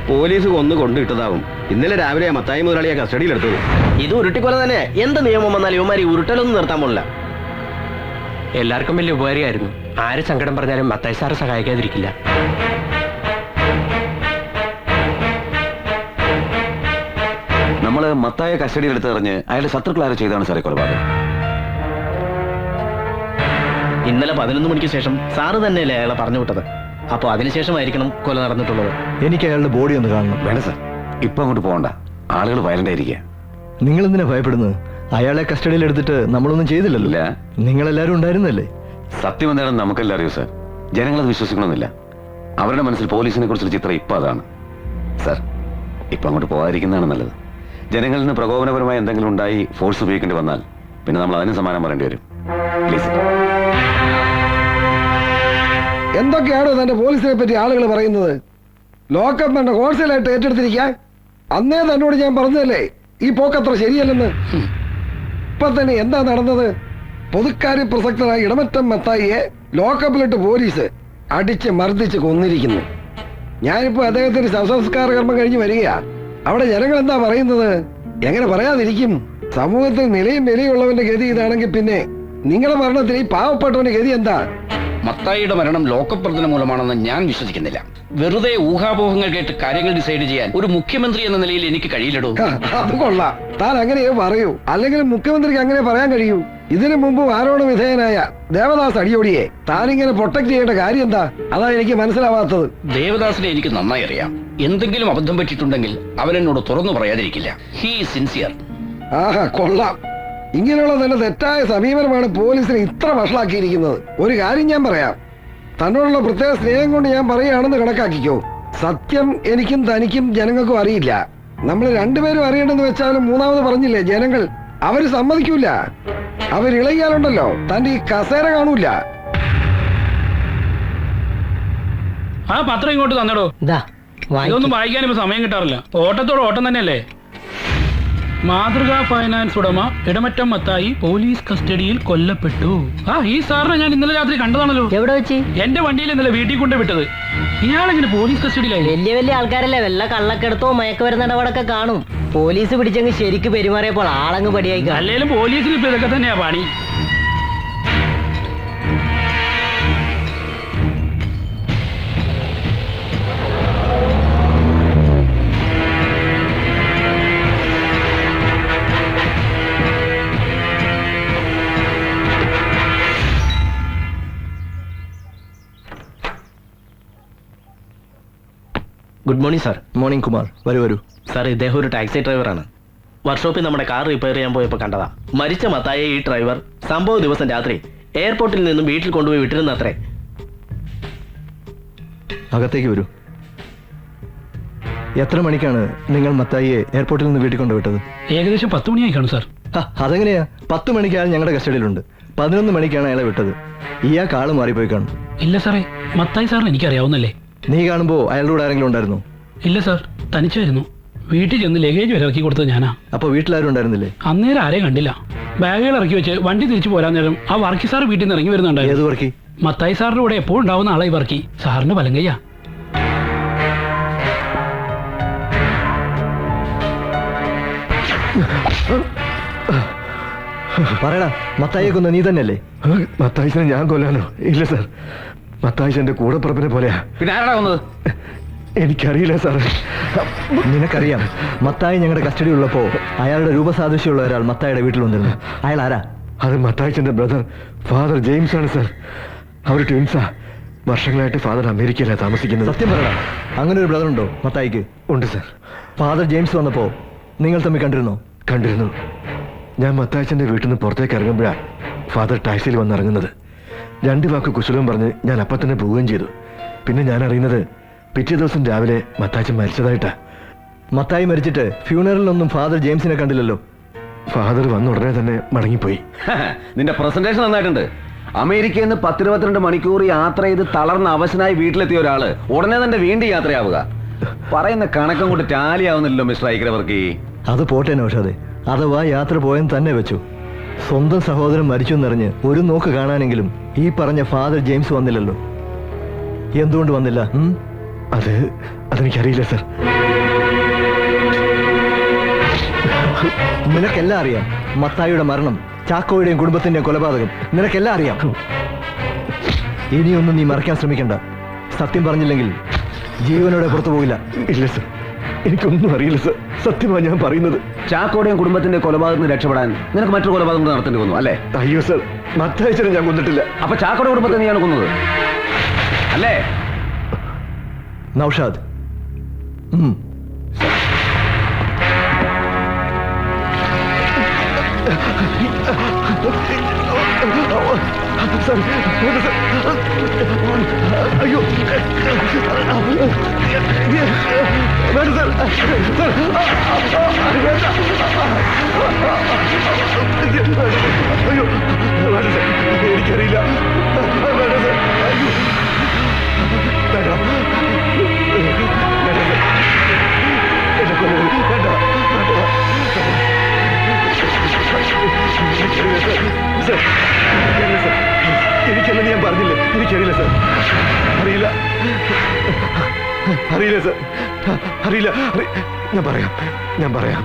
പോലീസ് കൊന്നു കൊണ്ടിട്ടതാവും. ഇന്നലെ രാവിലെ മത്തായി മുതലാളിയെ കസ്റ്റഡിയിലെടുത്തത്. ഇത് ഉരുട്ടിക്കൊല തന്നെ. എന്ത് നിയമം വന്നാൽ ഇവന്മാർ ഉരുട്ടലൊന്നും നിർത്താൻ പോലില്ല. എല്ലാവർക്കും വലിയ ഉപകാരമായിരുന്നു. ആര് സങ്കടം പറഞ്ഞാലും മത്തായി സാറ് സഹായിക്കാതിരിക്കില്ല. നമ്മള് മത്തായെ കസ്റ്റഡിയിൽ എടുത്തെറിഞ്ഞ് അയാളുടെ ശത്രുക്കൾ ആര് ചെയ്താണ് സാറേ കൊലപാതകം? ഇന്നലെ 11 മണിക്ക് ശേഷം സാറ് തന്നെയല്ലേ അയാളെ പറഞ്ഞു വിട്ടത്. അപ്പൊ അതിനുശേഷമായിരിക്കണം കൊല നടന്നിട്ടുള്ളത്. എനിക്ക് അയാളുടെ ബോഡി ഒന്ന് കാണണം. വേണ്ട സാർ, ഇപ്പൊ അങ്ങോട്ട് പോകണ്ട. ആളുകൾ വയലന്റ് ആയിരിക്കുക. നിങ്ങൾ എന്തിനാ ഭയപ്പെടുന്നത്? അയാളെ കസ്റ്റഡിയിൽ എടുത്തിട്ട് നമ്മളൊന്നും ചെയ്തില്ലല്ലോ. നിങ്ങളെല്ലാരും ഉണ്ടായിരുന്നല്ലേ? സത്യം എന്താണെന്ന് നമുക്കെല്ലാം അറിയൂ സാർ. ജനങ്ങളത് വിശ്വസിക്കണമെന്നില്ല. അവരുടെ മനസ്സിൽ പോലീസിനെ കുറിച്ചുള്ള ചിത്രം ഇപ്പൊ അതാണ് സാർ. ഇപ്പൊ അങ്ങോട്ട് പോകാതിരിക്കുന്നതാണ് നല്ലത്. ജനങ്ങളിൽ നിന്ന് പ്രകോപനപരമായി എന്തെങ്കിലും ഉണ്ടായി ഫോഴ്സ് ഉപയോഗിക്കേണ്ടി വന്നാൽ പിന്നെ നമ്മൾ അതിന് സമാനം പറയേണ്ടി വരും. പ്ലീസ്. എന്തൊക്കെയാണോ തന്റെ പോലീസിനെ പറ്റി ആളുകൾ പറയുന്നത്? ലോക്കപ്പ് വേണ്ട ഹോൾസെയിലായിട്ട് ഏറ്റെടുത്തിരിക്കാൻ അന്നേ തന്നോട് ഞാൻ പറഞ്ഞതല്ലേ ഈ പോക്കത്ര ശരിയല്ലെന്ന്. ഇപ്പൊ തന്നെ എന്താ നടന്നത്? പൊതുക്കാര്യ പ്രസക്തനായ ഇടമറ്റം മത്തായിയെ ലോക്കപ്പിലിട്ട് പോലീസ് അടിച്ച് മർദ്ദിച്ച് കൊന്നിരിക്കുന്നു. ഞാനിപ്പോ അദ്ദേഹത്തിന് ശവസംസ്കാര കർമ്മം കഴിഞ്ഞ് വരികയാ. അവിടെ ജനങ്ങൾ എന്താ പറയുന്നത്? എങ്ങനെ പറയാതിരിക്കും? സമൂഹത്തിൽ നിലയും വിലയുള്ളവന്റെ ഗതി ഇതാണെങ്കിൽ പിന്നെ നിങ്ങളുടെ മരണത്തിന് ഈ പാവപ്പെട്ടവന്റെ ഗതി എന്താ? മത്തായിയുടെ മരണം ലോക്കപ്പ് പ്രവർത്തന മൂലമാണെന്ന് ഞാൻ വിശ്വസിക്കുന്നില്ല. വെറുതെ ഊഹാപോഹങ്ങൾ കേട്ട് കാര്യങ്ങൾ ഡിസൈഡ് ചെയ്യാൻ ഒരു മുഖ്യമന്ത്രി എന്ന നിലയിൽ എനിക്ക് കഴിയില്ലടോ. അത് കൊള്ളാം. താൻ അങ്ങനെയോ പറയൂ. അല്ലെങ്കിൽ മുഖ്യമന്ത്രിക്ക് അങ്ങനെ പറയാൻ കഴിയൂ. ഇതിനു മുമ്പ് ആരോട് വിധേയനായ ദേവദാസ് അടിയോടിയെ താനിങ്ങനെ പ്രൊട്ടക്ട് ചെയ്യേണ്ട കാര്യം എന്താ? അതാ എനിക്ക് മനസ്സിലാവാത്തത്. ദേവദാസിനെ എനിക്ക് നന്നായി അറിയാം. എന്തെങ്കിലും അബദ്ധം പറ്റിയിട്ടുണ്ടെങ്കിൽ അവൻ എന്നോട് തുറന്നു പറയാതിരിക്കില്ല. He is sincere. ആഹാ, കൊള്ളാം. ഇങ്ങനെയുള്ള തന്നെ തെറ്റായ സമീപനമാണ് പോലീസിനെ ഇത്ര വഷളാക്കിയിരിക്കുന്നത്. ഒരു കാര്യം ഞാൻ പറയാം. തന്നോടുള്ള പ്രത്യേക സ്നേഹം കൊണ്ട് ഞാൻ പറയുകയാണെന്ന് കണക്കാക്കിക്കോ. സത്യം എനിക്കും തനിക്കും ജനങ്ങൾക്കും അറിയില്ല. നമ്മൾ രണ്ടുപേരും അറിയണമെന്ന് വെച്ചാലും മൂന്നാമത് പറഞ്ഞില്ലേ ജനങ്ങൾ, അവര് സമ്മതിക്കൂല. അവരിളകിയാലുണ്ടല്ലോ തന്റെ ഈ കസേര കാണൂല. ആ പത്രം ഇങ്ങോട്ട് തന്നെടോ. ഇതൊന്നും വായിക്കാൻ ഇപ്പൊ സമയം കിട്ടാറില്ല. ഓട്ടത്തോട് ഓട്ടം തന്നെയല്ലേ. മാതൃകാ ഫൈനാൻസ് ഉടമ ഇടമറ്റം മത്തായി പോലീസ് കസ്റ്റഡിയിൽ കൊല്ലപ്പെട്ടു. ഈ സാറിനെ ഞാൻ ഇന്നലെ രാത്രി കണ്ടതാണല്ലോ. എവിടെ വെച്ച്? എന്റെ വണ്ടിയിൽ ഇന്നലെ വീട്ടിൽ കൊണ്ട് വിട്ടത്. ഇയാളെങ്ങനെ പോലീസ് കസ്റ്റഡിയിലായി? വലിയ വലിയ ആൾക്കാരല്ലേ, വല്ല കള്ളക്കെടുത്തോ മയക്കുമരുന്ന് ഇടപാടൊക്കെ കാണും. പോലീസ് പിടിച്ചെങ്കിൽ ശരിക്ക് പെരുമാറിയപ്പോൾ ആളങ്ങ് പടിയായി. അല്ലേലും പോലീസിന് ഇപ്പൊ ഇതൊക്കെ തന്നെയാ പണി. Good morning sir. Morning Kumar. വരൂ വരൂ. സാർ, ഇദ്ദേഹം ഒരു ടാക്സി ഡ്രൈവറാണ്. വർക്ക്ഷോപ്പിൽ നമ്മുടെ കാർ റിപ്പയർ ചെയ്യാൻ പോയപ്പോൾ കണ്ടതാ. മരിച്ച മത്തായ ഈ ഡ്രൈവർ സംഭവ ദിവസം രാത്രി എയർപോർട്ടിൽ നിന്നും വീട്ടിൽ കൊണ്ടുപോയി വിട്ടിരുന്നത്രേ. അകത്തേക്ക് വരൂ. എത്ര മണിക്കാണ് നിങ്ങൾ മത്തായിയെ എയർപോർട്ടിൽ നിന്ന് വീട്ടിൽ കൊണ്ടുവിട്ടത്? ഏകദേശം 10 മണിയായി കാണും സാർ. അതെങ്ങനെയാ? 10 മണിക്ക് അയാൾ ഞങ്ങളുടെ കസ്റ്റഡിയിലുണ്ട്. 11 മണിക്കാണ് അയാളെ വിട്ടത്. ഇയാൾക്ക് ആള് മാറിപ്പോയി കാണും. ഇല്ല സാറേ, മത്തായി സാറിന് എനിക്കറിയാവുന്നല്ലേ. നീ കാണുമ്പോ അയാളുടെ കൂടെ ആരെങ്കിലും ഉണ്ടായിരുന്നോ? ഇല്ല സാർ, തനിച്ചായിരുന്നു. വീട്ടിൽ ചെന്ന് ലഗേജ് വരെ ഇറക്കി കൊടുത്തത് ഞാനാ. അപ്പൊ വീട്ടിലാരും ഉണ്ടായിരുന്നില്ലേ? അന്നേരം ആരെയും കണ്ടില്ല. ബാഗുകൾ ഇറക്കി വെച്ച് വണ്ടി തിരിച്ചു പോരാൻ നേരം ആ വർക്കി സാർ വീട്ടിൽ നിന്ന് ഇറങ്ങി വരുന്നുണ്ടായിരുന്നു. ഏത് വർക്കി? മത്തായി സാറിന്റെ കൂടെ എപ്പോഴും ഉണ്ടാവുന്ന ആളായി വർക്കി. സാറിന്റെ പലങ്കയ്യ. പറയടാ, മത്തായിയെ കൊന്ന നീ തന്നെയല്ലേ? മത്തായിച്ചനെ ഞാൻ കൊല്ലാനോ? ഇല്ല സാർ, മത്തായിച്ച എന്റെ കൂടപ്പുറപ്പിനെ പോലെയാ. പിന്നെ ആരാ കൊന്നത്? എനിക്കറിയില്ല സാറേ. നിനക്കറിയാം, മത്തായി ഞങ്ങളുടെ കസ്റ്റഡി ഉള്ളപ്പോ അയാളുടെ രൂപസാദൃശ്യമുള്ള ഒരാൾ മത്തായിയുടെ വീട്ടിൽ വന്നിരുന്നു. അയാൾ ആരാ? അത് മത്തായിച്ചന്റെ ബ്രദർ ഫാദർ ജെയിംസ് ആണ് സാർ. അവർ ട്വിൻസാ. വർഷങ്ങളായിട്ട് ഫാദർ അമേരിക്കയിലാണ് താമസിക്കുന്നത്. സത്യം പറയടാ, അങ്ങനെ ഒരു ബ്രദർ ഉണ്ടോ മത്തായിക്ക്? ഉണ്ട് സാർ. ഫാദർ ജെയിംസ് വന്നപ്പോ നിങ്ങൾ തമ്മിൽ കണ്ടിരുന്നോ? കണ്ടിരുന്നു. ഞാൻ മത്തായിച്ചന്റെ വീട്ടിൽ നിന്ന് പുറത്തേക്ക് ഇറങ്ങുമ്പോഴാണ് ഫാദർ ടാക്സിയിൽ വന്നിറങ്ങുന്നത്. 2 വാക്ക് കുശലവും പറഞ്ഞ് ഞാൻ അപ്പം തന്നെ പോവുകയും ചെയ്തു. പിന്നെ ഞാൻ അറിയുന്നത് പിറ്റേ ദിവസം രാവിലെ മത്തായിച്ചൻ മരിച്ചതായിട്ടാ. മത്തായി മരിച്ചിട്ട് ഫ്യൂണറലിലൊന്നും ഫാദർ ജെയിംസിനെ കണ്ടില്ലല്ലോ. ഫാദർ വന്ന ഉടനെ തന്നെ മടങ്ങിപ്പോയി. നിന്റെ പ്രസന്റേഷൻ നന്നായിട്ടുണ്ട്. അമേരിക്കയിൽ നിന്ന് 10-22 മണിക്കൂർ യാത്ര ചെയ്ത് തളർന്ന അവശനായി വീട്ടിലെത്തിയ ഒരാള് ഉടനെ തന്നെ വീണ്ടും യാത്രയാവുക. പറയുന്ന കണക്കം കൊണ്ട് ടാലി ആവുന്നില്ലല്ലോ മിസ്റ്റർ ഐക്രവർക്കി. അത് പോട്ടെ നൗഷാദേ, അഥവാ യാത്ര പോയെന്ന് തന്നെ വെച്ചു. സ്വന്തം സഹോദരൻ മരിച്ചു എന്നറിഞ്ഞ് ഒരു നോക്ക് കാണാനെങ്കിലും ഈ പറഞ്ഞ ഫാദർ ജെയിംസ് വന്നില്ലല്ലോ. എന്തുകൊണ്ട് വന്നില്ല? അതെനിക്കറിയില്ല സർ. നിനക്കെല്ലാം അറിയാം. മത്തായിയുടെ മരണം, ചാക്കോയുടെയും കുടുംബത്തിന്റെയും കൊലപാതകം നിനക്കെല്ലാം അറിയാം. ഇനിയൊന്നും നീ മറയ്ക്കാൻ ശ്രമിക്കണ്ട. സത്യം പറഞ്ഞില്ലെങ്കിൽ ജീവനോടെ പുറത്തു പോകില്ല. ഇല്ല സർ, എനിക്കൊന്നും അറിയില്ല സർ. സത്യമാണ് ഞാൻ പറയുന്നത്. ചാക്കോടെയും കുടുംബത്തിന്റെ കൊലപാതകത്തിന് രക്ഷപ്പെടാൻ നിനക്ക് മറ്റൊരു കൊലപാതകം കൂടെ നടത്തേണ്ടി വന്നു അല്ലേ? അയ്യോ സർ, മത്തായിച്ചനെ ഞാൻ കൊന്നിട്ടില്ല. അപ്പൊ ചാക്കോയുടെ കുടുംബത്തെ നീയാണ് കൊന്നത് അല്ലേ? നൗഷാദ്, അയ്യോ വേണ്ട സർ, അയ്യോ വേണ്ട സർ, എനിക്കറിയില്ല. വേണ്ട സർ, അയ്യോ വേണ്ട, എന്നെ കൊല്ലരുത്. വേണ്ട, എനിക്കല്ല, ഞാൻ പറഞ്ഞില്ലേ, എനിക്കറിയില്ല സർ. അറിയില്ല, അറിയില്ല സർ, അറിയില്ല. ഞാൻ പറയാം.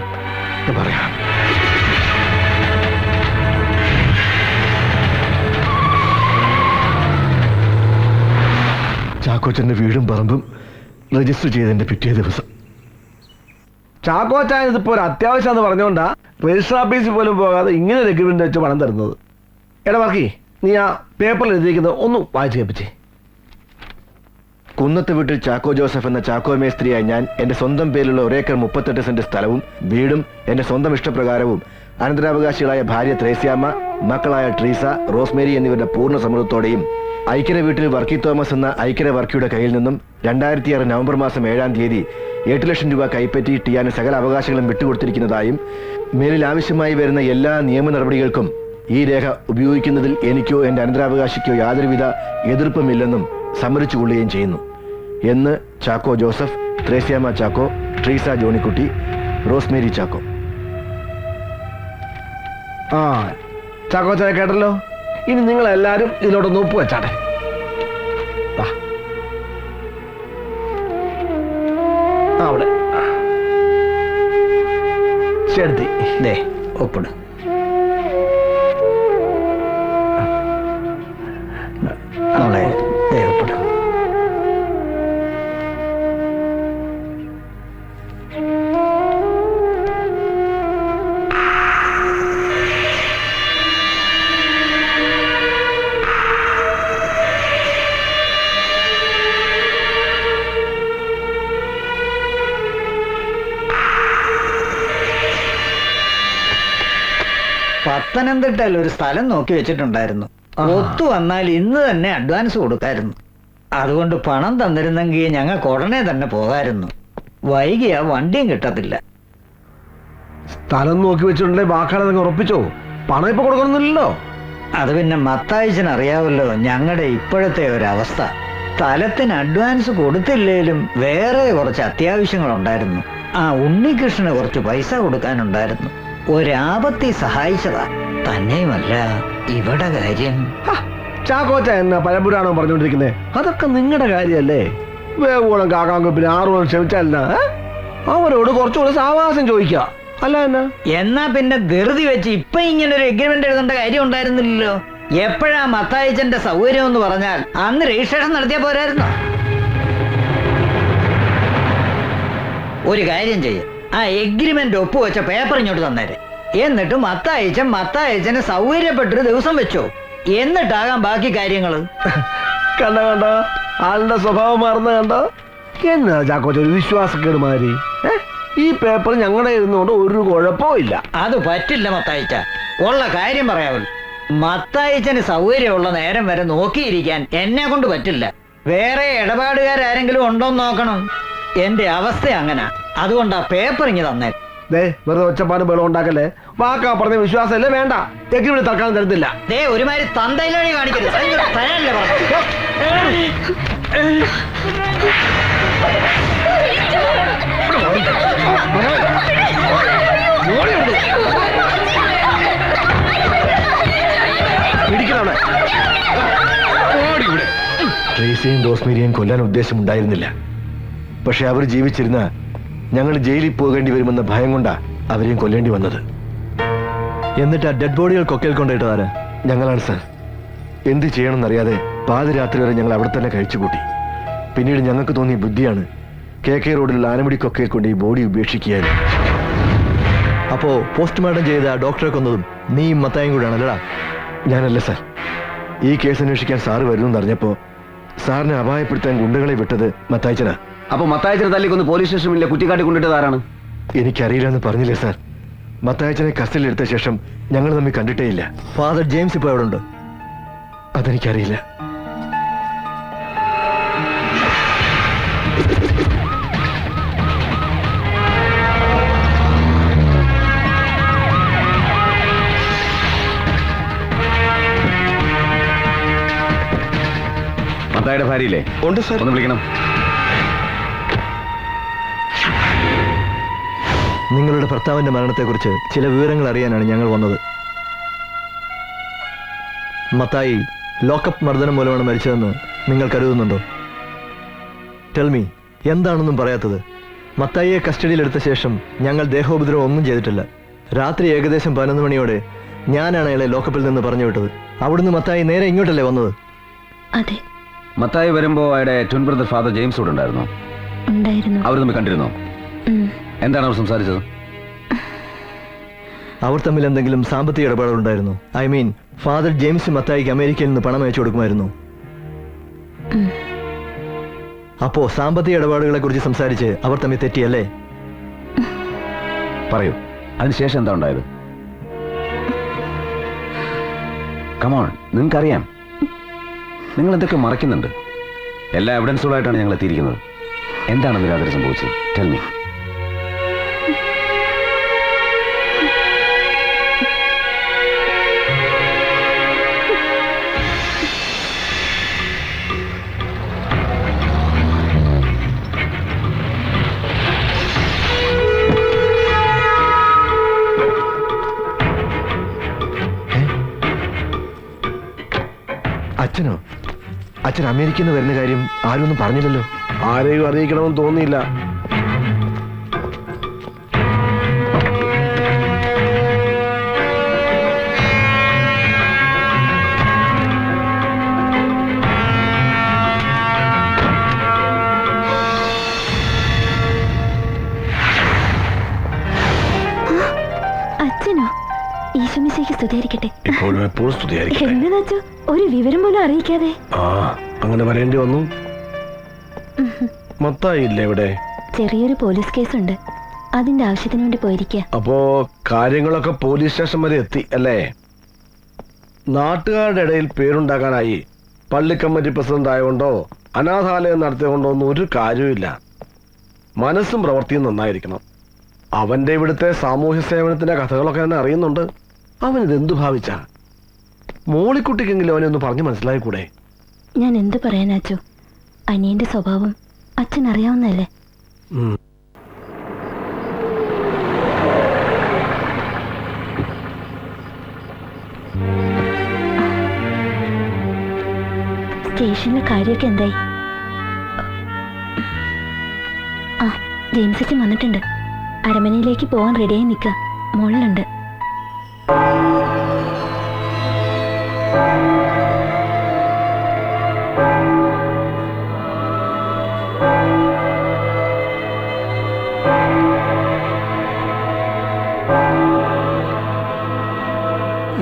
ചാക്കോച്ചന്റെ വീടും പറമ്പും രജിസ്റ്റർ ചെയ്തതിന്റെ പിറ്റേ ദിവസം. ചാക്കോച്ചാൻ ഇതിപ്പോ ഒരു അത്യാവശ്യം പറഞ്ഞുകൊണ്ടാ രജിസ്റ്റർ ഓഫീസിൽ പോലും പോകാതെ ഇങ്ങനെ ഒരു എഗ്രിമെന്റ് വെച്ച് പണം തരുന്നത്. എടാ ബാക്കി നീ ആ പേപ്പറിൽ എഴുതിയിരിക്കുന്നത് ഒന്ന് വായിച്ചു കേൾപ്പിച്ചേ. കുന്നത്ത് വീട്ടിൽ ചാക്കോ ജോസഫ് എന്ന ചാക്കോ മേസ്ത്രിയായി ഞാൻ എന്റെ സ്വന്തം പേരിലുള്ള 1 ഏക്കർ 38 സെന്റ് സ്ഥലവും വീടും എന്റെ സ്വന്തം ഇഷ്ടപ്രകാരവും അനന്തരാവകാശികളായ ഭാര്യ ത്രേസ്യാമ്മ, മക്കളായ ട്രീസ, റോസ്മേരി എന്നിവരുടെ പൂർണ്ണ സമ്മതത്തോടെയും ഐക്യര വീട്ടിൽ വർക്കി തോമസ് എന്ന ഐക്യര വർക്കിയുടെ കയ്യിൽ നിന്നും 2006 നവംബർ മാസം 7-ാം തീയതി 8 ലക്ഷം രൂപ കൈപ്പറ്റി ടിയാന് സകല അവകാശങ്ങളും വിട്ടുകൊടുത്തിരിക്കുന്നതായും മേലിൽ ആവശ്യമായി വരുന്ന എല്ലാ നിയമ നടപടികൾക്കും ഈ രേഖ ഉപയോഗിക്കുന്നതിൽ എനിക്കോ എന്റെ അനന്തരാവകാശിക്കോ യാതൊരുവിധ എതിർപ്പുമില്ലെന്നും സമ്മതിച്ചു കൊള്ളുകയും ചെയ്യുന്നു എന്ന് ചാക്കോ ജോസഫ്, ത്രേസ്യാമ്മ ചാക്കോ, ട്രീസ ജോണിക്കുട്ടി, റോസ്മേരി ചാക്കോ. ചാക്കോ ചായ കേട്ടല്ലോ. ഇനി നിങ്ങൾ എല്ലാരും ഇതിലോട്ടൊന്ന് ഒപ്പ് വെച്ചാട്ടെ. അവിടെ ശരി, ഒപ്പിട്. ഒപ്പിട്. പത്തനംതിട്ടയിൽ ഒരു സ്ഥലം നോക്കി വെച്ചിട്ടുണ്ടായിരുന്നു. ഒത്തു വന്നാൽ ഇന്ന് തന്നെ അഡ്വാൻസ് കൊടുക്കായിരുന്നു. അതുകൊണ്ട് പണം തന്നിരുന്നെങ്കിൽ ഞങ്ങൾക്ക് ഉടനെ തന്നെ പോകായിരുന്നു. വൈകിയാ വണ്ടിയും കിട്ടത്തില്ല. സ്ഥലം നോക്കി വെച്ചിട്ടുണ്ടെങ്കിൽ വാക്കാളെ നിങ്ങൾ ഉറപ്പിച്ചോ? പണം ഇപ്പൊ കൊടുക്കണമെന്നില്ലല്ലോ. അത് പിന്നെ മത്തായിച്ചന് അറിയാമല്ലോ ഞങ്ങളുടെ ഇപ്പോഴത്തെ ഒരവസ്ഥ. സ്ഥലത്തിന് അഡ്വാൻസ് കൊടുത്തില്ലേലും വേറെ കുറച്ച് അത്യാവശ്യങ്ങളുണ്ടായിരുന്നു. ആ ഉണ്ണികൃഷ്ണന് കുറച്ച് പൈസ കൊടുക്കാനുണ്ടായിരുന്നു. ഒരാപത്തി സഹായിച്ചതാ. തന്നെയുമല്ല ഇവിടെ കാര്യം. ചാക്കോച്ച എന്നാ പഴമ്പുരാണോ പറഞ്ഞുകൊണ്ടിരിക്കുന്നേ? അതൊക്കെ നിങ്ങളുടെ കാര്യല്ലേ. വേവോളം കാക്കാങ്കൊപ്പിന് 6 ക്ഷമിച്ചാലല്ല. അവരോട് കുറച്ചുകൂടെ സാവകാശം ചോദിക്കുക, അല്ല എന്നാ പിന്നെ ധൃതി വെച്ച് ഇപ്പൊ ഇങ്ങനെ ഒരു എഗ്രിമെന്റ് എഴുതേണ്ട കാര്യം ഉണ്ടായിരുന്നില്ലല്ലോ. എപ്പോഴാ മത്തായിച്ചന്റെ സൗകര്യം എന്ന് പറഞ്ഞാൽ അന്ന് രജിസ്ട്രേഷൻ നടത്തിയാ പോരായിരുന്നോ? ഒരു കാര്യം ചെയ്യ, ആ എഗ്രിമെന്റ് ഒപ്പുവെച്ച പേപ്പർ ഇങ്ങോട്ട് തന്നേരെ. എന്നിട്ട് മത്തായിച്ചന് സൗകര്യപ്പെട്ടൊരു ദിവസം വെച്ചോ. എന്നിട്ടാകാം ബാക്കി കാര്യങ്ങള്. കണ്ടോ ആളുടെ സ്വഭാവം മാറുന്ന കണ്ടോ? എന്നാ ചാക്കോച്ച ഒരു വിശ്വാസക്കേട് മാറി. ഈ പേപ്പർ ഞങ്ങളുടെ ഇരുന്നുകൊണ്ട് ഒരു കുഴപ്പവും ഇല്ല. അത് പറ്റില്ല മത്തായിച്ച, ഉള്ള കാര്യം പറയാമല്ലോ. മത്തായിച്ചന് സൗകര്യമുള്ള നേരം വരെ നോക്കിയിരിക്കാൻ എന്നെ കൊണ്ട് പറ്റില്ല. വേറെ ഇടപാടുകാരെങ്കിലും ഉണ്ടോന്ന് നോക്കണം. എന്റെ അവസ്ഥ അങ്ങനെ. അതുകൊണ്ടാ പേപ്പർ ഇങ്ങ് തന്നെ. വെറുതെ ഒച്ചപ്പാട് ബലം ഉണ്ടാക്കല്ലേ. വാക്കാ പറഞ്ഞ വിശ്വാസമല്ലേ വേണ്ട. എഗ്രിമെന്റ് തൽക്കാലം തരത്തില്ല. ഒരുമാതിരി തന്തയിലൊഴി കാണിക്കരുത്. തരാനല്ലേ പറഞ്ഞു. ട്രേസിയെയും റോസ്മേരിയെയും കൊല്ലാൻ ഉദ്ദേശമുണ്ടായിരുന്നില്ല. പക്ഷെ അവർ ജീവിച്ചിരുന്ന ഞങ്ങൾ ജയിലിൽ പോകേണ്ടി വരുമെന്ന ഭയം കൊണ്ടാ അവരെയും കൊല്ലേണ്ടി വന്നത്. എന്നിട്ട് ആ ഡെഡ് ബോഡികൾ കൊക്കയിൽ കൊണ്ടിട്ടതാര്? ഞങ്ങളാണ് സാർ. എന്ത് ചെയ്യണമെന്നറിയാതെ പാതിരാത്രി വരെ ഞങ്ങൾ അവിടെ തന്നെ കഴിച്ചുകൂട്ടി. പിന്നീട് ഞങ്ങൾക്ക് തോന്നിയ ബുദ്ധിയാണ് KK റോഡിലുള്ള ആനമുടി കൊക്കയിൽ കൊണ്ട് ഈ ബോഡി ഉപേക്ഷിക്കുകയായിരുന്നു. അപ്പോ പോസ്റ്റ്മോർട്ടം ചെയ്ത ഡോക്ടറെ കൊന്നതും നീയും മത്തായും കൂടെയാണല്ലടാ? ഞാനല്ല സാർ. ഈ കേസ് അന്വേഷിക്കാൻ സാറ് വരുമെന്ന് അറിഞ്ഞപ്പോ സാറിനെ അപായപ്പെടുത്താൻ ഗുണ്ടകളെ വിട്ടത് മത്തായിച്ചനാ. അപ്പൊ മത്തായിച്ചനെ തല്ലിക്കൊന്ന് പോലീസ് സ്റ്റേഷനിലെ കുറ്റിക്കാട്ടി കൊണ്ടിട്ടത് ആരാണ്? എനിക്കറിയില്ല എന്ന് പറഞ്ഞില്ലേ സാർ. മത്തായിച്ചനെ കസ്റ്റഡിയിൽ എടുത്ത ശേഷം ഞങ്ങൾ തമ്മിൽ കണ്ടിട്ടേ ഇല്ല. ഫാദർ ജെയിംസ് ഇപ്പൊ എവിടെ ഉണ്ട്? അതെനിക്കറിയില്ല. മത്തായിയുടെ ഭാര്യയില്ലേ? ഉണ്ട് സാർ. ഒന്ന് വിളിക്കണം. നിങ്ങളുടെ ഭർത്താവിന്റെ മരണത്തെക്കുറിച്ച് ചില വിവരങ്ങൾ അറിയാനാണ് ഞങ്ങൾ വന്നത്. മത്തായി ലോക്കപ്പ് മർദ്ദനം മൂലമാണ് മരിച്ചതെന്ന് നിങ്ങൾ കരുതുന്നുണ്ടോ? ടെൽമി, എന്താണെന്നും പറയാത്തത്? മത്തായിയെ കസ്റ്റഡിയിലെടുത്ത ശേഷം ഞങ്ങൾ ദേഹോപദ്രവം ഒന്നും ചെയ്തിട്ടില്ല. രാത്രി ഏകദേശം 11 മണിയോടെ ഞാനാണ് അയാളെ ലോക്കപ്പിൽ നിന്ന് പറഞ്ഞു വിട്ടത്. അവിടുന്ന് മത്തായി നേരെ ഇങ്ങോട്ടല്ലേ വന്നത്? അതെ. മത്തായി വരുമ്പോ അയാളുടെ ട്വിൻ ബ്രദർ ഫാദർ ജെയിംസ് കൂടെ ഉണ്ടായിരുന്നോ? ഉണ്ടായിരുന്നു. അവർ തമ്മിൽ കണ്ടിരുന്നോ? എന്താണ് അവർ സംസാരിച്ചത്? അവർ തമ്മിൽ എന്തെങ്കിലും സാമ്പത്തിക ഇടപാടുണ്ടായിരുന്നു? ഐ മീൻ, ഫാദർ ജെയിംസ് മത്തായിക്ക് അമേരിക്കയിൽ നിന്ന് പണം അയച്ചു കൊടുക്കുമായിരുന്നു. അപ്പോ സാമ്പത്തിക ഇടപാടുകളെ കുറിച്ച് സംസാരിച്ച് അവർ തമ്മിൽ തെറ്റിയല്ലേ? പറയൂ, അതിനുശേഷം എന്താ ഉണ്ടായത്? കമോൺ, നിങ്ങൾക്കറിയാം. നിങ്ങൾ എന്തൊക്കെ മറയ്ക്കുന്നുണ്ട്. എല്ലാ എവിഡൻസുകളായിട്ടാണ് ഞങ്ങൾ എത്തിയിരിക്കുന്നത്. എന്താണ് അതിരാത്രി സംഭവിച്ചത്? Tell me. അച്ഛനോ? അച്ഛൻ അമേരിക്കയിൽ നിന്ന് വരുന്ന കാര്യം ആരും ഒന്നും പറഞ്ഞില്ലല്ലോ. ആരെയും അറിയിക്കണമെന്ന് തോന്നിയില്ല. അച്ഛനോ? ഈശോമിശിഹായ്ക്ക് സ്തുതിയായിരിക്കട്ടെ. എപ്പോഴും സ്തുതിയായിരിക്കട്ടെ. എന്താ ഒരു വിവരം പോലും അറിയിക്കാതെ? അങ്ങനെ വരേണ്ടി വന്നു. മത്തായി ഇല്ല ഇവിടെ? ചെറിയൊരു പോലീസ് കേസുണ്ട്, അതിന്റെ ആവശ്യത്തിന് വേണ്ടി പോയിരിക്കുക. അപ്പോ കാര്യങ്ങളൊക്കെ പോലീസ് സ്റ്റേഷൻ വരെ എത്തി അല്ലേ? നാട്ടുകാരുടെ ഇടയിൽ പേരുണ്ടാക്കാനായി പള്ളി കമ്മിറ്റി പ്രസിഡന്റ് ആയതുകൊണ്ടോ അനാഥാലയം നടത്തിയതുകൊണ്ടോ ഒന്നും ഒരു കാര്യവുമില്ല. മനസ്സും പ്രവൃത്തിയും നന്നായിരിക്കണം. അവന്റെ ഇവിടുത്തെ സാമൂഹ്യ സേവനത്തിന്റെ കഥകളൊക്കെ തന്നെ അറിയുന്നുണ്ട്. അവനിതെന്തു ഭാവിച്ച? മോളിക്കുട്ടിക്കെങ്കിലും അവനെ ഒന്ന് പറഞ്ഞു മനസ്സിലായിക്കൂടെ? ഞാൻ എന്ത് പറയാനാച്ചോ? അനിയന്റെ സ്വഭാവം അച്ഛൻ അറിയാവുന്നല്ലേ? സ്റ്റേഷനിലെ കാര്യമൊക്കെ എന്തായി? ജെയിംസ് അച്ഛൻ വന്നിട്ടുണ്ട്. അരമനയിലേക്ക് പോകാൻ റെഡിയായി നിൽക്കുക. മുകളിലുണ്ട്.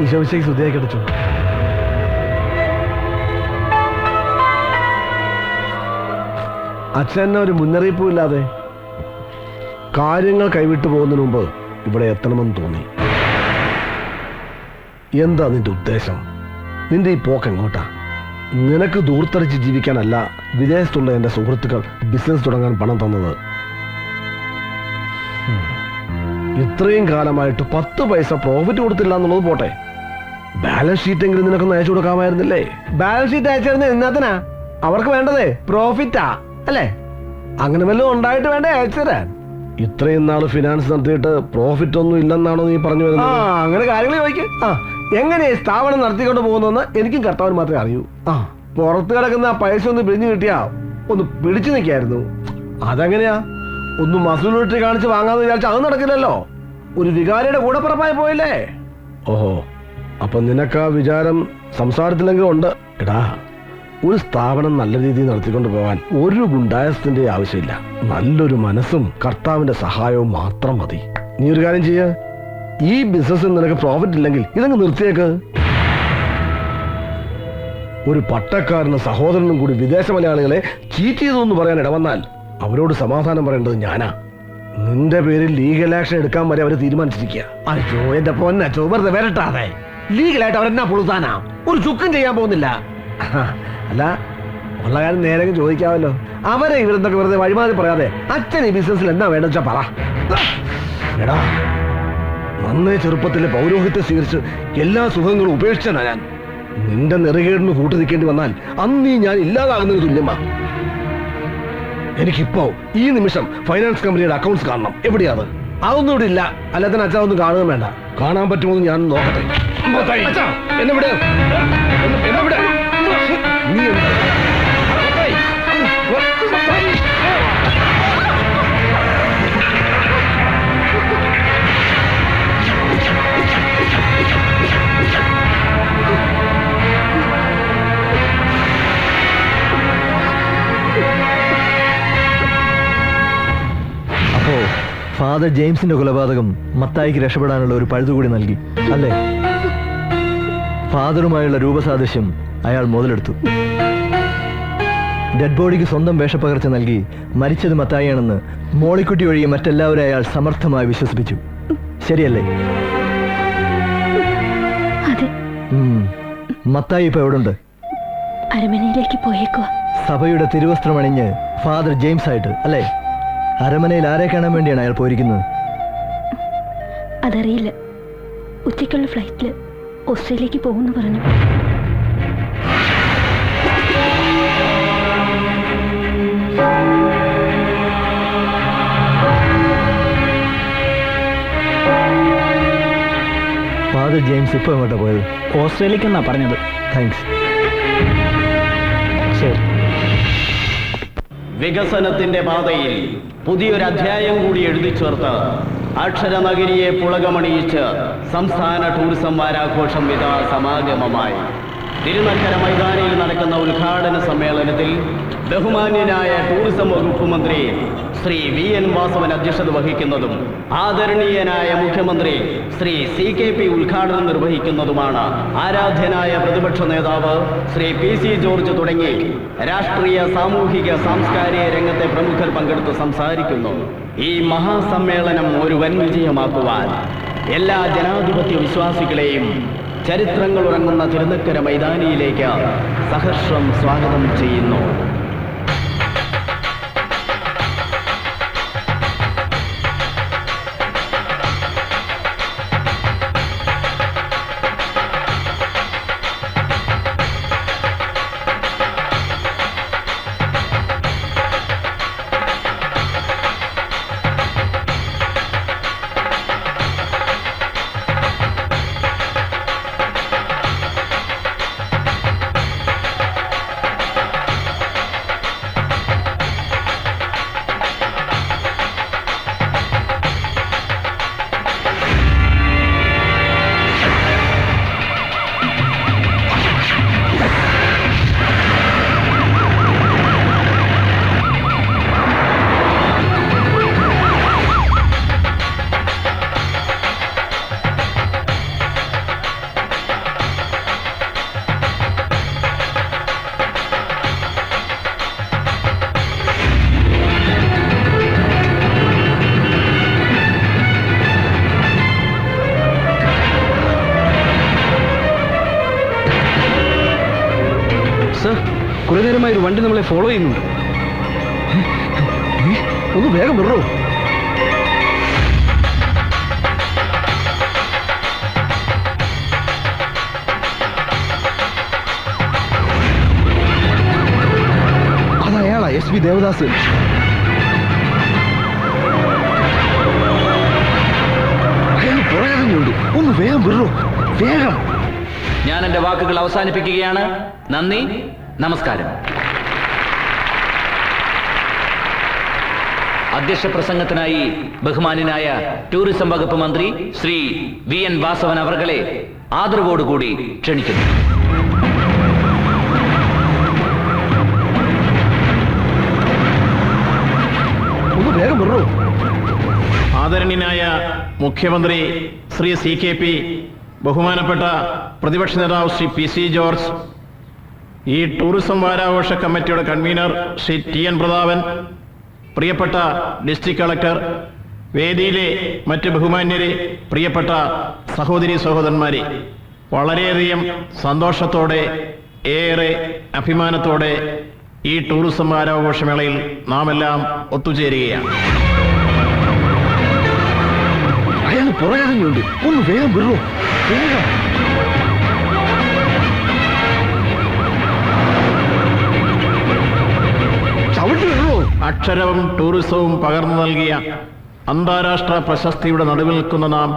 ഈശോമിശിഹായ്ക്ക് സ്തുതിയായി കിടച്ചു. അച്ഛൻ ഒരു മുന്നറിയിപ്പും ഇല്ലാതെ കാര്യങ്ങൾ കൈവിട്ടു പോകുന്നതിന് മുമ്പ് ഇവിടെ എത്തണമെന്ന് തോന്നി. എന്താ നിന്റെ ഉദ്ദേശം? നിന്റെ ഈ പോക്ക് എങ്ങോട്ടാ? നിനക്ക് ദൂർത്തടിച്ച് ജീവിക്കാനല്ല വിദേശത്തുള്ള എൻ്റെ സുഹൃത്തുക്കൾ ബിസിനസ് തുടങ്ങാൻ പണം തന്നത്. ഇത്രയും കാലമായിട്ട് 10 പൈസ പ്രോഫിറ്റ് കൊടുത്തില്ല എന്നുള്ളത് പോട്ടെ, ബാലൻസ് ഷീറ്റ് എങ്കിലും നിനക്കൊന്ന് അയച്ചു കൊടുക്കാമായിരുന്നില്ലേ? Balance sheet അയച്ചിരുന്ന എന്നാത്തിനാ? അവർക്ക് വേണ്ടതേ പ്രോഫിറ്റാ അല്ലേ? അങ്ങനെ വല്ലതും ഉണ്ടായിട്ട് വേണ്ടേ അയച്ചു തരാൻ? ഇത്രയും നാള് ഫിനാൻസ് നടത്തിയിട്ട് പ്രോഫിറ്റ് ഒന്നും ഇല്ലെന്നാണോ നീ പറഞ്ഞു വരുന്നത്? അങ്ങനെ കാര്യങ്ങൾ ചോദിക്കും. എങ്ങനെ സ്ഥാപനം നടത്തിക്കൊണ്ട് പോകുന്നെന്ന് എനിക്കും കർത്താവിന് മാത്രമേ അറിയൂ. പുറത്ത് കിടക്കുന്ന ആ പൈസ ഒന്ന് പിടിഞ്ഞു കിട്ടിയാ ഒന്ന് പിടിച്ചു നിൽക്കായിരുന്നു. അതെങ്ങനെയാ? ഒന്ന് മസൂലിറ്റി കാണിച്ച് വാങ്ങാന്ന് വിചാരിച്ച അത് നടക്കില്ലല്ലോ. ഒരു വികാരിയുടെ കൂടെ പുറപ്പായി പോയില്ലേ? ഓഹോ, അപ്പൊ നിനക്ക് ആ വിചാരം സംസാരത്തിലെങ്കിലും ഉണ്ട്. എടാ, ഒരു സ്ഥാപനം നല്ല രീതിയിൽ നടത്തിക്കൊണ്ട് പോകാൻ ഒരു ഗുണ്ടായസത്തിന്റെ ആവശ്യമില്ല. നല്ലൊരു മനസ്സും കർത്താവിന്റെ സഹായവും മാത്രം മതി. നീ ഒരു കാര്യം ചെയ്യ, ഈ ബിസിനസ്സിൽ നിനക്ക് പ്രോഫിറ്റ് ഇല്ലെങ്കിൽ ഇതങ്ങ് നിർത്തിയേക്ക്. ഒരു പട്ടക്കാരനും സഹോദരനും കൂടി വിദേശ മലയാളികളെ ചീറ്റ് ചെയ്തു എന്ന് പറയാൻ ഇടവന്നാൽ അവരോട് സമാധാനം പറയേണ്ടത് ഞാനാ. നിന്റെ പേരിൽ ലീഗൽ ആക്ഷൻ എടുക്കാൻ വരെ അവര് തീരുമാനിച്ചിരിക്കുക. അയ്യോ എന്റെ പൊന്നച്ചോ, വെറുതെ വരട്ടാതെ. ലീഗലായിട്ട് അവരെന്നാ പുളുത്താനാ? ഒരു ചുക്കും ചെയ്യാൻ പോകുന്നില്ല. അല്ല, ഉള്ള കാര്യം നേരെ ചോദിക്കാമല്ലോ. അവരെ ഇവരെന്തൊക്കെ വെറുതെ വഴിമാറി പറയാതെ അച്ഛൻ ഈ ബിസിനസ്സിൽ എന്നാ വേണ്ട വെച്ചാ പറ. എടാ, നന്നേ ചെറുപ്പത്തിലെ പൗരോഹിത്യം സ്വീകരിച്ച് എല്ലാ സുഖങ്ങളും ഉപേക്ഷിച്ചാ ഞാൻ. നിന്റെ നെറുകേടിന് കൂട്ടു നിൽക്കേണ്ടി വന്നാൽ അന്ന് ഞാൻ ഇല്ലാതാകുന്നതിന് തുല്യമാ. എനിക്കിപ്പോ ഈ നിമിഷം ഫൈനാൻസ് കമ്പനിയുടെ അക്കൗണ്ട്സ് കാണണം. എവിടെയാണ്? അതൊന്നും ഇവിടെ ഇല്ല. അല്ലാതെ അച്ഛൻ ഒന്നും കാണുകയും വേണ്ട. കാണാൻ പറ്റുമോ ഞാൻ നോക്കട്ടെ. എന്നെ വിടെ നീ അപ്പോ ഫാദർ ജെയിംസിന്റെ കൊലപാതകം മത്തായിക്ക് രക്ഷപ്പെടാനുള്ള ഒരു പഴുതുകൂടി നൽകി അല്ലേ? ഫാദറുമായുള്ള രൂപസാദൃശ്യം അയാൾ മുതലെടുത്തു. ഡെഡ് ബോഡിക്ക് സ്വന്തം വേഷപ്പകർച്ച നൽകി മരിച്ചത് മത്തായിയാണെന്ന് മോളിക്കുട്ടി ഒഴികെ മറ്റെല്ലാവരും അയാൾ സമർത്ഥമായി വിശ്വസിപ്പിച്ചു. ശരിയല്ലേ? മത്തായി ഇപ്പൊ എവിടുണ്ട്? അരമനയിലേക്ക് പോയേക്കുവാ. സഭയുടെ തിരുവസ്ത്രമണിഞ്ഞ് ഫാദർ ജെയിംസ് ആയിട്ട് അല്ലേ? അരമനയിൽ ആരെ കാണാൻ വേണ്ടിയാണ് അയാൾ പോയിരിക്കുന്നത്? അതറിയില്ല. ഉച്ചയ്ക്കുള്ള ഫ്ലൈറ്റില് ഓസ്ട്രേലിയക്ക് പോകുന്നു പറഞ്ഞു. ഫാദർ ജെയിംസ് ഇപ്പൊ എങ്ങോട്ടാ പോയത്? ഓസ്ട്രേലിയക്കെന്നാ പറഞ്ഞത്. താങ്ക്സ്. ശരി. വികസനത്തിന്റെ പാതയിൽ പുതിയൊരു അധ്യായം കൂടി എഴുതി ചേർത്ത് അക്ഷരനഗരിയെ പുളകമണിയിച്ച് സംസ്ഥാന ടൂറിസം വാരാഘോഷം ഇതാ സമാഗമമായി. തിരുനക്കര മൈതാനിയിൽ നടക്കുന്ന ഉദ്ഘാടന സമ്മേളനത്തിൽ ബഹുമാന്യനായ ടൂറിസം വകുപ്പ് മന്ത്രി ശ്രീ VN വാസവൻ അധ്യക്ഷത വഹിക്കുന്നതും ആദരണീയനായ മുഖ്യമന്ത്രി ശ്രീ CKP ഉദ്ഘാടനം നിർവഹിക്കുന്നതുമാണ്. ആരാധ്യനായ പ്രതിപക്ഷ നേതാവ് ശ്രീ PC ജോർജ് തുടങ്ങി രാഷ്ട്രീയ, സാമൂഹിക, സാംസ്കാരിക രംഗത്തെ പ്രമുഖർ പങ്കെടുത്ത് സംസാരിക്കുന്നു. ഈ മഹാസമ്മേളനം ഒരു വൻ വിജയമാക്കുവാൻ എല്ലാ ജനാധിപത്യ വിശ്വാസികളെയും ചരിത്രങ്ങൾ ഉറങ്ങുന്ന തിരുനക്കര മൈതാനിയിലേക്ക് സഹർഷം സ്വാഗതം ചെയ്യുന്നു. സർ, കുറെ നേരമായി ഒരു വണ്ടി നമ്മളെ ഫോളോ ചെയ്യുന്നുണ്ട്. ഒന്ന് വേഗം വിടറോ. അതയാളാ SP ദേവദാസ്. അയാൾ പുറകെയുണ്ട്. ഒന്ന് വേഗം വിടറോ, വേഗം. ഞാൻ എൻ്റെ വാക്കുകൾ അവസാനിപ്പിക്കുകയാണ്. നന്ദി, നമസ്കാരം. അധ്യക്ഷ പ്രസംഗത്തിനായി ബഹുമാന്യനായ ടൂറിസം വകുപ്പ് മന്ത്രി ശ്രീ VN വാസവൻ അവർകളെ ആദരവോടുകൂടി ക്ഷണിക്കുന്നു. ഒന്ന് വേഗം വിടറോ. ആദരണീയനായ മുഖ്യമന്ത്രി ശ്രീ CKP, ബഹുമാനപ്പെട്ട പ്രതിപക്ഷ നേതാവ് ശ്രീ PC ജോർജ്, ഈ ടൂറിസം വാരാഘോഷ കമ്മിറ്റിയുടെ കൺവീനർ ശ്രീ TN പ്രതാപൻ, പ്രിയപ്പെട്ട ഡിസ്ട്രിക്ട് കളക്ടർ, വേദിയിലെ മറ്റ് ബഹുമാന്യരെ, പ്രിയപ്പെട്ട സഹോദരി സഹോദരന്മാരെ, വളരെയധികം സന്തോഷത്തോടെ, ഏറെ അഭിമാനത്തോടെ ഈ ടൂറിസം വാരാഘോഷമേളയിൽ നാം എല്ലാം ഒത്തുചേരുകയാണ്. അയാൾ പുറകെയുണ്ട്. ഒന്ന് വേഗം വിടറോ, വേഗം. അക്ഷരവും ടൂറിസവും പകർന്നു നൽകിയ അന്താരാഷ്ട്ര പ്രശസ്തിയുടെ നടുവിൽ നിൽക്കുന്ന നാം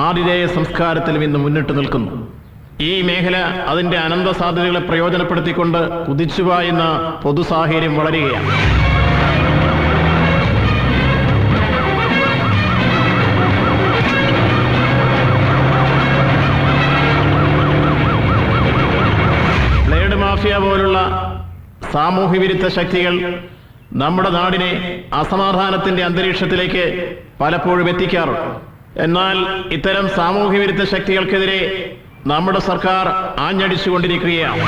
ആതിഥേയ സംസ്കാരത്തിലും ഇന്ന് മുന്നിട്ട് നിൽക്കുന്നു. ഈ മേഖല അതിന്റെ അനന്ത സാധ്യതകളെ പ്രയോജനപ്പെടുത്തിക്കൊണ്ട് കുതിച്ചുപായുന്ന പൊതുസാഹചര്യം വളരുകയാണ്. ബ്ലേഡ് മാഫിയ പോലുള്ള സാമൂഹ്യ വിരുദ്ധ ശക്തികൾ നമ്മുടെ നാടിനെ അസമാധാനത്തിന്റെ അന്തരീക്ഷത്തിലേക്ക് പലപ്പോഴും എത്തിക്കാറുണ്ട്. എന്നാൽ ഇത്തരം സാമൂഹ്യ വിരുദ്ധ ശക്തികൾക്കെതിരെ നമ്മുടെ സർക്കാർ ആഞ്ഞടിച്ചുകൊണ്ടിരിക്കുകയാണ്.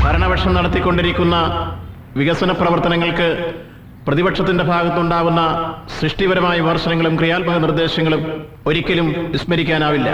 ഭരണപക്ഷം നടത്തിക്കൊണ്ടിരിക്കുന്ന വികസന പ്രവർത്തനങ്ങൾക്ക് പ്രതിപക്ഷത്തിന്റെ ഭാഗത്തുണ്ടാകുന്ന സൃഷ്ടിപരമായ വിമർശനങ്ങളും ക്രിയാത്മക നിർദ്ദേശങ്ങളും ഒരിക്കലും വിസ്മരിക്കാനാവില്ല.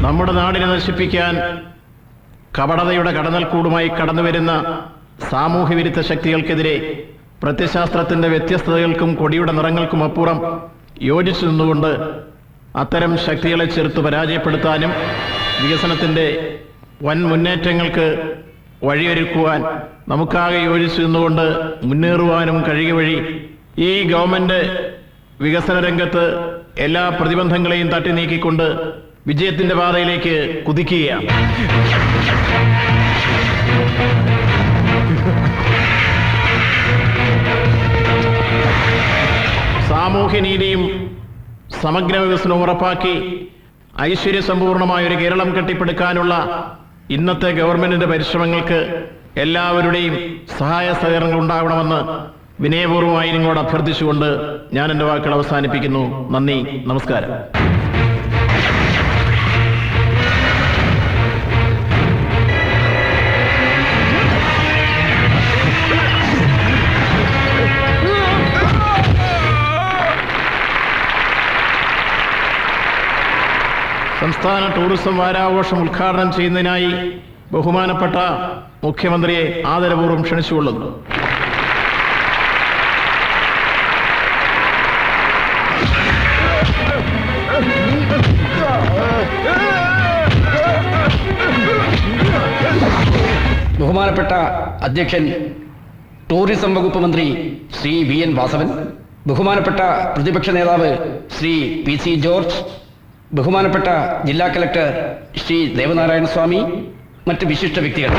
നമ്മുടെ നാടിനെ നശിപ്പിക്കാൻ കപടതയുടെ കടന്നൽക്കൂടുമായി കടന്നുവരുന്ന സാമൂഹ്യ വിരുദ്ധ ശക്തികൾക്കെതിരെ പ്രത്യശാസ്ത്രത്തിന്റെ വ്യത്യസ്തതകൾക്കും കൊടിയുടെ നിറങ്ങൾക്കും അപ്പുറം യോജിച്ചു നിന്നുകൊണ്ട് അത്തരം ശക്തികളെ ചെറുത്ത് പരാജയപ്പെടുത്താനും വികസനത്തിന്റെ വൻ മുന്നേറ്റങ്ങൾക്ക് വഴിയൊരുക്കുവാൻ നമുക്കാകെ യോജിച്ചു നിന്നുകൊണ്ട് മുന്നേറുവാനും കഴിയുക വഴി ഈ ഗവൺമെന്റ് വികസന രംഗത്ത് എല്ലാ പ്രതിബന്ധങ്ങളെയും തട്ടി നീക്കിക്കൊണ്ട് വിജയത്തിന്റെ പാതയിലേക്ക് കുതിക്കുകയാണ്. സാമൂഹ്യനീതിയും സമഗ്ര വികസനവും ഉറപ്പാക്കി ഐശ്വര്യസമ്പൂർണമായ ഒരു കേരളം കെട്ടിപ്പടുക്കാനുള്ള ഇന്നത്തെ ഗവൺമെന്റിന്റെ പരിശ്രമങ്ങൾക്ക് എല്ലാവരുടെയും സഹായ സഹകരണങ്ങൾ ഉണ്ടാവണമെന്ന് വിനയപൂർവ്വമായി നിങ്ങളോട് അഭ്യർത്ഥിച്ചുകൊണ്ട് ഞാൻ എൻ്റെ വാക്കുകൾ അവസാനിപ്പിക്കുന്നു. നന്ദി, നമസ്കാരം. സംസ്ഥാന ടൂറിസം വാരാഘോഷം ഉദ്ഘാടനം ചെയ്യുന്നതിനായി ബഹുമാനപ്പെട്ട മുഖ്യമന്ത്രിയെ ആദരപൂർവ്വം ക്ഷണിച്ചുകൊള്ളുന്നു. ബഹുമാനപ്പെട്ട അധ്യക്ഷൻ ടൂറിസം വകുപ്പ് മന്ത്രി ശ്രീ VN വാസവൻ, ബഹുമാനപ്പെട്ട പ്രതിപക്ഷ നേതാവ് ശ്രീ PC ജോർജ്, ബഹുമാനപ്പെട്ട ജില്ലാ കലക്ടർ ശ്രീ ദേവനാരായണ സ്വാമി, മറ്റ് വിശിഷ്ട വ്യക്തികൾ.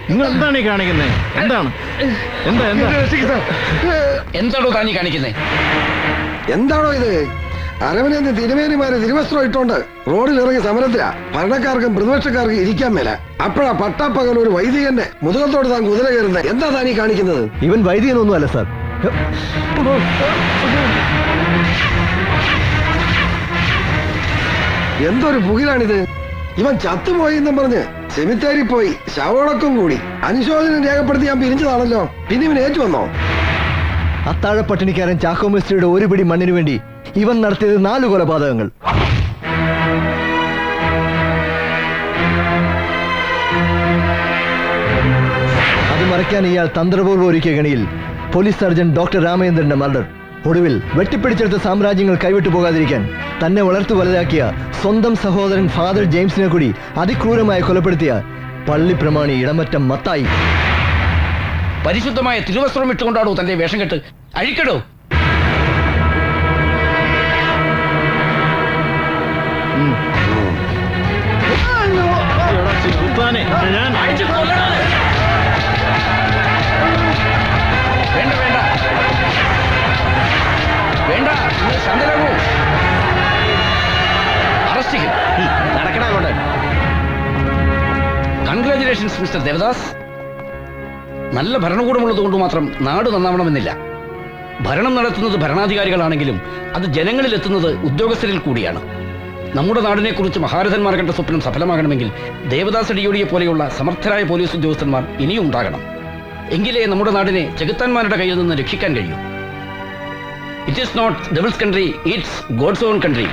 നിങ്ങൾ എന്താണ് ഈ കാണിക്കുന്നത്? എന്താണ് എന്താണോ താനീ കാണിക്കുന്നത്? എന്താണോ ഇത്? അരവനെന്ന് തിരുമേനിമാരെ തിരുവസ്ത്രം ഇട്ടോണ്ട് റോഡിൽ ഇറങ്ങി സമരത്തിലാ. ഭരണക്കാർക്കും പ്രതിപക്ഷക്കാർക്കും ഇരിക്കാൻ മേല. അപ്പോഴാ പട്ടാപ്പകൽ ഒരു വൈദികന്റെ മുതുകത്തോട് താൻ കുതിര കയറുന്നത്. എന്താ താനീ കാണിക്കുന്നത്? ഇവൻ വൈദികനൊന്നും അല്ല സാർ. എന്തൊരു പുകിലാണിത്? ഇവൻ ചത്തുപോയി എന്നും പറഞ്ഞ് സെമിത്തേരി പോയി ശവടക്കം കൂടി അനുശോചനം രേഖപ്പെടുത്തി ഞാൻ പിരിഞ്ഞതാണല്ലോ. പിന്നെ ഇവൻ ഏറ്റു വന്നോ? അത്താഴ പട്ടിണിക്കാരൻ ചാക്കോ മിസ്ത്രിയുടെ ഒരു പിടി മണ്ണിനു വേണ്ടി ഇവൻ നടത്തിയത് 4 കൊലപാതകങ്ങൾ. അത് മറയ്ക്കാൻ ഇയാൾ തന്ത്രപൂർവ്വം ഒരുക്കിയ ഗണിയിൽ പോലീസ് സർജൻ ഡോക്ടർ രാമചന്ദ്രന്റെ മർഡർ. ഒടുവിൽ വെട്ടിപ്പിടിച്ചെടുത്ത സാമ്രാജ്യങ്ങൾ കൈവിട്ടു പോകാതിരിക്കാൻ തന്നെ വളർത്തു വലുതാക്കിയ സ്വന്തം സഹോദരൻ ഫാദർ ജെയിംസിനെ കൂടി അതിക്രൂരമായി കൊലപ്പെടുത്തിയ പള്ളി പ്രമാണി ഇടമറ്റം മത്തായി. പരിശുദ്ധമായ തിരുവസ്ത്രം ഇട്ടുകൊണ്ടാണോ തന്റെ വേഷം കെട്ട്? അഴിക്കടോ. വേണ്ട വേണ്ട വേണ്ട, ശാന്തരാകൂ. അറസ്റ്റ് ചെയ്യും. നടക്കണ അങ്ങോട്ട്. Congratulations mister Devadas. നല്ല ഭരണകൂടമുള്ളത് കൊണ്ട് മാത്രം നാട് നന്നാവണമെന്നില്ല. ഭരണം നടത്തുന്നത് ഭരണാധികാരികളാണെങ്കിലും അത് ജനങ്ങളിൽ എത്തുന്നത് ഉദ്യോഗസ്ഥരിൽ കൂടിയാണ്. നമ്മുടെ നാടിനെ കുറിച്ച് മഹാരഥന്മാർ കണ്ട സ്വപ്നം സഫലമാകണമെങ്കിൽ ദേവദാസ് ഡിയോഡിയെ പോലെയുള്ള സമർത്ഥരായ പോലീസ് ഉദ്യോഗസ്ഥന്മാർ ഇനിയും ഉണ്ടാകണം. എങ്കിലേ നമ്മുടെ നാടിനെ ചെകുത്താന്മാരുടെ കയ്യിൽ നിന്ന് രക്ഷിക്കാൻ കഴിയൂ. It is not devil's country, it's God's own country.